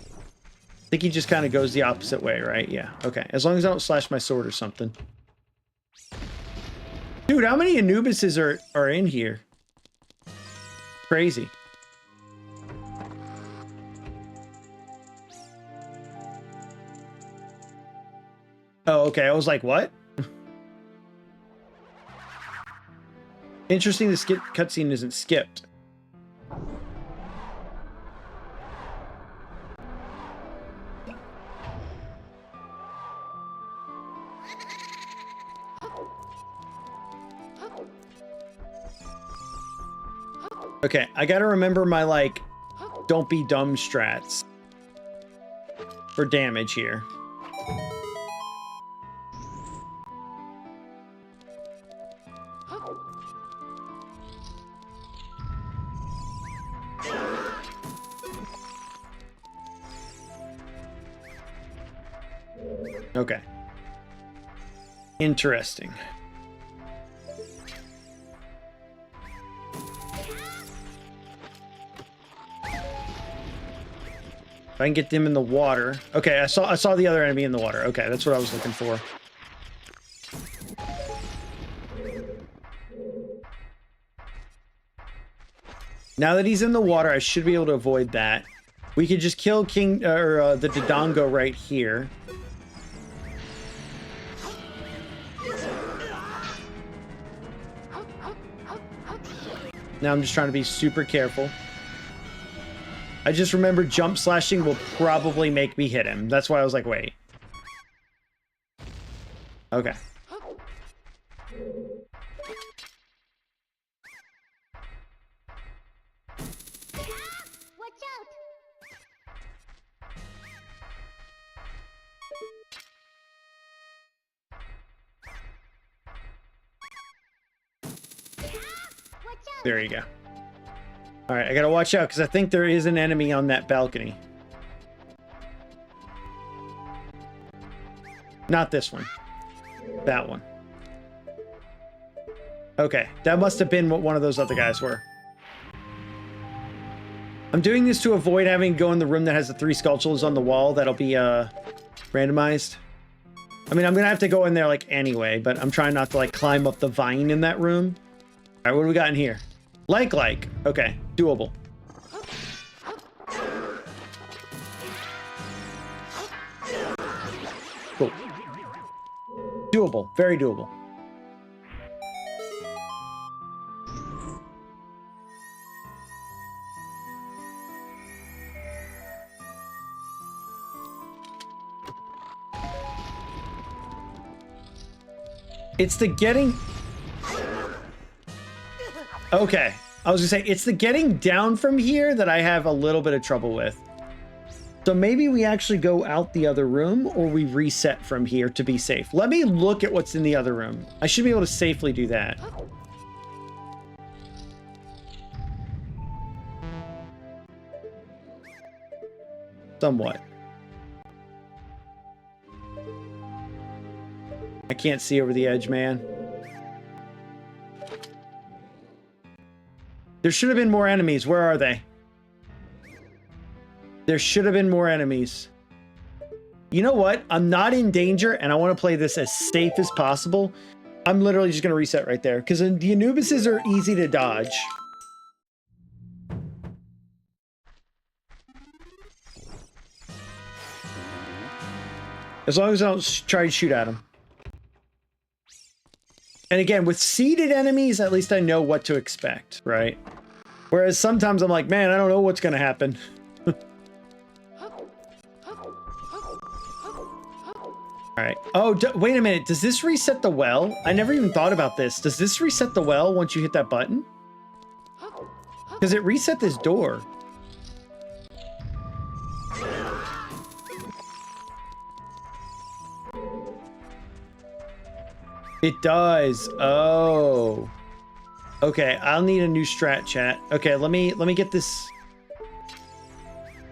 I think he just kind of goes the opposite way, right? Yeah. Okay. As long as I don't slash my sword or something. Dude, how many Anubises are in here? Crazy. Oh, okay. I was like, what? Interesting, the skip cutscene isn't skipped. Okay, I gotta remember my, like, don't be dumb strats for damage here. Okay. Interesting. If I can get them in the water. Okay, I saw the other enemy in the water. Okay, that's what I was looking for. Now that he's in the water, I should be able to avoid that. We could just kill the Dodongo right here. Now I'm just trying to be super careful. I just remember jump slashing will probably make me hit him. That's why I was like, wait. Okay. Watch out! There you go. All right, I gotta watch out because I think there is an enemy on that balcony. Not this one. That one. Okay, that must have been what one of those other guys were. I'm doing this to avoid having to go in the room that has the 3 sculptures on the wall. That'll be randomized. I mean, I'm gonna have to go in there like anyway, but I'm trying not to like climb up the vine in that room. All right, what do we got in here? Like. Okay, doable. Cool. Doable. Very doable. It's the getting... Okay. I was gonna say, it's the getting down from here that I have a little bit of trouble with. So maybe we actually go out the other room, or we reset from here to be safe. Let me look at what's in the other room. I should be able to safely do that. Somewhat. I can't see over the edge, man. There should have been more enemies. Where are they? There should have been more enemies. You know what? I'm not in danger, and I want to play this as safe as possible. I'm literally just going to reset right there, because the Anubises are easy to dodge. As long as I don't try and shoot at them. And again, with seeded enemies, at least I know what to expect, right? Whereas sometimes I'm like, man, I don't know what's going to happen. All right. Oh, wait a minute. Does this reset the well? I never even thought about this. Does this reset the well once you hit that button? Because it reset this door. It does. Oh. Okay, I'll need a new strat, chat. Okay, let me get this.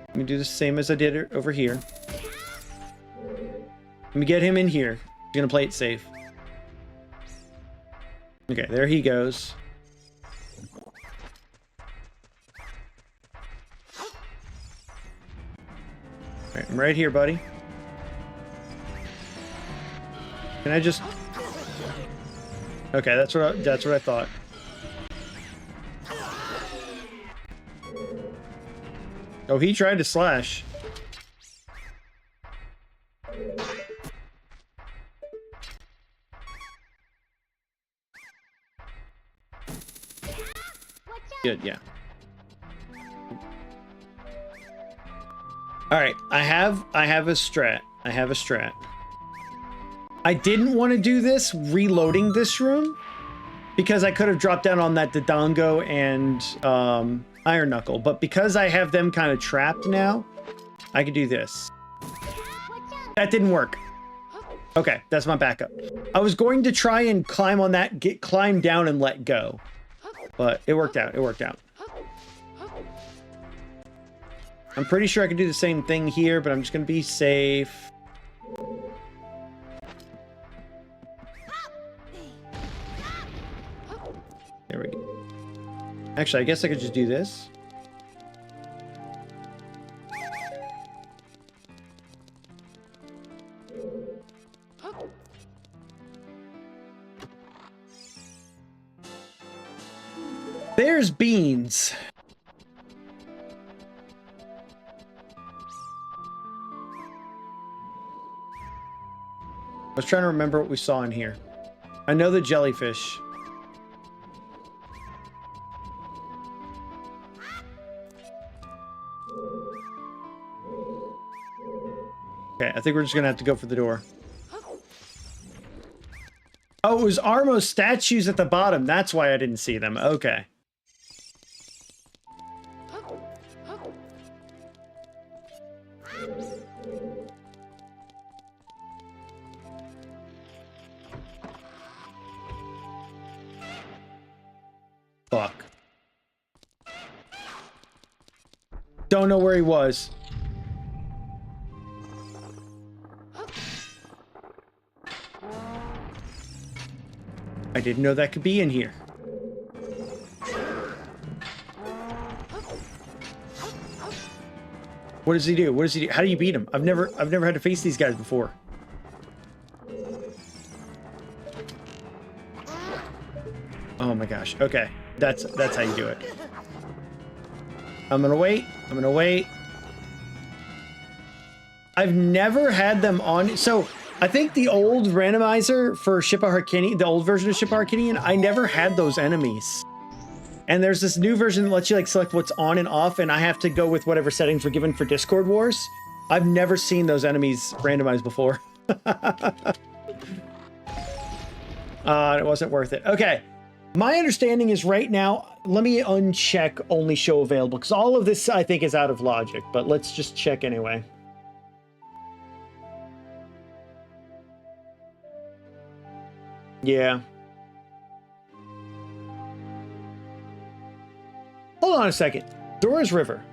Let me do the same as I did over here. Let me get him in here. He's gonna play it safe. Okay, there he goes. All right, I'm right here, buddy. Can I just... Okay, that's what I thought. Oh, he tried to slash. Good, yeah. All right, I have a strat. I have a strat. I didn't want to do this reloading this room because I could have dropped down on that Dodongo and Iron Knuckle, but because I have them kind of trapped now, I can do this. That didn't work. Okay, that's my backup. I was going to try and climb on that, climb down and let go, but it worked out. It worked out. I'm pretty sure I can do the same thing here, but I'm just going to be safe. There we go. Actually, I guess I could just do this. There's beans. I was trying to remember what we saw in here. I know the jellyfish. Okay, I think we're just gonna have to go for the door. Oh, it was Armo's statues at the bottom. That's why I didn't see them. Okay. Fuck. Don't know where he was. I didn't know that could be in here. What does he do? What does he do? How do you beat him? I've never had to face these guys before. Oh my gosh. Okay. That's how you do it. I'm gonna wait. I'm gonna wait. I've never had them on. So I think the old randomizer for Shippa Harkinian, the old version of Shippa Harkinian, I never had those enemies. And there's this new version that lets you like select what's on and off, and I have to go with whatever settings were given for Discord Wars. I've never seen those enemies randomized before. It wasn't worth it. Okay. My understanding is right now, let me uncheck only show available, because all of this I think is out of logic, but let's just check anyway. Yeah. Hold on a second. Dora's River.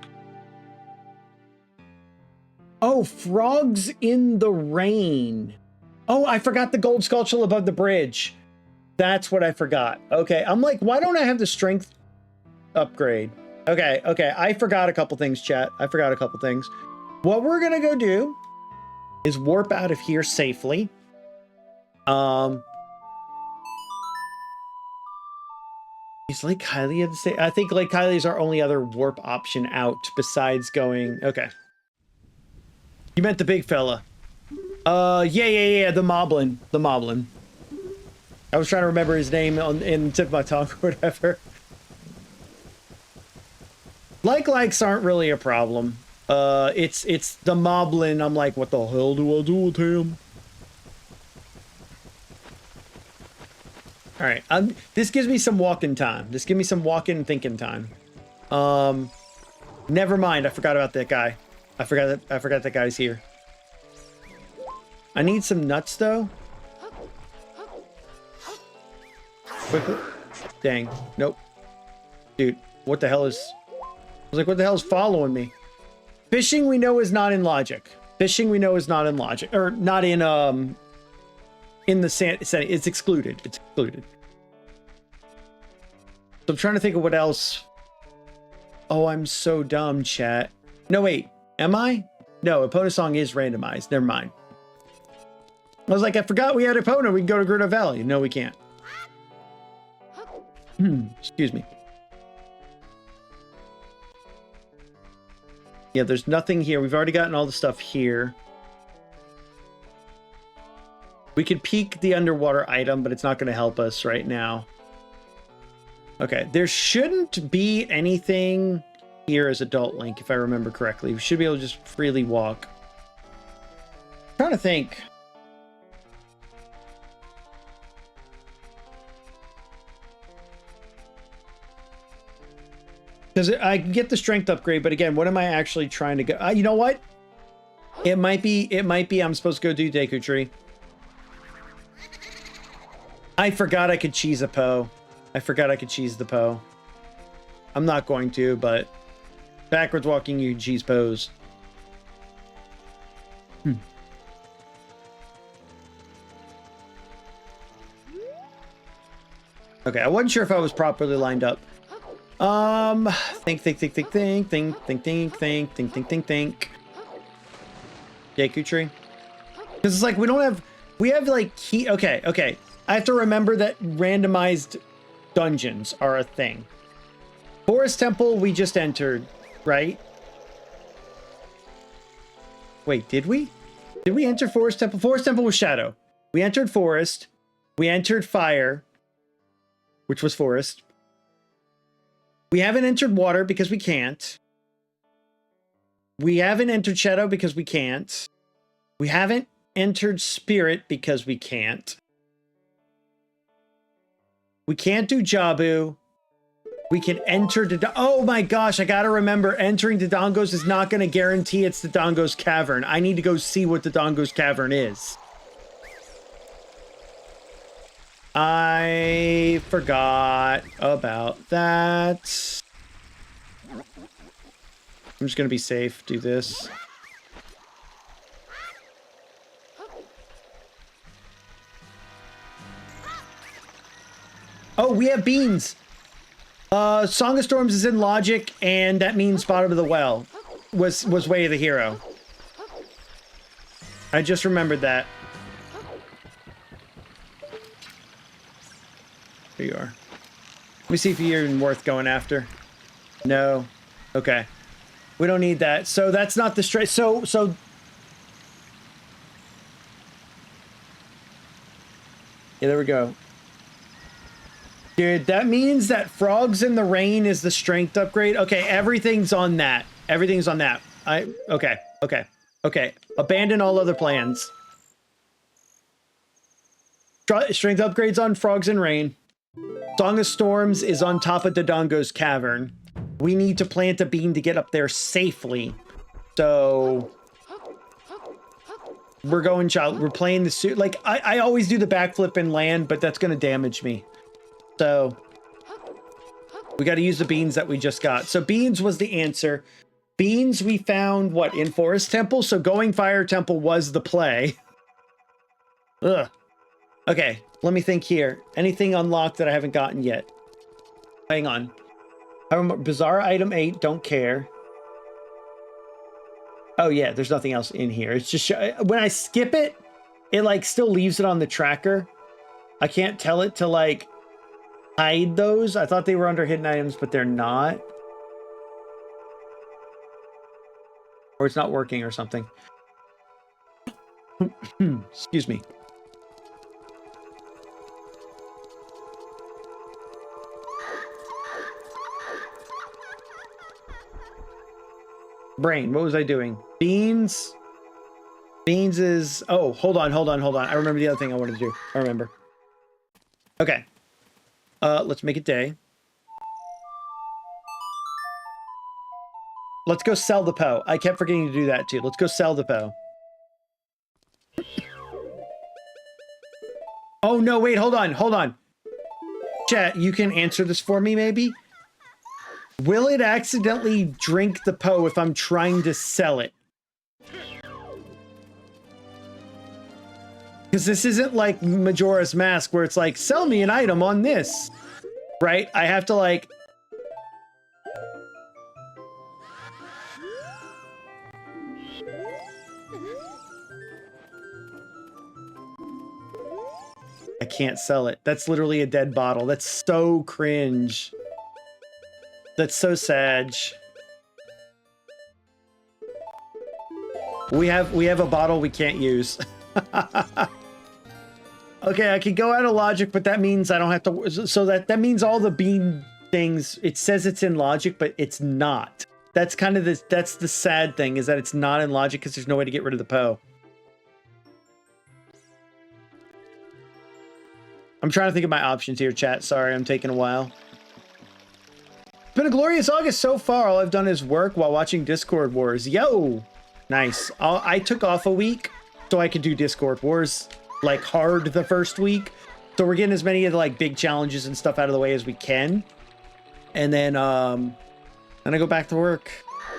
Oh, frogs in the rain. Oh, I forgot the gold sculpture above the bridge. That's what I forgot. Okay, I'm like, why don't I have the strength upgrade? Okay, okay, I forgot a couple things, chat. I forgot a couple things. What we're gonna go do is warp out of here safely. Is Lake Hylia the same? I think Lake Hylia is our only other warp option out besides going... Okay. You meant the big fella. Yeah, the Moblin. The Moblin. I was trying to remember his name in the tip of my tongue or whatever. Likes aren't really a problem. It's the Moblin. I'm like, what the hell do I do with him? All right, this gives me some walking time. This gives me some walking thinking time. Never mind. I forgot about that guy. I forgot that guy's here. I need some nuts though. Quickly. Dang. Nope. Dude, what the hell is... I was like, what the hell is following me? Fishing we know is not in logic. Fishing we know is not in logic, or not in the setting. It's excluded. It's excluded. So I'm trying to think of what else. Oh, I'm so dumb, chat. No, wait. Am I? No, Epona Song is randomized. Never mind. I was like, I forgot we had Epona. We can go to Grotto Valley. No, we can't. Excuse me. Yeah, there's nothing here. We've already gotten all the stuff here. We could peek the underwater item, but it's not going to help us right now. Okay, there shouldn't be anything here as Adult Link, if I remember correctly. We should be able to just freely walk. I'm trying to think. Because I can get the strength upgrade, but again, what am I actually trying to go? You know what? It might be I'm supposed to go do Deku Tree. I forgot I could cheese a Poe. I forgot I could cheese the Poe. I'm not going to, but backwards walking, you cheese Poes. Okay, I wasn't sure if I was properly lined up. Think. Deku Tree. Because it's like, we have like key. Okay. I have to remember that randomized dungeons are a thing. Forest Temple, we just entered, right? Wait, did we? Did we enter Forest Temple? Forest Temple was Shadow. We entered Forest. We entered Fire, which was Forest. We haven't entered Water because we can't. We haven't entered Shadow because we can't. We haven't entered Spirit because we can't. We can't do Jabu. We can enter oh my gosh, I gotta remember, entering Dodongo's is not gonna guarantee it's Dodongo's Cavern. I need to go see what Dodongo's Cavern is. I forgot about that. I'm just gonna be safe, do this. Oh, we have beans. Song of Storms is in logic, and that means bottom of the well was Way of the Hero. I just remembered that. Here you are. Let me see if you're even worth going after. No. Okay. We don't need that. So that's not the straight. So. Yeah, there we go. Dude, that means that Frogs in the Rain is the strength upgrade. Okay, everything's on that. Everything's on that. Okay. Abandon all other plans. Strength upgrades on Frogs in Rain. Song of Storms is on top of Dodongo's Cavern. We need to plant a bean to get up there safely. So we're going child. We're playing the suit. Like I always do the backflip and land, but that's gonna damage me. So we got to use the beans that we just got. So beans was the answer. Beans we found, what, in Forest Temple? So going Fire Temple was the play. Ugh. Okay, let me think here. Anything unlocked that I haven't gotten yet? Hang on. I remember Bizarre Item 8, don't care. Oh yeah, there's nothing else in here. It's just, when I skip it, it like still leaves it on the tracker. I can't tell it to like hide those. I thought they were under hidden items, but they're not. Or it's not working or something. Excuse me. Brain, what was I doing? Beans. Beans is... Oh, hold on. I remember the other thing I wanted to do. I remember. Okay. Let's make it day. Let's go sell the Poe. I kept forgetting to do that too. Let's go sell the Poe. Oh no, wait, hold on. Chat, you can answer this for me maybe? Will it accidentally drink the Poe if I'm trying to sell it? Because this isn't like Majora's Mask where it's like, sell me an item on this. Right? I have to like... I can't sell it. That's literally a dead bottle. That's so cringe. That's so sad. We have a bottle we can't use. Okay, I could go out of logic, but that means I don't have to... So that means all the bean things, it says it's in logic, but it's not. That's kind of this... That's the sad thing, is that it's not in logic because there's no way to get rid of the Poe. I'm trying to think of my options here, chat. Sorry, I'm taking a while. It's been a glorious August so far. All I've done is work while watching Discord Wars. Yo! Nice. I took off a week so I could do Discord Wars like hard the first week. So we're getting as many of the like big challenges and stuff out of the way as we can. And then I go back to work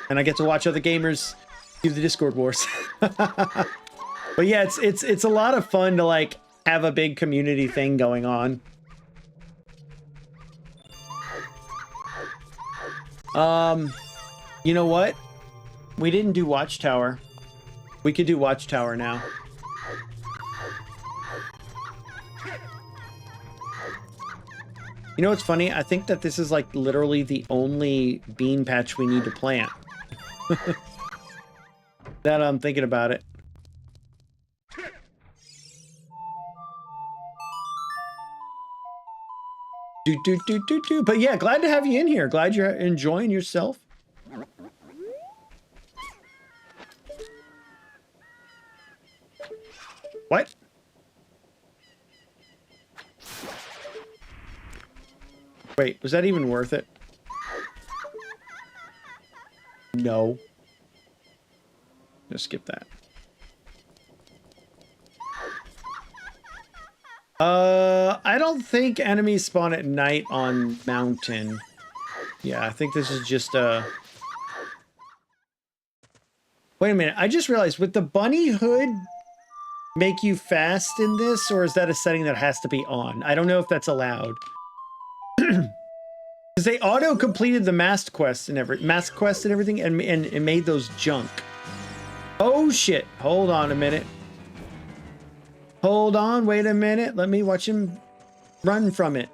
and I get to watch other gamers do the Discord Wars. But yeah, it's a lot of fun to like have a big community thing going on. You know what? We didn't do Watchtower. We could do Watchtower now. You know what's funny? I think that this is like literally the only bean patch we need to plant. That I'm thinking about it. But yeah, glad to have you in here. Glad you're enjoying yourself. What? Wait, was that even worth it? No. Just skip that. I don't think enemies spawn at night on mountain. Yeah, I think this is just Wait a minute, I just realized, would the bunny hood make you fast in this, or is that a setting that has to be on? I don't know if that's allowed. Because they auto-completed the mask quest and everything and made those junk. Oh shit, hold on a minute. Hold on, wait a minute. Let me watch him run from it.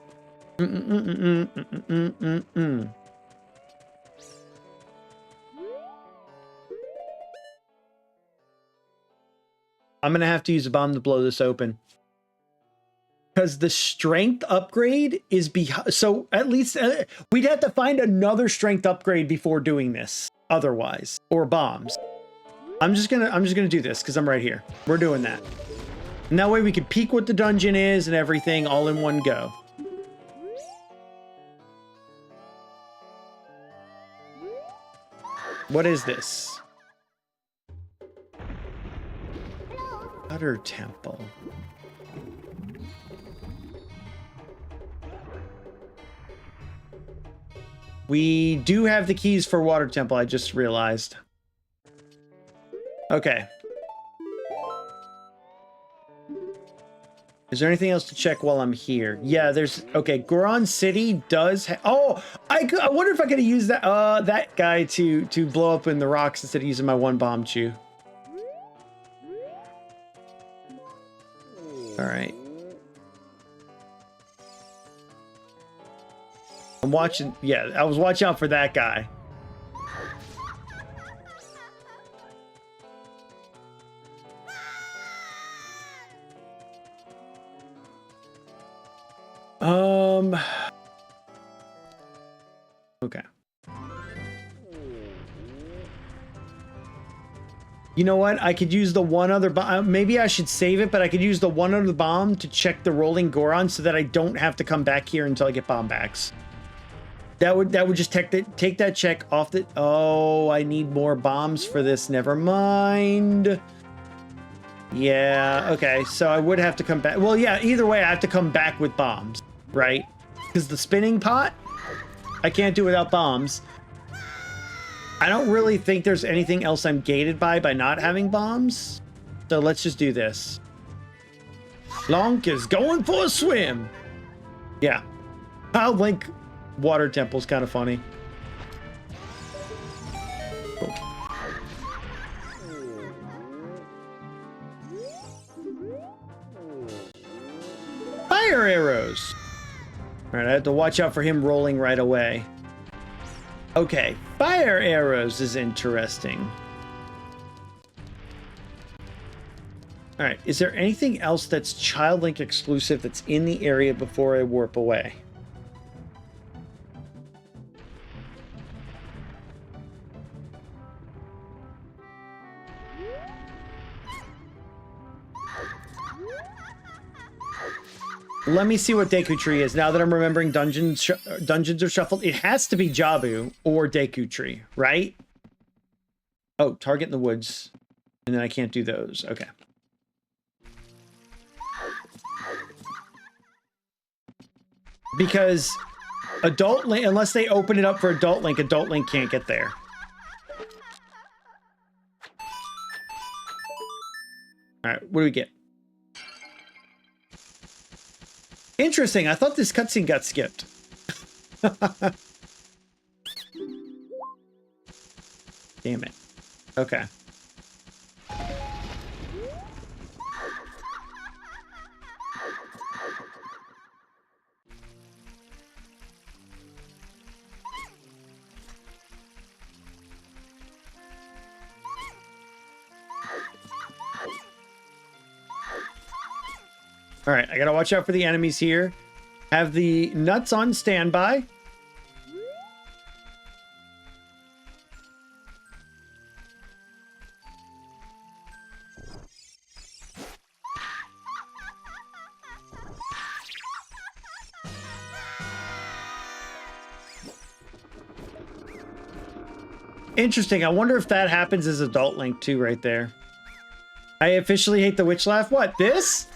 I'm gonna have to use a bomb to blow this open. Because the strength upgrade is behind. So at least we'd have to find another strength upgrade before doing this. Otherwise, or bombs. I'm just gonna do this because I'm right here. We're doing that. And that way we can peek what the dungeon is and everything all in one go. What is this? Water Temple. We do have the keys for Water Temple, I just realized. Okay. Is there anything else to check while I'm here? Yeah, there's... Okay, Goron City does... Oh! I wonder if I could use that that guy to blow up in the rocks instead of using my one bomb chew. Alright. I'm watching... Yeah, I was watching out for that guy. Okay. You know what? I could use the one other bomb. Maybe I should save it, but I could use the one other bomb to check the rolling Goron so that I don't have to come back here until I get bomb backs. That would just take that check off the... Oh, I need more bombs for this. Never mind. Yeah, okay. So I would have to come back. Well, yeah, either way, I have to come back with bombs, right? Because the spinning pot, I can't do without bombs. I don't really think there's anything else I'm gated by not having bombs. So let's just do this. Slonk is going for a swim. Yeah. Link water temple's kind of funny. Cool. Fire arrows. All right, I have to watch out for him rolling right away. Okay, fire arrows is interesting. All right, is there anything else that's Child Link exclusive that's in the area before I warp away? Let me see what Deku Tree is. Now that I'm remembering dungeons are shuffled, it has to be Jabu or Deku Tree, right? Oh, target in the woods. And then I can't do those. Okay. Because Adult Link, unless they open it up for Adult Link can't get there. All right, what do we get? Interesting. I thought this cutscene got skipped. Damn it. Okay. All right, I gotta watch out for the enemies here. Have the nuts on standby. Interesting. I wonder if that happens as Adult Link too, right there. I officially hate the witch laugh. What, this?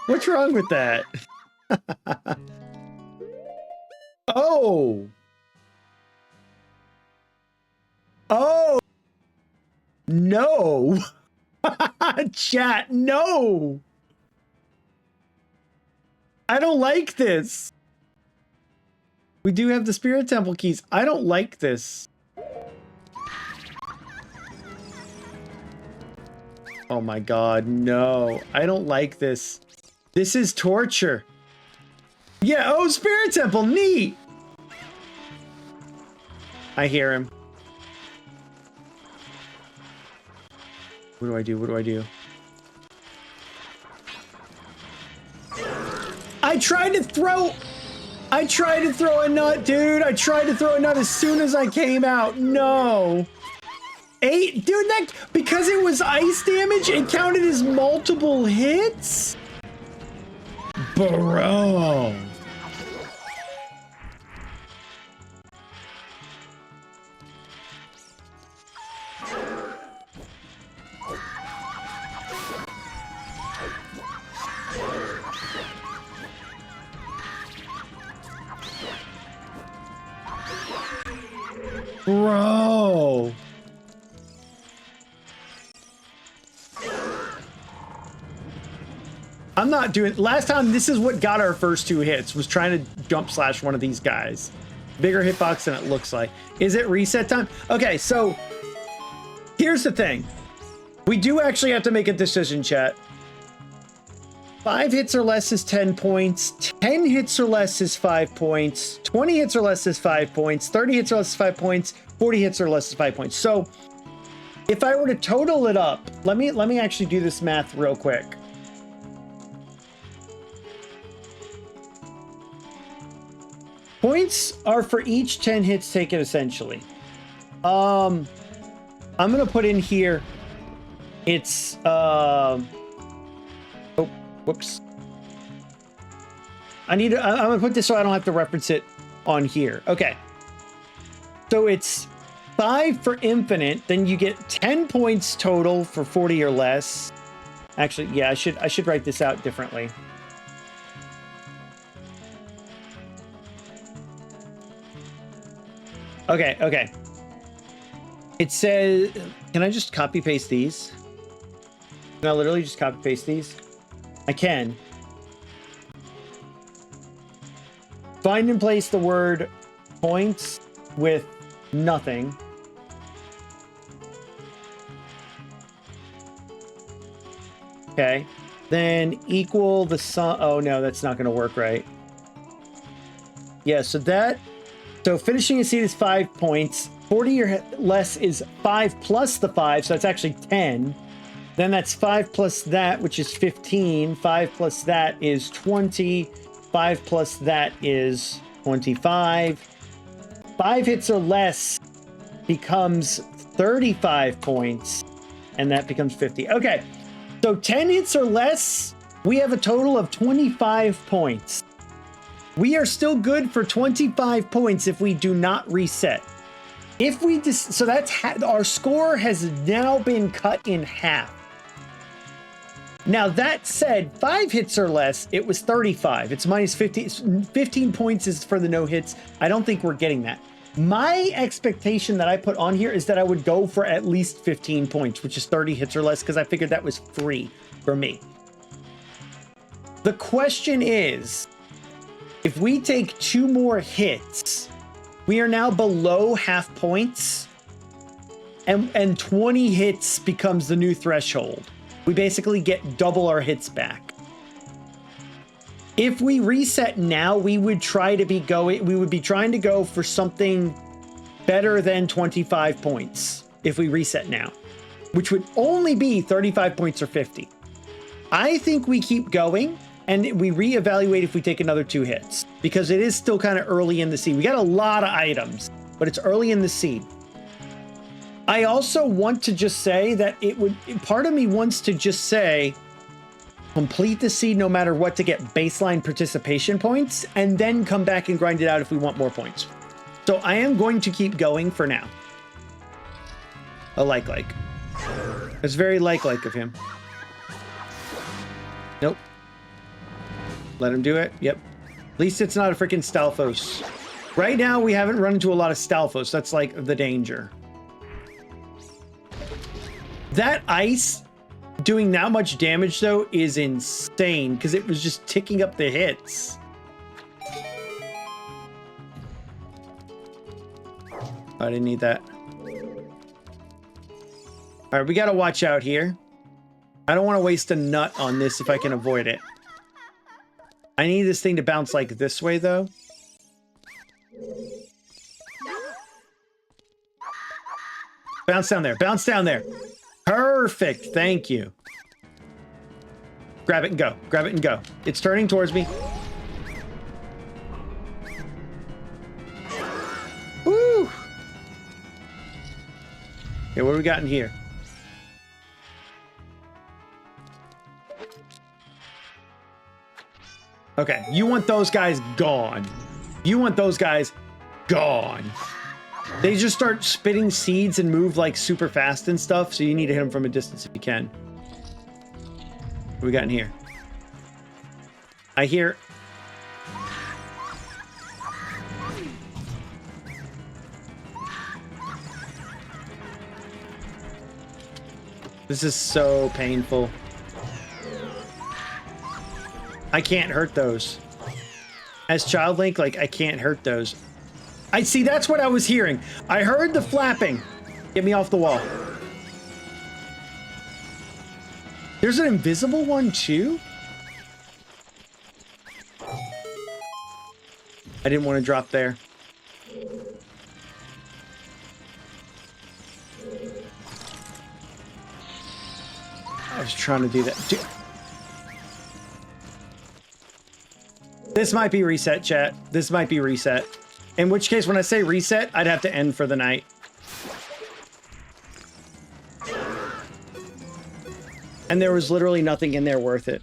What's wrong with that? Oh. Oh. No. Chat, no. I don't like this. We do have the Spirit Temple keys. I don't like this. Oh my god, no. I don't like this. This is torture. Yeah, oh, Spirit Temple, neat. I hear him. What do I do? What do I do? I tried to throw a nut, dude. I tried to throw a nut as soon as I came out. No. 8, dude, that, because it was ice damage, it counted as multiple hits? Bro. Bro. I'm not doing... Last time, this is what got our first 2 hits, was trying to jump slash one of these guys. Bigger hitbox than it looks like. Is it reset time? Okay, so... Here's the thing. We do actually have to make a decision, chat. 5 hits or less is 10 points. 10 hits or less is 5 points. 20 hits or less is 5 points. 30 hits or less is 5 points. 40 hits or less is 5 points. So, if I were to total it up... Let me actually do this math real quick. Points are for each 10 hits taken, essentially. I'm gonna put in here. It's oh, whoops. I'm gonna put this so I don't have to reference it on here. Okay. So it's 5 for infinite, then you get 10 points total for 40 or less. Actually, yeah, I should write this out differently. Okay, okay. It says, can I just copy paste these? Can I literally just copy paste these? I can. Find and place the word points with nothing. Okay. Then equal the sum. Oh no, that's not going to work right. Yeah, so finishing a seed is 5 points. 40 or less is 5 plus the 5, so that's actually 10. Then that's 5 plus that, which is 15. 5 plus that is 20. 5 plus that is 25. 5 hits or less becomes 35 points, and that becomes 50. Okay, so 10 hits or less, we have a total of 25 points. We are still good for 25 points if we do not reset. If we so that's our score has now been cut in half. Now that said, 5 hits or less, it was 35. It's minus 15 points is for the no hits. I don't think we're getting that. My expectation that I put on here is that I would go for at least 15 points, which is 30 hits or less, because I figured that was free for me. The question is, if we take 2 more hits, we are now below half points, and 20 hits becomes the new threshold. We basically get double our hits back. If we reset now, we would try to be trying to go for something better than 25 points if we reset now, which would only be 35 points or 50. I think we keep going and we reevaluate if we take another 2 hits, because it is still kind of early in the seed. We got a lot of items, but it's early in the seed. I also want to just say that part of me wants to just say, complete the seed no matter what to get baseline participation points, and then come back and grind it out if we want more points. So I am going to keep going for now. A like. It's very like of him. Nope. Let him do it. Yep. At least it's not a freaking Stalfos. Right now, we haven't run into a lot of Stalfos. That's like the danger. That ice doing that much damage, though, is insane because it was just ticking up the hits. I didn't need that. All right, we got to watch out here. I don't want to waste a nut on this if I can avoid it. I need this thing to bounce like this way, though. Bounce down there. Bounce down there. Perfect. Thank you. Grab it and go. Grab it and go. It's turning towards me. Woo! Okay, what do we got in here? Okay, you want those guys gone. You want those guys gone. They just start spitting seeds and move like super fast and stuff, so you need to hit them from a distance if you can. What do we got in here? I hear... This is so painful. I can't hurt those. As Child Link, like, I can't hurt those. I see, that's what I was hearing. I heard the flapping. Get me off the wall. There's an invisible one, too? I didn't want to drop there. I was trying to do that. Dude. This might be reset, chat. This might be reset. In which case, when I say reset, I'd have to end for the night. And there was literally nothing in there worth it.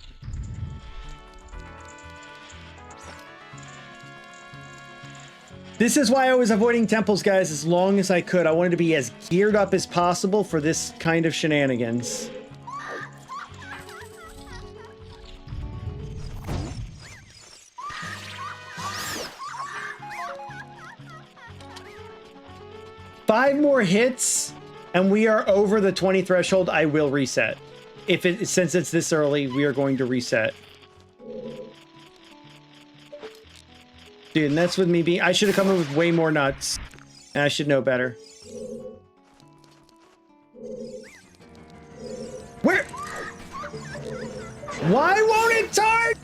This is why I was avoiding temples, guys, as long as I could. I wanted to be as geared up as possible for this kind of shenanigans. Five more hits, and we are over the 20 threshold. I will reset. since it's this early, we are going to reset. Dude, and that's with me being... I should have come in with way more nuts. And I should know better. Where? Why won't it start?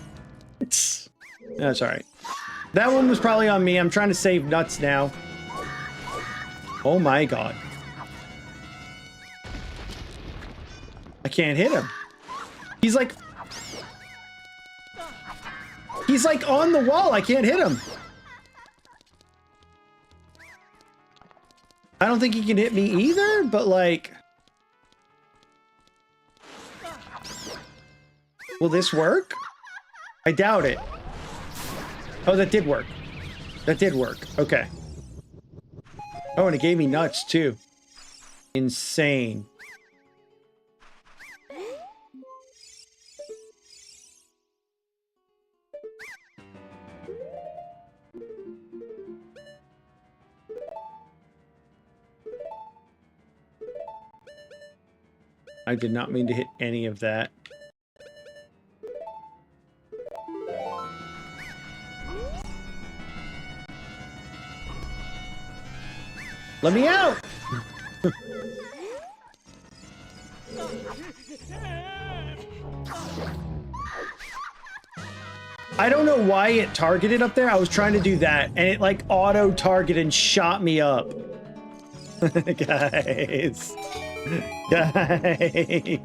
That's alright. That one was probably on me. I'm trying to save nuts now. Oh my god. I can't hit him. He's like on the wall. I can't hit him. I don't think he can hit me either, but like... Will this work? I doubt it. Oh, that did work. That did work. Okay. Oh, and it gave me nuts too. Insane. I did not mean to hit any of that. Let me out! I don't know why it targeted up there. I was trying to do that, and it like auto-targeted and shot me up. Guys. Guys.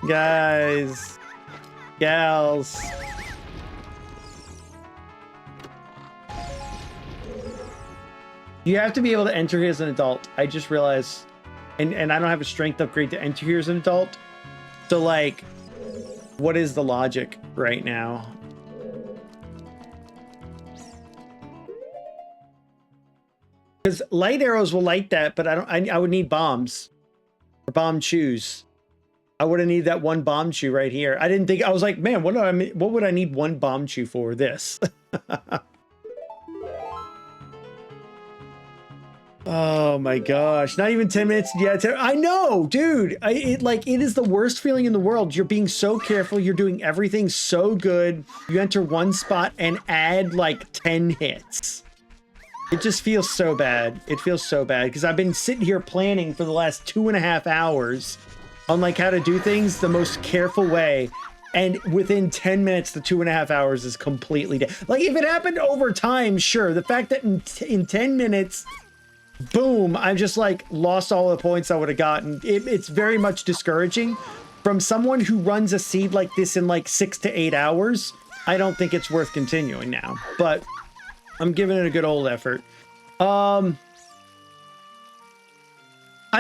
Guys. Gals. You have to be able to enter here as an adult. I just realized, and I don't have a strength upgrade to enter here as an adult. So like, what is the logic right now? Because light arrows will light that, but I would need bombs or bomb chews. I would have needed that one bomb chew right here. I didn't think, I was like, man, what would I need one bomb chew for? This. Oh my gosh, not even 10 minutes yet. I know, dude. It is the worst feeling in the world. You're being so careful. You're doing everything so good. You enter one spot and add like 10 hits. It just feels so bad. It feels so bad because I've been sitting here planning for the last 2.5 hours on like how to do things the most careful way. And within 10 minutes, the 2.5 hours is completely dead. Like if it happened over time, sure. The fact that in 10 minutes, boom, I've just like lost all the points I would have gotten. It's very much discouraging. From someone who runs a seed like this in like 6 to 8 hours, I don't think it's worth continuing now, but I'm giving it a good old effort. I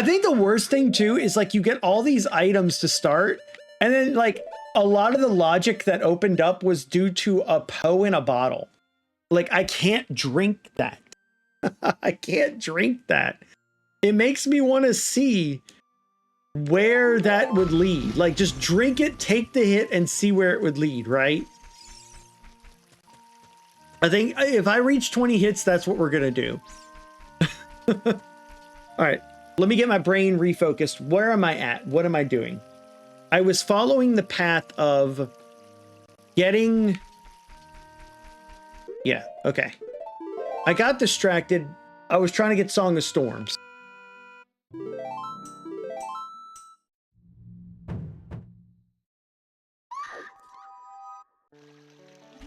think the worst thing too is like you get all these items to start, and then like a lot of the logic that opened up was due to a Poe in a bottle. Like I can't drink that. I can't drink that. It makes me want to see where that would lead. Like just drink it, take the hit, and see where it would lead, right? I think if I reach 20 hits, that's what we're gonna do. All right, let me get my brain refocused. Where am I at? What am I doing? I was following the path of getting... Yeah, okay. I got distracted. I was trying to get Song of Storms.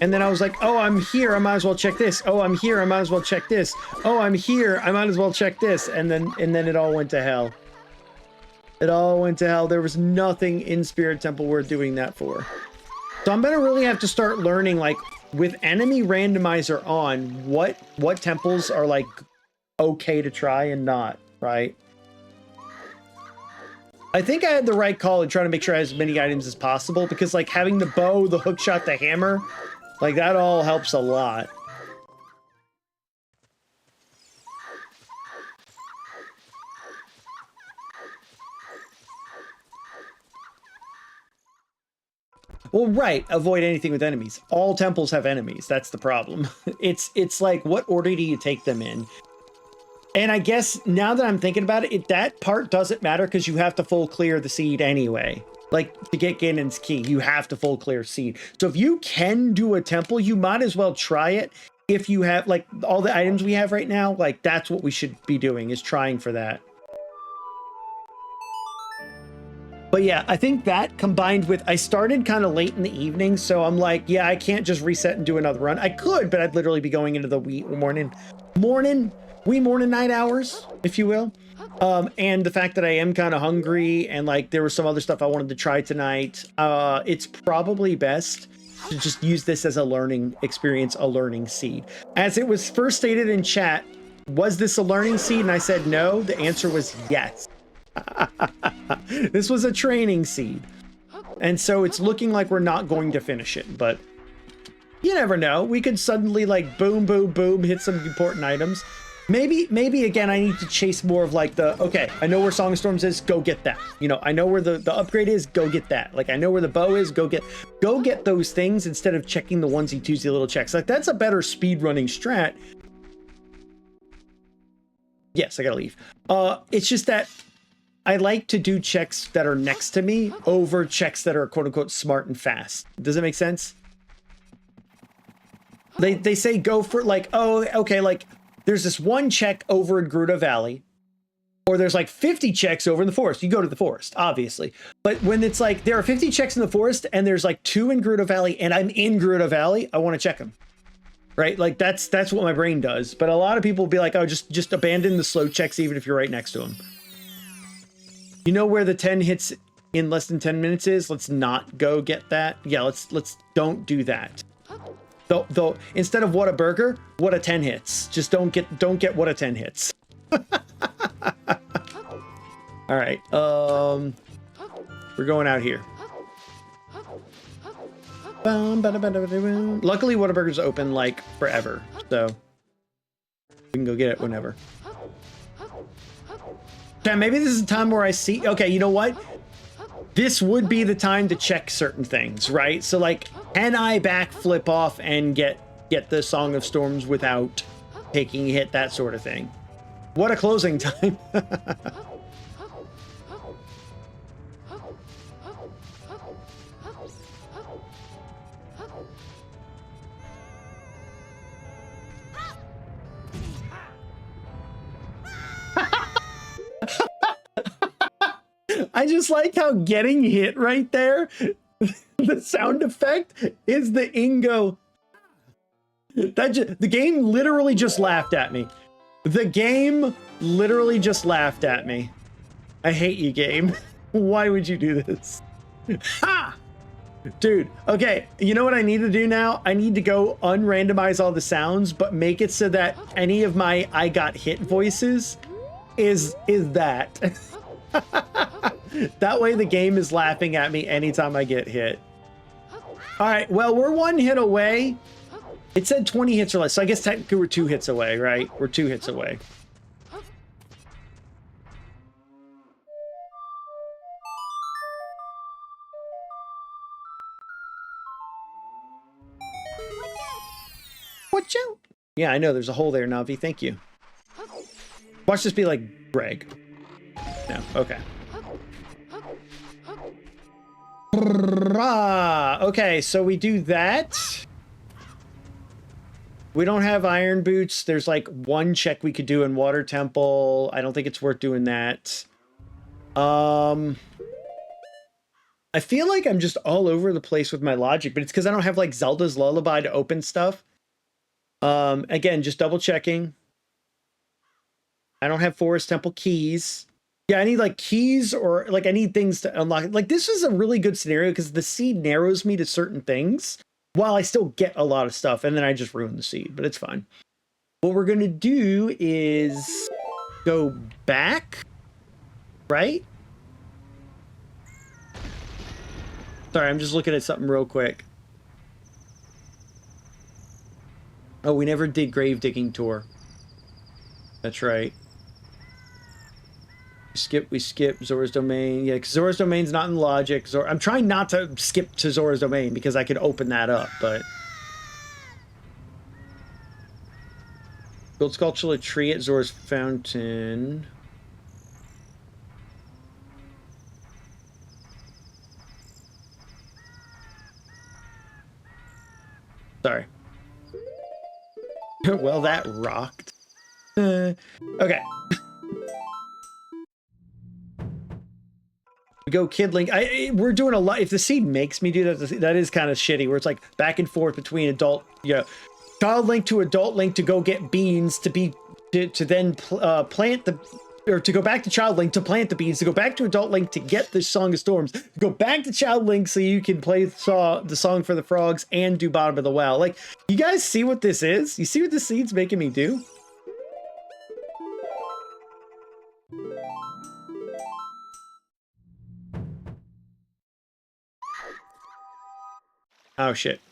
And then I was like, oh, I'm here. I might as well check this. Oh, I'm here. I might as well check this. Oh, I'm here. I might as well check this. And then it all went to hell. It all went to hell. There was nothing in Spirit Temple worth doing that for. So I'm going to really have to start learning, like, with enemy randomizer on, what temples are, like, okay to try and not, right? I think I had the right call in trying to make sure I have as many items as possible, because, like, having the bow, the hookshot, the hammer, like, that all helps a lot. Well, right. Avoid anything with enemies. All temples have enemies. That's the problem. It's like, what order do you take them in? And I guess now that I'm thinking about it, that part doesn't matter because you have to full clear the seed anyway. Like, to get Ganon's key, you have to full clear seed. So if you can do a temple, you might as well try it. If you have, like, all the items we have right now, like, that's what we should be doing, is trying for that. But yeah, I think that combined with, I started kind of late in the evening, so I'm like, yeah, I can't just reset and do another run. I could, but I'd literally be going into the wee morning night hours, if you will. And the fact that I am kind of hungry and like there was some other stuff I wanted to try tonight, it's probably best to just use this as a learning experience, a learning seed. As it was first stated in chat, was this a learning seed? And I said no. The answer was yes. This was a training seed. And so it's looking like we're not going to finish it, but you never know. We could suddenly like boom, boom, boom, hit some important items. Maybe again, I need to chase more of like the, okay, I know where Song of Storms is, go get that. You know, I know where the upgrade is, go get that. Like, I know where the bow is, go get those things instead of checking the onesie twosie little checks. Like, that's a better speed running strat. Yes, I gotta leave. It's just that I like to do checks that are next to me over checks that are quote unquote smart and fast. Does that make sense? They say go for like, oh, okay, like, there's this one check over in Gerudo Valley, or there's like 50 checks over in the forest. You go to the forest, obviously. But when it's like, there are 50 checks in the forest and there's like 2 in Gerudo Valley and I'm in Gerudo Valley, I want to check them. Right? Like that's what my brain does. But a lot of people will be like, oh, just abandon the slow checks even if you're right next to them. You know where the 10 hits in less than 10 minutes is? Let's not go get that. Yeah, let's don't do that. Though instead of what a burger, what a 10 hits. Just don't get what a 10 hits. All right. We're going out here. Luckily, Whataburger's open like forever, so we can go get it whenever. Okay, maybe this is a time where I see. Okay, you know what? This would be the time to check certain things, right? So like, can I backflip off and get the Song of Storms without taking a hit, that sort of thing? What a closing time. I just like how getting hit right there, the sound effect is the Ingo. The game literally just laughed at me. The game literally just laughed at me. I hate you, game. Why would you do this? Ha! Dude, okay, you know what I need to do now? I need to go unrandomize all the sounds, but make it so that any of my I got hit voices is that. That way the game is laughing at me anytime I get hit. All right, well, we're 1 hit away. It said 20 hits or less, so I guess technically we're 2 hits away, right? We're 2 hits away. Watch out! Yeah, I know, there's a hole there, Navi, thank you. Watch this be like Greg. No, okay. Okay, so we do that. We don't have iron boots. There's like 1 check we could do in Water Temple. I don't think it's worth doing that. I feel like I'm just all over the place with my logic, but it's because I don't have like Zelda's Lullaby to open stuff. Again, just double checking. I don't have Forest Temple keys. Yeah, I need like keys or like I need things to unlock. Like this is a really good scenario because the seed narrows me to certain things while I still get a lot of stuff, and then I just ruin the seed, but it's fine. What we're gonna do is go back, right? Sorry, I'm just looking at something real quick. Oh, we never did grave digging tour. That's right. We skip Zora's Domain. Yeah, because Zora's Domain's not in logic. I'm trying not to skip to Zora's Domain because I could open that up, but... Build sculptural tree at Zora's Fountain. Sorry. Well, that rocked. Okay. We go Kid Link. We're doing a lot. If the seed makes me do that, that is kind of shitty. Where it's like back and forth between adult, child Link to adult Link to go get beans to then plant the, or to go back to child Link to plant the beans, to go back to adult Link to get the Song of Storms, to go back to child Link so you can play the song for the frogs and do Bottom of the Well. Like, you guys see what this is? You see what the seed's making me do? Oh shit.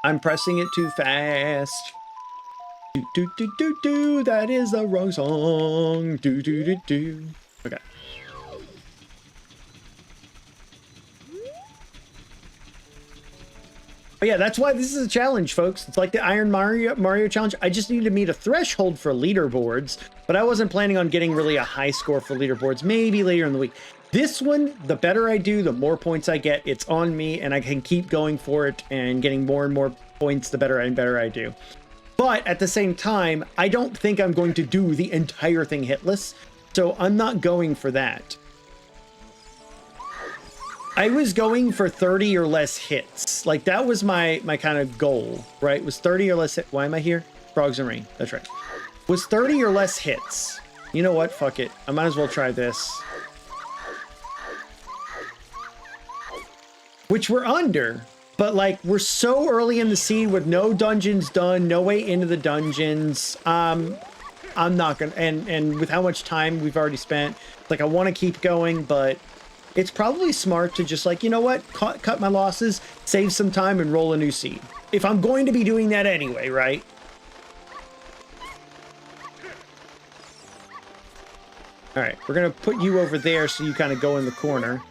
I'm pressing it too fast. Do do do do do. That is the wrong song. Do do do do. Okay. But yeah, that's why this is a challenge, folks. It's like the Iron Mario challenge. I just need to meet a threshold for leaderboards, but I wasn't planning on getting really a high score for leaderboards. Maybe later in the week. This one, the better I do, the more points I get. It's on me, and I can keep going for it and getting more and more points the better and better I do. But at the same time, I don't think I'm going to do the entire thing hitless, so I'm not going for that. I was going for 30 or less hits. Like, that was my kind of goal, right? Was 30 or less hit. Why am I here? Frogs and Rain. That's right. Was 30 or less hits. You know what? Fuck it. I might as well try this. Which we're under, but like, we're so early in the seed with no dungeons done, no way into the dungeons. I'm not gonna, and with how much time we've already spent, like, I want to keep going, but it's probably smart to just, like, you know what, cut my losses, save some time, and roll a new seed. If I'm going to be doing that anyway, right? All right, we're gonna put you over there so you kind of go in the corner.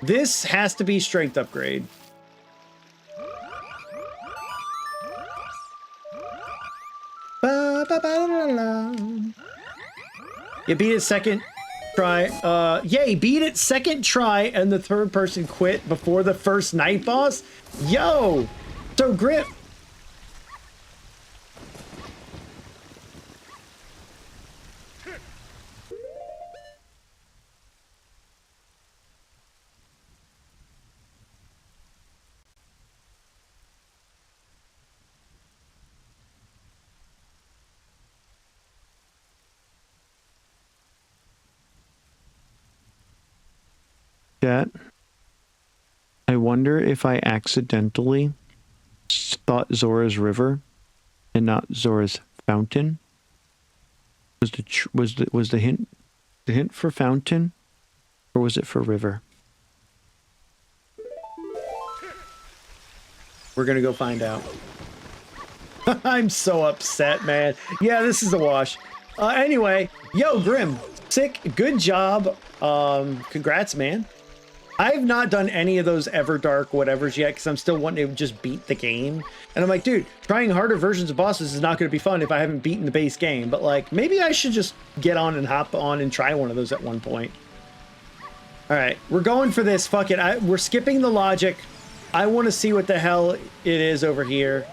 This has to be strength upgrade. Ba, ba, ba, la, la. You beat it second try. Yay, beat it second try, and the third person quit before the first night boss. Yo, so Grip. Chat. I wonder if I accidentally thought Zora's River and not Zora's Fountain. Was the hint for Fountain, or was it for River? We're gonna go find out. I'm so upset, man. Yeah, this is a wash. Anyway, yo, Grim, sick, good job. Congrats, man. I've not done any of those Everdark whatevers yet because I'm still wanting to just beat the game. And I'm like, dude, trying harder versions of bosses is not going to be fun if I haven't beaten the base game. But like, maybe I should just get on and hop on and try one of those at one point. All right, we're going for this. Fuck it. We're skipping the logic. I want to see what the hell it is over here.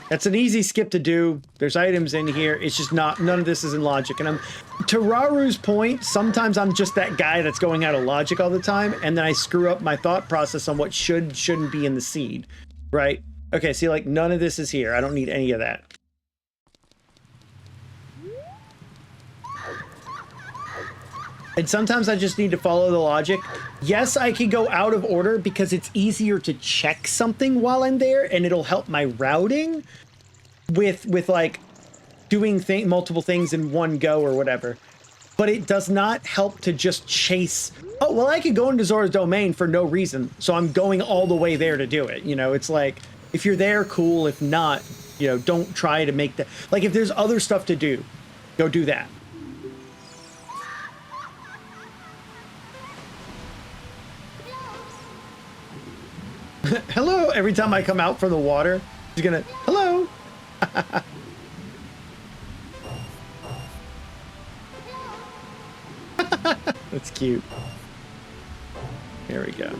That's an easy skip to do. There's items in here. It's just not, none of this is in logic. And to Raru's point, sometimes I'm just that guy that's going out of logic all the time, and then I screw up my thought process on what shouldn't be in the seed, right? Okay, see, like, none of this is here. I don't need any of that. And sometimes I just need to follow the logic. Yes, I can go out of order because it's easier to check something while I'm there, and it'll help my routing with like doing multiple things in one go or whatever. But it does not help to just chase. Oh, well, I could go into Zora's Domain for no reason, so I'm going all the way there to do it. You know, it's like, if you're there, cool. If not, you know, don't try to make that. Like, if there's other stuff to do, go do that. Hello. Every time I come out from the water, she's gonna, hello. That's cute. There we go.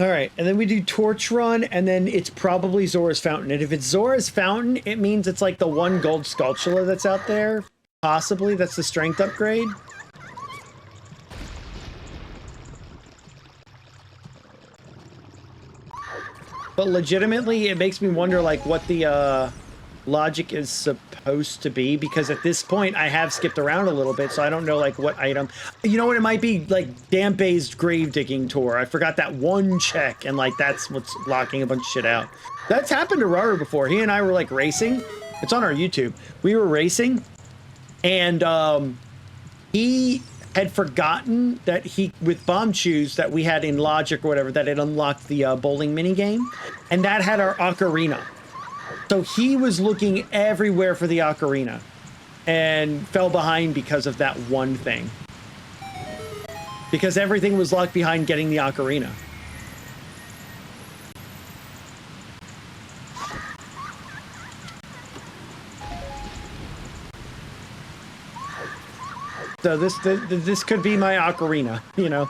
All right, and then we do Torch Run, and then it's probably Zora's Fountain. And if it's Zora's Fountain, it means it's like the one gold Skulltula that's out there. Possibly, that's the strength upgrade. But legitimately, it makes me wonder, like, what the logic is supposed to be, because at this point, I have skipped around a little bit, so I don't know, like, what item. You know what? It might be, like, Dampe's grave digging tour. I forgot that one check, and, like, that's what's blocking a bunch of shit out. That's happened to Raru before. He and I were, like, racing. It's on our YouTube. We were racing, and he had forgotten that with bomb shoes that we had in Logic or whatever, that it unlocked the bowling mini game, and that had our ocarina. So he was looking everywhere for the ocarina and fell behind because of that one thing. Because everything was locked behind getting the ocarina. So this could be my ocarina, you know.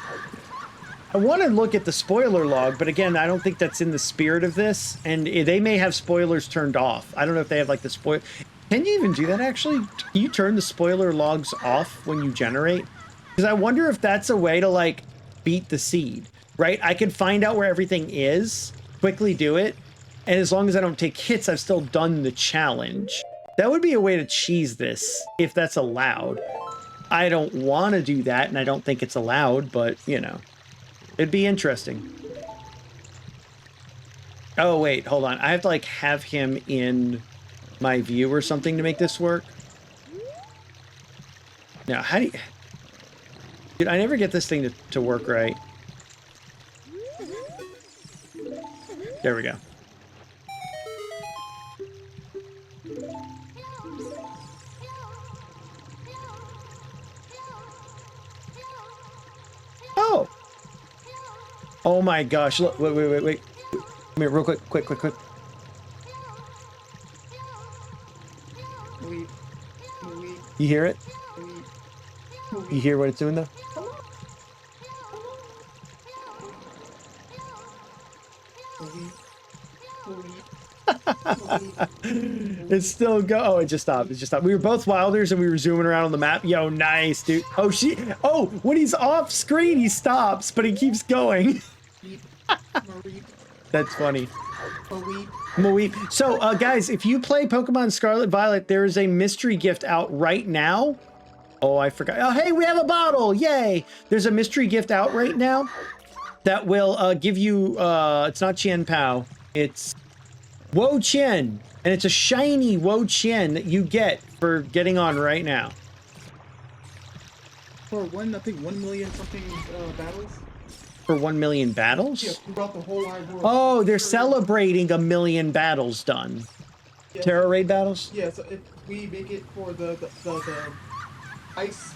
I want to look at the spoiler log, but again, I don't think that's in the spirit of this, and they may have spoilers turned off. I don't know if they have like the spoil. Can you even do that actually? Can you turn the spoiler logs off when you generate? Because I wonder if that's a way to like beat the seed, right? I could find out where everything is, quickly do it, and as long as I don't take hits, I've still done the challenge. That would be a way to cheese this, if that's allowed. I don't want to do that, and I don't think it's allowed, but, you know, it'd be interesting. Oh, wait, hold on. I have to, like, have him in my view or something to make this work. Now, how do you... Dude, I never get this thing to work right. There we go. Oh! Oh my gosh, look, wait. Come here, real quick, quick. You hear it? You hear what it's doing though? It's still oh, it just stopped. We were both Wilders and we were zooming around on the map. Yo, nice, dude. Oh, when he's off screen, he stops, but he keeps going. That's funny. Maweep. So, guys, if you play Pokemon Scarlet Violet, there is a mystery gift out right now. Oh, I forgot. Oh, hey, we have a bottle. Yay. There's a mystery gift out right now that will give you, it's not Chien Pao. It's Wo Chien. And it's a shiny Wo Chien that you get for getting on right now. For I think 1 million something battles. For 1 million battles? Yeah, throughout the whole wide world. Oh, they're celebrating 1 million battles done. Yeah. Terra Raid battles? Yeah, so if we make it for the ice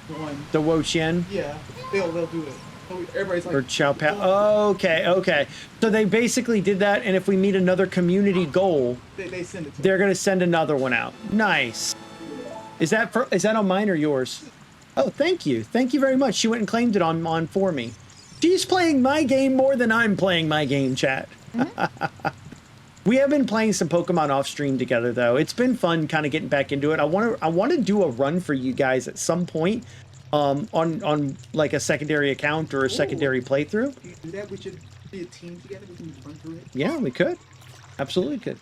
one. The Wo Chien? Yeah, they'll do it. So everybody's like... Or Chow Pao. Oh, okay. So they basically did that, and if we meet another community goal, they send it to they're going to send another one out. Nice. Is that on mine or yours? Oh, thank you. Thank you very much. She went and claimed it on for me. She's playing my game more than I'm playing my game, chat. Mm-hmm. We have been playing some Pokemon off stream together, though. It's been fun kind of getting back into it. I want to do a run for you guys at some point on like a secondary account or a secondary playthrough. If you do that, we should be a team together. We can run through it. Yeah, we could. Absolutely could.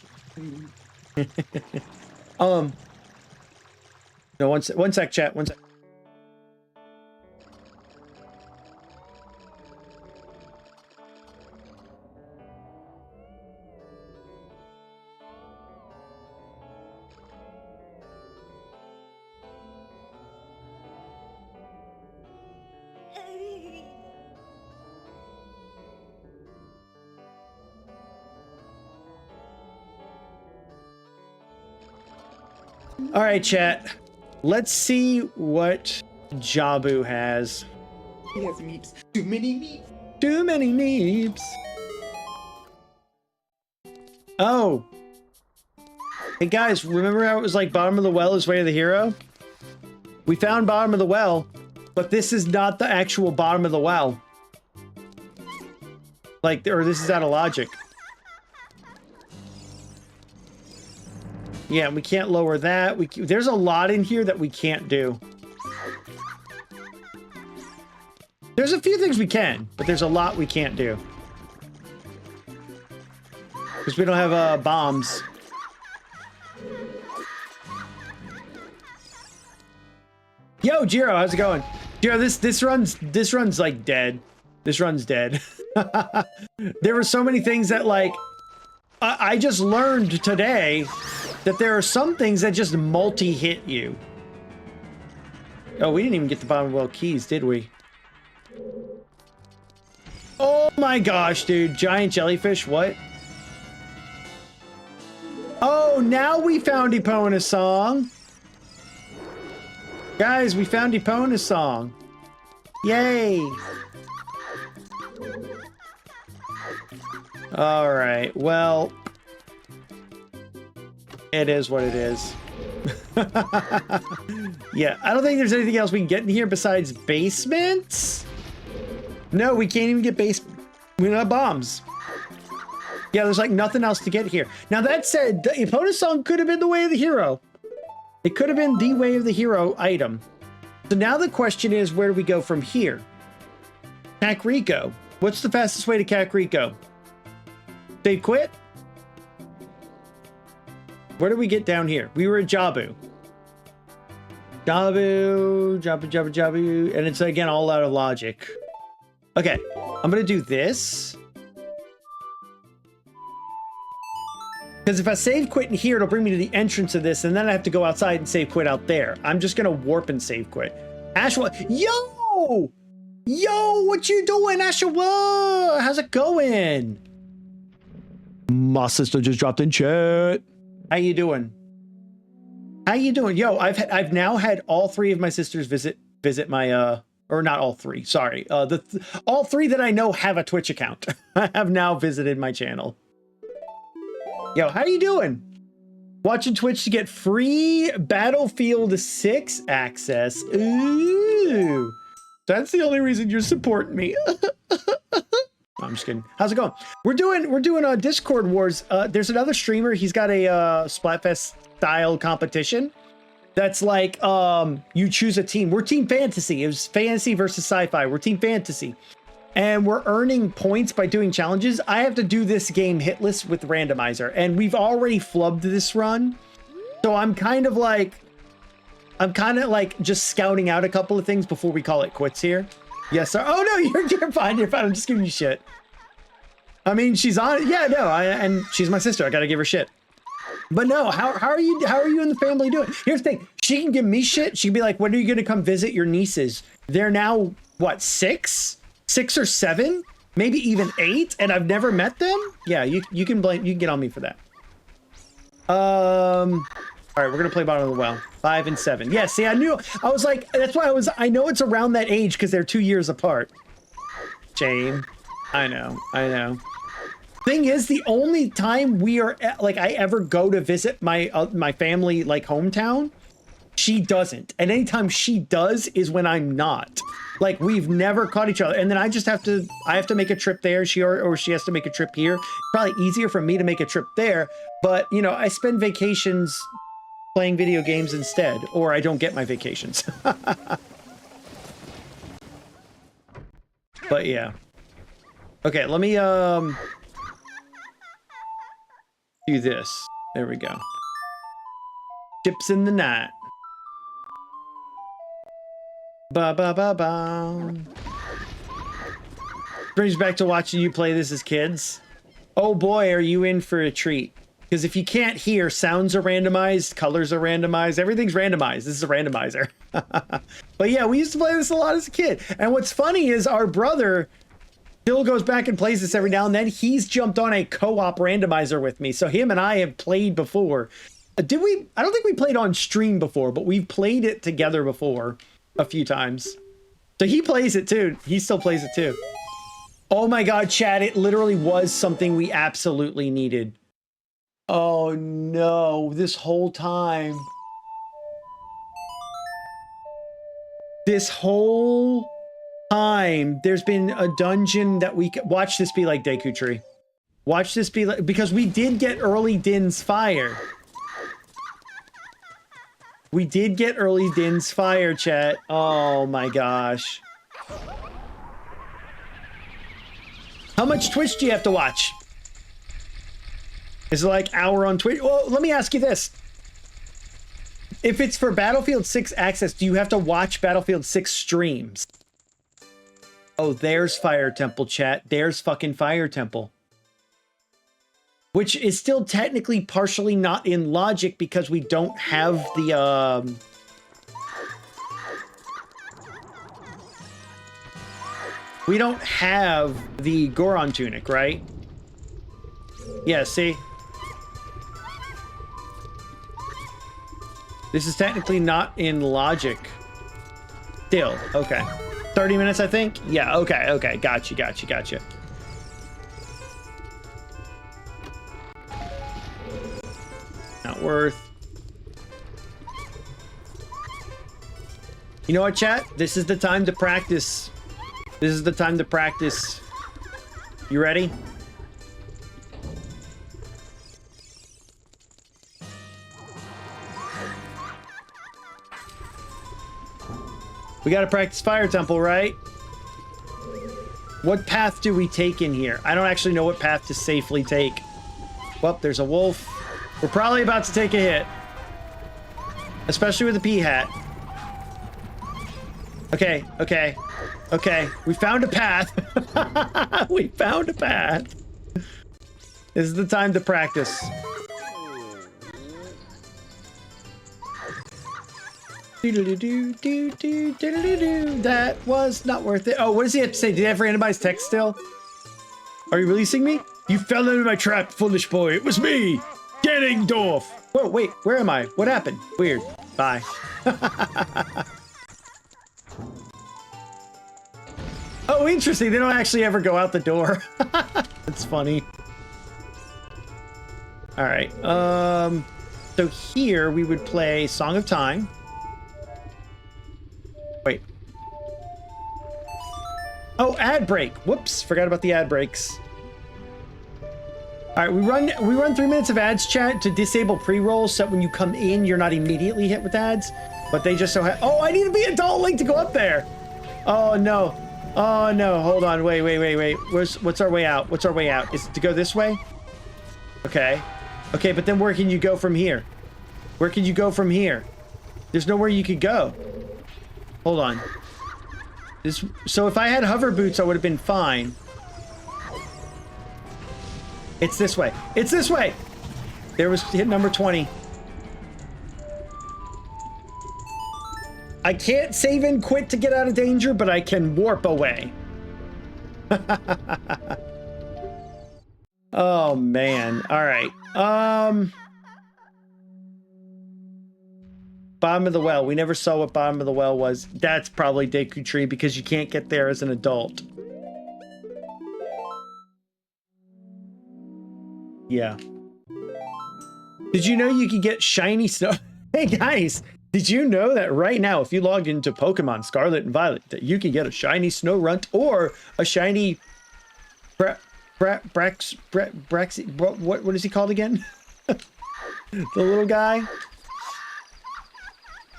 No, one sec, chat. One sec. All right, chat. Let's see what Jabu has. He has meeps. Too many meeps. Too many meeps. Oh. Hey guys, remember how it was like bottom of the well is way of the hero? We found bottom of the well, but this is not the actual bottom of the well. Like, or this is out of logic. Yeah, we can't lower that. There's a lot in here that we can't do. There's a few things we can, but there's a lot we can't do. Because we don't have bombs. Yo, Jiro, how's it going? Jiro, this run's like dead. This run's dead. There were so many things that like I just learned today that there are some things that just multi-hit you. Oh, we didn't even get the bottom well keys, did we? Oh my gosh, dude. Giant jellyfish, what? Oh, now we found Epona's song. Guys, we found Epona's song. Yay. All right, well, it is what it is. Yeah, I don't think there's anything else we can get in here besides basements. No, we can't even get we don't have bombs. Yeah, there's like nothing else to get here. Now that said, the Epona's song could have been the way of the hero. It could have been the way of the hero item. So now the question is, where do we go from here? Kakariko. What's the fastest way to Kakariko? They quit? Where do we get down here? We were at Jabu. Jabu. And it's again all out of logic. Okay, I'm gonna do this. Because if I save quit in here, it'll bring me to the entrance of this, and then I have to go outside and save quit out there. I'm just gonna warp and save quit. Ashwa, yo! Yo, what you doing, Ashwa? How's it going? My sister just dropped in chat. How you doing? How you doing? Yo, I've now had all three of my sisters visit my or not all three. Sorry, all three that I know have a Twitch account. have now visited my channel. Yo, how you doing? Watching Twitch to get free Battlefield 6 access. Ooh, that's the only reason you're supporting me. I'm just kidding. How's it going? We're doing a Discord Wars. There's another streamer. He's got a Splatfest style competition. That's like you choose a team. We're Team Fantasy. It was fantasy versus sci-fi. We're Team Fantasy, and we're earning points by doing challenges. I have to do this game hitless with randomizer, and we've already flubbed this run. So I'm kind of like just scouting out a couple of things before we call it quits here. Yes, sir. Oh no, you're fine. You're fine. I'm just giving you shit. I mean, she's on. Yeah, no, and she's my sister. I gotta give her shit. But no, how are you and the family doing? Here's the thing. She can give me shit. She can be like, when are you gonna come visit your nieces? They're now what, 6 or 7, maybe even 8, and I've never met them. Yeah, you can blame. You can get on me for that. All right, we're gonna play bottom of the well. 5 and 7. Yeah, see, I was like, that's why I know it's around that age because they're 2 years apart. Shame. I know. Thing is, the only time we are like I ever go to visit my my family like hometown, she doesn't, and anytime she does is when I'm not. Like, we've never caught each other, and then I have to make a trip there. She has to make a trip here. Probably easier for me to make a trip there, but you know, I spend vacations playing video games instead, or I don't get my vacations. But yeah. Okay, let me do this. There we go. Chips in the night. Ba ba ba ba. Brings back to watching you play this as kids. Oh boy, are you in for a treat. Because if you can't hear, sounds are randomized, colors are randomized, everything's randomized. This is a randomizer. But yeah, we used to play this a lot as a kid. And what's funny is our brother still goes back and plays this every now and then. He's jumped on a co-op randomizer with me. So him and I have played before. Did we? I don't think we played on stream before, but we've played it together before a few times. So he plays it too. He still plays it too. Oh my God, chat, it literally was something we absolutely needed. Oh no, this whole time. This whole time, there's been a dungeon that we could watch this be like Deku Tree. Watch this be like, because we did get early Din's fire. We did get early Din's fire, chat. Oh my gosh. How much Twitch do you have to watch? Is it like hour on Twitch? Well, let me ask you this. If it's for Battlefield 6 access, do you have to watch Battlefield 6 streams? Oh, there's Fire Temple, chat. There's fucking Fire Temple. Which is still technically partially not in logic because we don't have the, we don't have the Goron tunic, right? Yeah, see? This is technically not in logic. Still, okay. 30 minutes, I think? Yeah, okay, okay. Gotcha, gotcha, gotcha. Not worth. You know what, chat? This is the time to practice. This is the time to practice. You ready? We gotta practice Fire Temple, right? What path do we take in here? I don't actually know what path to safely take. Well, there's a wolf. We're probably about to take a hit. Especially with the pea hat. Okay, okay, okay. We found a path. We found a path. This is the time to practice. That was not worth it. Oh, what does he have to say? Did he have anybody's text still? Are you releasing me? You fell into my trap, foolish boy. It was me, Ganondorf. Whoa, wait, where am I? What happened? Weird. Bye. Oh, interesting. They don't actually ever go out the door. That's funny. All right. So here we would play Song of Time. Wait. Oh, ad break. Whoops, forgot about the ad breaks. All right, we run 3 minutes of ads, chat, to disable pre-rolls so that when you come in, you're not immediately hit with ads. But they just so have. Oh, I need to be adult link to go up there. Oh no. Oh no. Hold on. Wait. What's our way out? What's our way out? Is it to go this way? Okay. Okay, but then where can you go from here? Where can you go from here? There's nowhere you could go. Hold on. So if I had hover boots, I would have been fine. It's this way. It's this way. There was hit number 20. I can't save and quit to get out of danger, but I can warp away. Oh man. All right. Bottom of the well. We never saw what bottom of the well was. That's probably Deku Tree because you can't get there as an adult. Yeah. Did you know you could get shiny snow? Hey guys, did you know that right now, if you logged into Pokemon Scarlet and Violet, that you can get a shiny Snorunt or a shiny what is he called again? The little guy?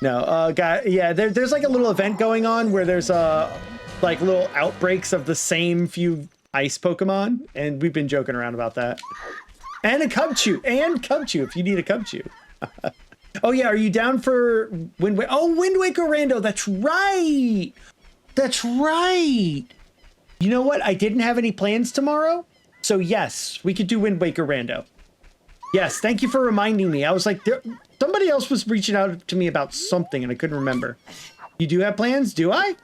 No, guy, yeah, there's like a little event going on where there's like little outbreaks of the same few ice Pokemon, and we've been joking around about that. And a Cubchoo, if you need a Cubchoo. Oh yeah, are you down for Wind Waker? Oh, Wind Waker Rando, that's right! That's right! You know what? I didn't have any plans tomorrow, so yes, we could do Wind Waker Rando. Yes, thank you for reminding me. I was like, somebody else was reaching out to me about something and I couldn't remember. You do have plans? Do I?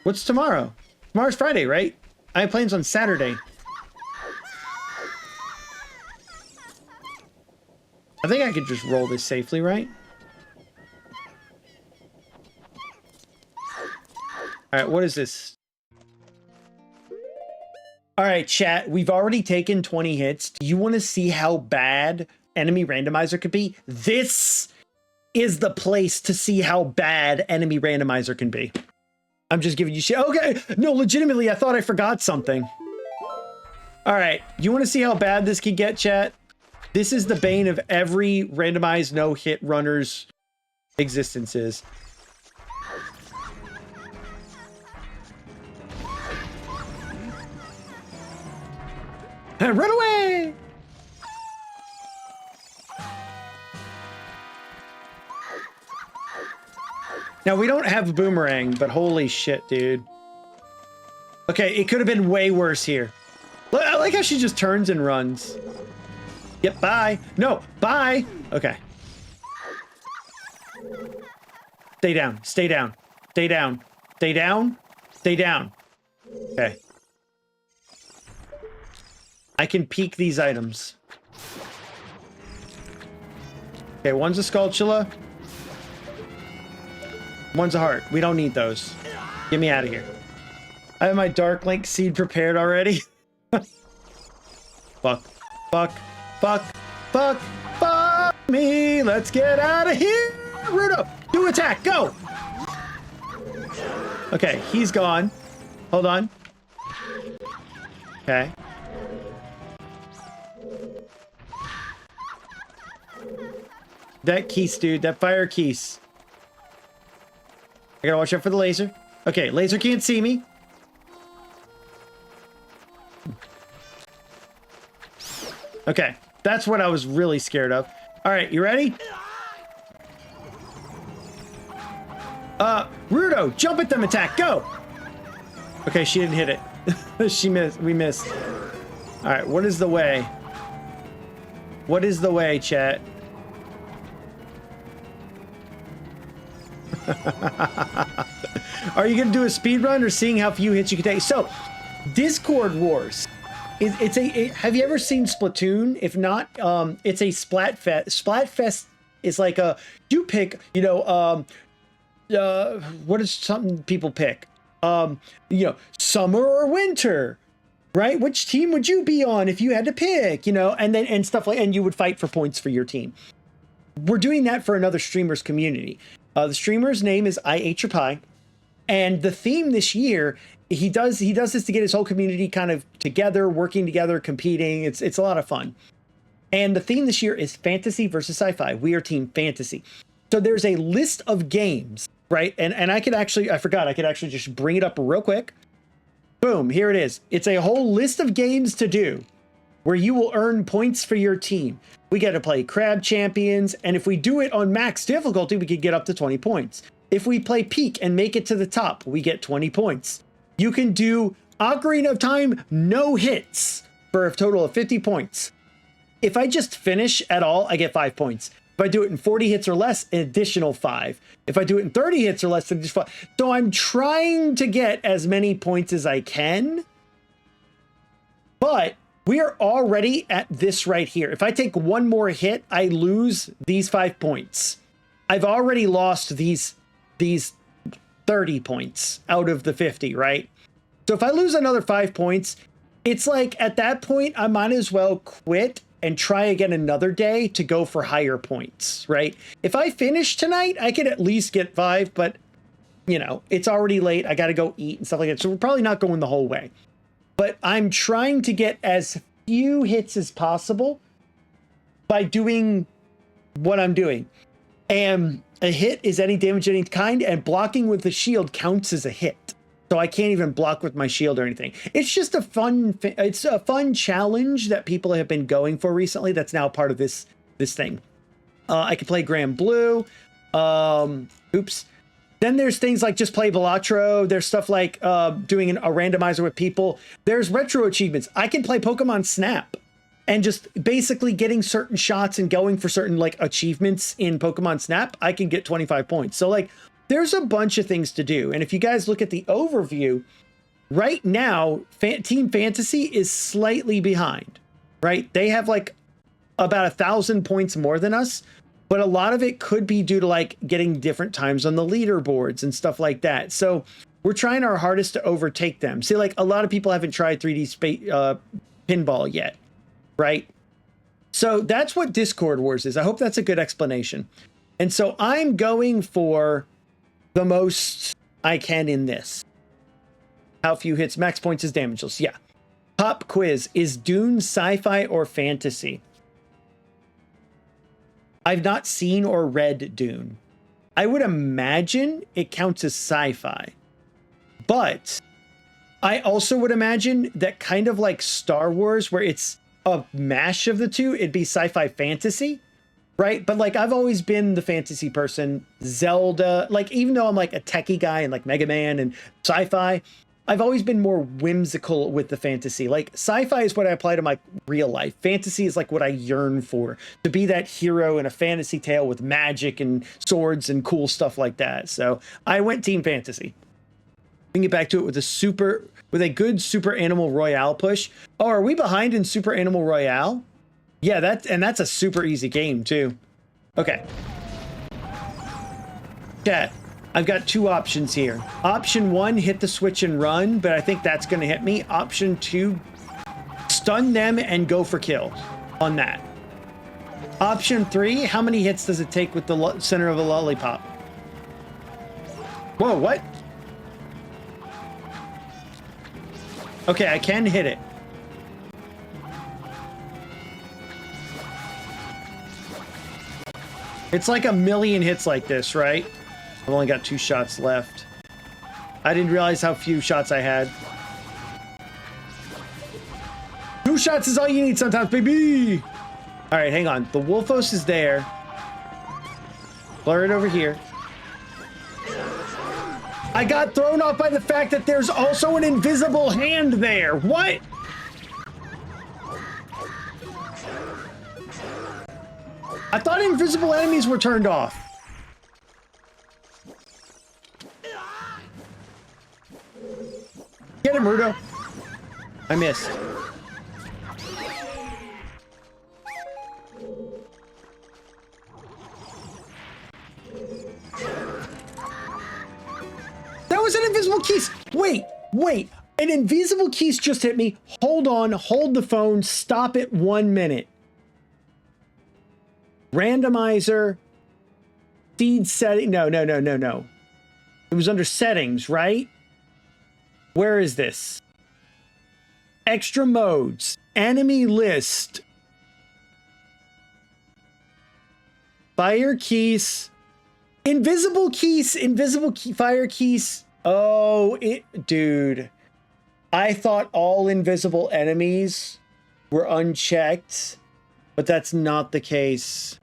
What's tomorrow? Tomorrow's Friday, right? I have plans on Saturday. I think I could just roll this safely, right? All right, what is this? All right, chat, we've already taken 20 hits. Do you want to see how bad enemy randomizer could be? This is the place to see how bad enemy randomizer can be. I'm just giving you shit. Okay, no, legitimately, I thought I forgot something. All right, you want to see how bad this could get, chat? This is the bane of every randomized no-hit runner's existences. Run away! Now, we don't have a boomerang, but holy shit, dude. Okay, it could have been way worse here. I like how she just turns and runs. Yep, bye. No, bye. Okay. Stay down, stay down, stay down, stay down, stay down. Okay. I can peek these items. Okay, one's a Skulltula. One's a heart. We don't need those. Get me out of here. I have my Dark Link seed prepared already. Fuck. Fuck. Fuck. Fuck. Fuck me. Let's get out of here. Rudo, do attack. Go. Okay, he's gone. Hold on. Okay. That Keese, dude. That fire Keese. I gotta watch out for the laser. Okay, laser can't see me. Okay, that's what I was really scared of. All right, you ready? Rudo, jump at them, attack, go! Okay, she didn't hit it. She missed, we missed. All right, what is the way? What is the way, chat? Are you gonna do a speed run or seeing how few hits you can take? So, Discord Wars. Have you ever seen Splatoon? If not, it's a Splatfest. Splatfest is like a, you pick, you know, what is something people pick? You know, summer or winter, right? Which team would you be on if you had to pick, you know, and stuff like, and you would fight for points for your team. We're doing that for another streamer's community. The streamer's name is I Ate Your Pie. And the theme this year, he does this to get his whole community kind of together, working together, competing. It's a lot of fun. And the theme this year is fantasy versus sci-fi. We are team fantasy. So there's a list of games, right? And I could actually, I forgot, I could actually just bring it up real quick. Boom, here it is. It's a whole list of games to do where you will earn points for your team. We get to play Crab Champions, and if we do it on max difficulty, we could get up to 20 points. If we play Peak and make it to the top, we get 20 points. You can do Ocarina of Time no hits for a total of 50 points. If I just finish at all, I get 5 points. If I do it in 40 hits or less, an additional 5. If I do it in 30 hits or less, then just 5. So I'm trying to get as many points as I can, but we are already at this right here. If I take one more hit, I lose these 5 points. I've already lost these 30 points out of the 50, right? So if I lose another 5 points, it's like at that point, I might as well quit and try again another day to go for higher points, right? If I finish tonight, I could at least get 5, but you know, it's already late. I got to go eat and stuff like that. So we're probably not going the whole way. But I'm trying to get as few hits as possible by doing what I'm doing. And a hit is any damage of any kind, and blocking with the shield counts as a hit. So I can't even block with my shield or anything. It's just it's a fun challenge that people have been going for recently. That's now part of this thing. I can play Grand Blue. Oops. Then there's things like just play Balatro. There's stuff like doing a randomizer with people. There's retro achievements. I can play Pokemon Snap and just basically getting certain shots and going for certain like achievements in Pokemon Snap. I can get 25 points. So like there's a bunch of things to do. And if you guys look at the overview, right now, Team Fantasy is slightly behind, right? They have like about 1,000 points more than us, but a lot of it could be due to like getting different times on the leaderboards and stuff like that. So we're trying our hardest to overtake them. See, like a lot of people haven't tried 3D pinball yet, right? So that's what Discord Wars is. I hope that's a good explanation. And so I'm going for the most I can in this. How few hits, max points is damageless. Yeah. Pop quiz. Is Dune sci-fi or fantasy? I've not seen or read Dune. I would imagine it counts as sci-fi. But I also would imagine that kind of like Star Wars, where it's a mash of the two, it'd be sci-fi fantasy, right? But like I've always been the fantasy person. Zelda, like even though I'm like a techie guy and like Mega Man and sci-fi, I've always been more whimsical with the fantasy. Like sci-fi is what I apply to my real life. Fantasy is like what I yearn for, to be that hero in a fantasy tale with magic and swords and cool stuff like that. So I went team fantasy. We can get back to it with a good Super Animal Royale push. Oh, are we behind in Super Animal Royale? Yeah, that's a super easy game too. Okay. Chat. I've got two options here. Option 1, hit the switch and run, but I think that's going to hit me. Option 2, stun them and go for kills on that. Option 3, how many hits does it take with the center of a lollipop? Whoa, what? Okay, I can hit it. It's like a million hits like this, right? I've only got 2 shots left. I didn't realize how few shots I had. 2 shots is all you need sometimes, baby! Alright, hang on. The Wolfos is there. Blur it over here. I got thrown off by the fact that there's also an invisible hand there. What? I thought invisible enemies were turned off. Get him, Rudo. I missed. That was an invisible keys. Wait. An invisible keys just hit me. Hold on. Hold the phone. Stop it 1 minute. Randomizer. Feed setting. No. It was under settings, right? Where is this? Extra modes. Enemy list. Fire keys. Invisible keys. Fire keys. Oh, dude. I thought all invisible enemies were unchecked, but that's not the case.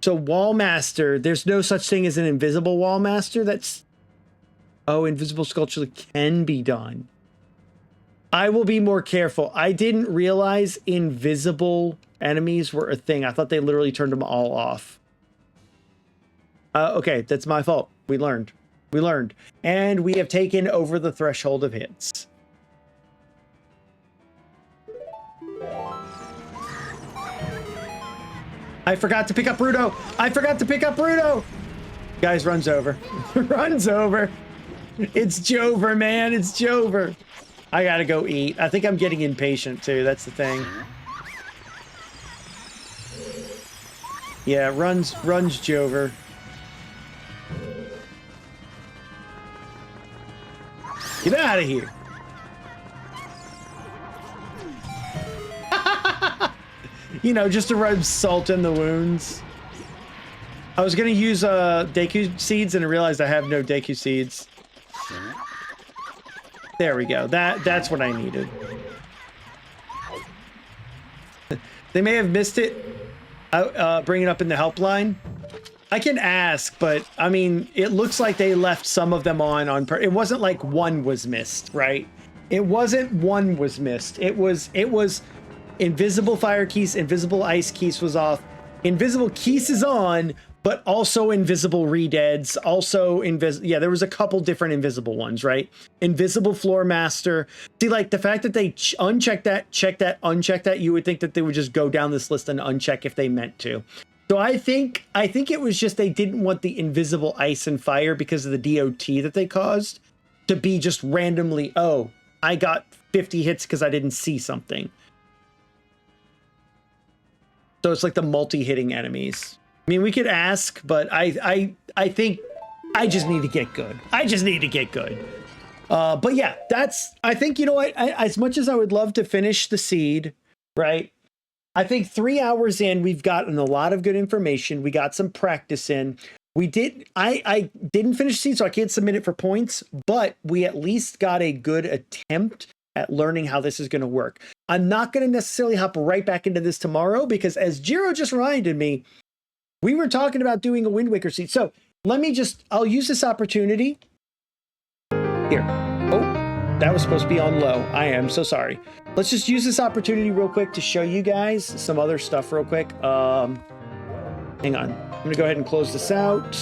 So Wallmaster, there's no such thing as an invisible Wallmaster. That's... Oh, invisible sculpture can be done. I will be more careful. I didn't realize invisible enemies were a thing. I thought they literally turned them all off. Okay, that's my fault. We learned. And we have taken over the threshold of hits. I forgot to pick up Rudo. Guys, runs over. Runs over. It's Jover, man. It's Jover. I gotta go eat. I think I'm getting impatient too. That's the thing. Yeah, runs Jover. Get out of here. You know, just to rub salt in the wounds. I was gonna use Deku seeds and I realized I have no Deku seeds. There we go. That's what I needed. They may have missed it. Bring it up in the helpline. I can ask, but I mean, it looks like they left some of them on it wasn't like one was missed, right? It wasn't one was missed. It was invisible fire keys, invisible ice keys was off. Invisible keys is on, but also invisible redeads, also yeah, there was a couple different invisible ones, right? Invisible floor master. See, like the fact that they uncheck that, check that, uncheck that, you would think that they would just go down this list and uncheck if they meant to. So I think it was just they didn't want the invisible ice and fire because of the DOT that they caused to be just randomly, oh, I got 50 hits because I didn't see something. So it's like the multi-hitting enemies. I mean, we could ask, but I think I just need to get good. I just need to get good. But yeah, I think, you know what, as much as I would love to finish the seed, right? I think 3 hours in, we've gotten a lot of good information. We got some practice in. I didn't finish the seed, so I can't submit it for points, but we at least got a good attempt at learning how this is going to work. I'm not going to necessarily hop right back into this tomorrow because, as Jiro just reminded me, we were talking about doing a Wind Waker seed. So I'll use this opportunity. Here. Oh, that was supposed to be on low. I am so sorry. Let's just use this opportunity real quick to show you guys some other stuff real quick. Hang on. I'm going to go ahead and close this out.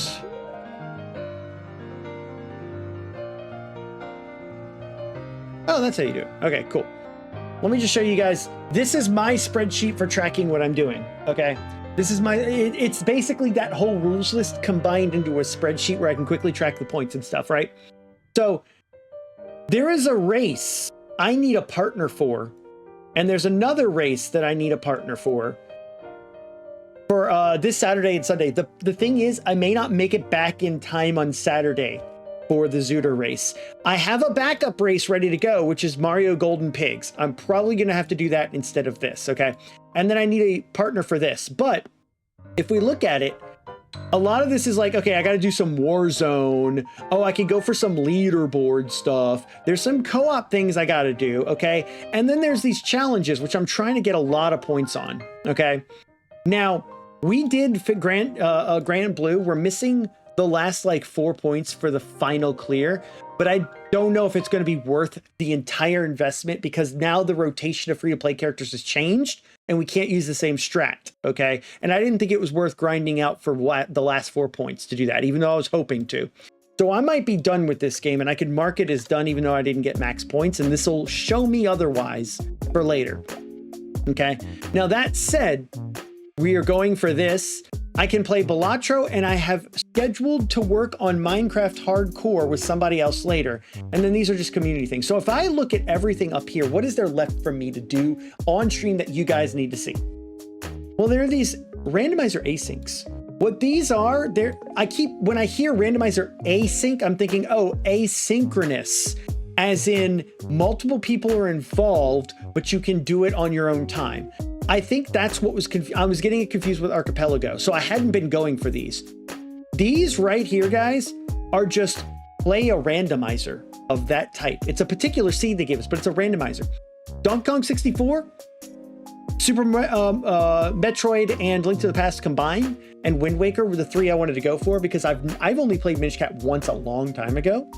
Oh, that's how you do it. Okay, cool. Let me just show you guys. This is my spreadsheet for tracking what I'm doing. Okay. This is it's basically that whole rules list combined into a spreadsheet where I can quickly track the points and stuff, right? So there is a race I need a partner for, and there's another race that I need a partner for this Saturday and Sunday. The thing is, I may not make it back in time on Saturday for the ZOOTR race. I have a backup race ready to go, which is Mario Golden Pigs. I'm probably going to have to do that instead of this, okay? And then I need a partner for this. But if we look at it, a lot of this is like, okay, I got to do some Warzone. Oh, I can go for some leaderboard stuff. There's some co-op things I got to do, okay? And then there's these challenges, which I'm trying to get a lot of points on, okay? Now, we did Grand and Blue. We're missing the last like 4 points for the final clear, but I don't know if it's going to be worth the entire investment because now the rotation of free-to-play characters has changed and we can't use the same strat, okay? And I didn't think it was worth grinding out for the last 4 points to do that, even though I was hoping to. So I might be done with this game and I can mark it as done even though I didn't get max points, and this will show me otherwise for later, okay? Now that said, we are going for this. I can play Balatro, and I have scheduled to work on Minecraft Hardcore with somebody else later. And then these are just community things. So if I look at everything up here, what is there left for me to do on stream that you guys need to see? Well, there are these randomizer asyncs. What these are, when I hear randomizer async, I'm thinking, oh, asynchronous, as in multiple people are involved, but you can do it on your own time. I think that's what was I was getting it confused with Archipelago, so I hadn't been going for these. These right here, guys, are just play a randomizer of that type. It's a particular seed they give us, but it's a randomizer. Donkey Kong 64, Super Metroid, and Link to the Past combined, and Wind Waker were the 3 I wanted to go for because I've only played Minish Cap once a long time ago,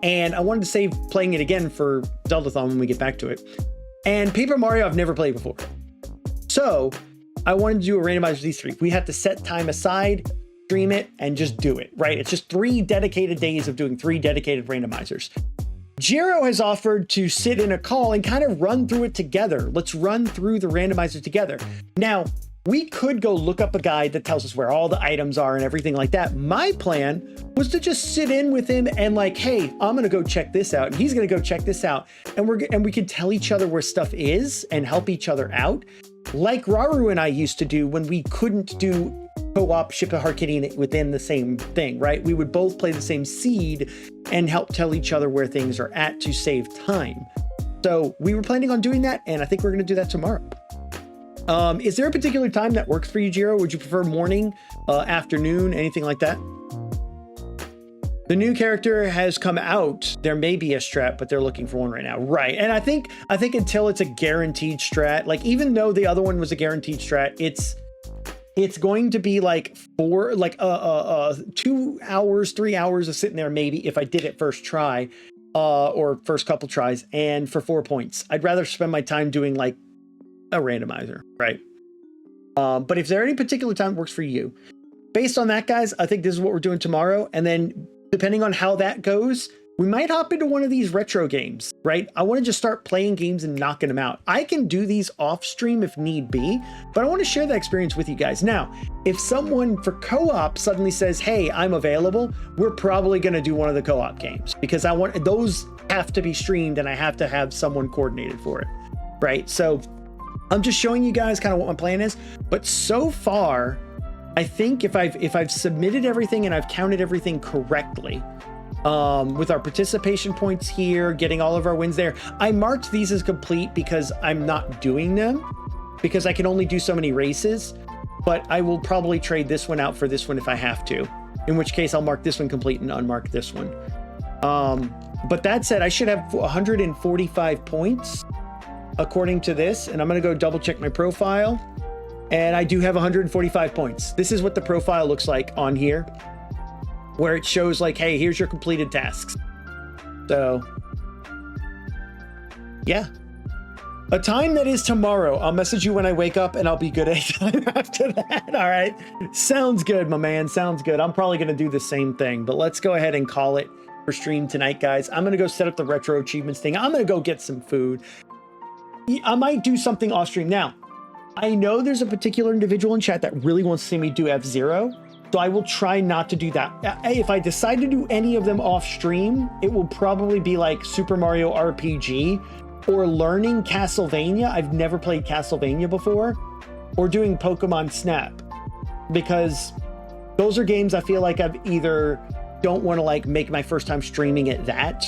and I wanted to save playing it again for Zeldathon when we get back to it. And Paper Mario I've never played before. So I wanted to do a randomizer of these 3. We have to set time aside, stream it, and just do it, right? It's just 3 dedicated days of doing 3 dedicated randomizers. Jiro has offered to sit in a call and kind of run through it together. Let's run through the randomizer together. Now, we could go look up a guide that tells us where all the items are and everything like that. My plan was to just sit in with him and like, hey, I'm gonna go check this out, and he's gonna go check this out, and we could tell each other where stuff is and help each other out, like Raru and I used to do when we couldn't do co-op Ship of Harkinian within the same thing, right? We would both play the same seed and help tell each other where things are at to save time. So we were planning on doing that, and I think we're gonna do that tomorrow. Is there a particular time that works for you, Jiro? Would you prefer morning, afternoon, anything like that? The new character has come out. There may be a strat, but they're looking for one right now. Right. And I think until it's a guaranteed strat, like even though the other one was a guaranteed strat, it's going to be like 2 hours, 3 hours of sitting there, maybe if I did it first try, or first couple tries, and for 4 points. I'd rather spend my time doing like a randomizer, right? But if there any particular time that works for you, based on that, guys, I think this is what we're doing tomorrow. And then depending on how that goes, we might hop into one of these retro games, right? I want to just start playing games and knocking them out. I can do these off stream if need be, but I want to share that experience with you guys. Now, if someone for co-op suddenly says, hey, I'm available, we're probably going to do one of the co-op games because I want those have to be streamed and I have to have someone coordinated for it, right? So I'm just showing you guys kind of what my plan is. But so far, I think if I've submitted everything and I've counted everything correctly, with our participation points here, getting all of our wins there, I marked these as complete because I'm not doing them because I can only do so many races, but I will probably trade this one out for this one if I have to, in which case I'll mark this one complete and unmark this one. But that said, I should have 145 points according to this, and I'm going to go double check my profile, and I do have 145 points. This is what the profile looks like on here, where it shows like, hey, here's your completed tasks. So yeah, a time that is tomorrow. I'll message you when I wake up and I'll be good anytime after that. All right, sounds good, my man, sounds good. I'm probably gonna do the same thing, but let's go ahead and call it for stream tonight, guys. I'm gonna go set up the retro achievements thing. I'm gonna go get some food. I might do something off stream. Now, I know there's a particular individual in chat that really wants to see me do F-Zero. So I will try not to do that. If I decide to do any of them off stream, it will probably be like Super Mario RPG or learning Castlevania. I've never played Castlevania before, or doing Pokemon Snap, because those are games I feel like I've either don't want to like make my first time streaming at that.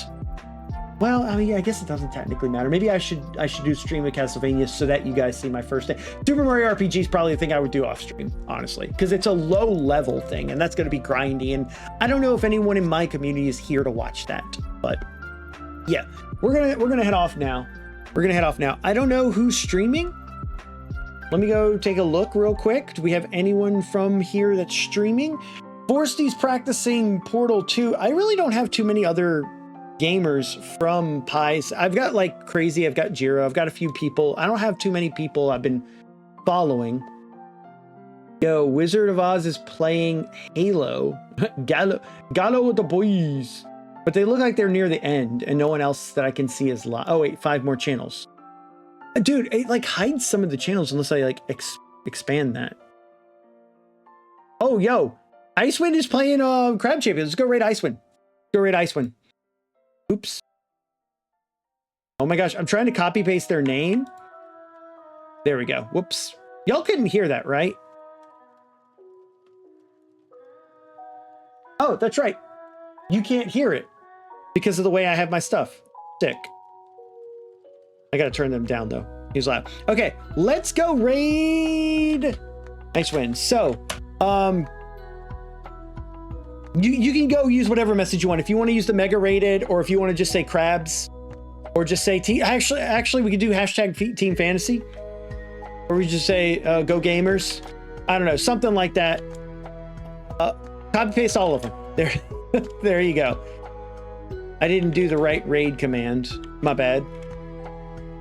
Well, I mean, I guess it doesn't technically matter. Maybe I should do stream of Castlevania so that you guys see my first day. Super Mario RPG is probably the thing I would do off stream, honestly, because it's a low level thing and that's going to be grindy. And I don't know if anyone in my community is here to watch that, but yeah, we're gonna head off now. We're gonna head off now. I don't know who's streaming. Let me go take a look real quick. Do we have anyone from here that's streaming? Forsty's practicing Portal 2. I really don't have too many other gamers from Pies. I've got like Crazy, I've got Jiro, I've got a few people. I don't have too many people I've been following. Yo, Wizard of Oz is playing Halo. Gallo with the boys. But they look like they're near the end and no one else that I can see is live. Oh wait, 5 more channels. Dude, it like hides some of the channels unless I like expand that. Oh, yo, Icewind is playing Crab Champions. Let's go raid Icewind. Go raid Icewind. Oops. Oh my gosh, I'm trying to copy paste their name. There we go. Whoops. Y'all couldn't hear that, right? Oh, that's right. You can't hear it because of the way I have my stuff. Sick. I gotta turn them down though. He's loud. Okay, let's go raid. Nice win. So, you can go use whatever message you want. If you want to use the mega rated, or if you want to just say crabs, or just say actually we could do hashtag team fantasy, or we just say go gamers. I don't know, something like that. Copy paste all of them. There, there you go. I didn't do the right raid command. My bad.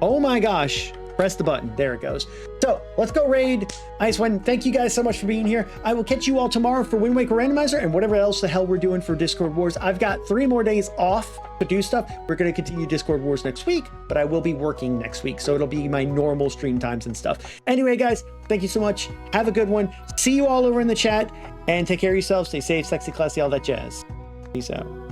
Oh my gosh. Press the button. There it goes. So let's go raid Icewind. Thank you guys so much for being here. I will catch you all tomorrow for Wind Waker Randomizer and whatever else the hell we're doing for Discord Wars. I've got 3 more days off to do stuff. We're going to continue Discord Wars next week, but I will be working next week. So it'll be my normal stream times and stuff. Anyway, guys, thank you so much. Have a good one. See you all over in the chat and take care of yourselves. Stay safe, sexy, classy, all that jazz. Peace out.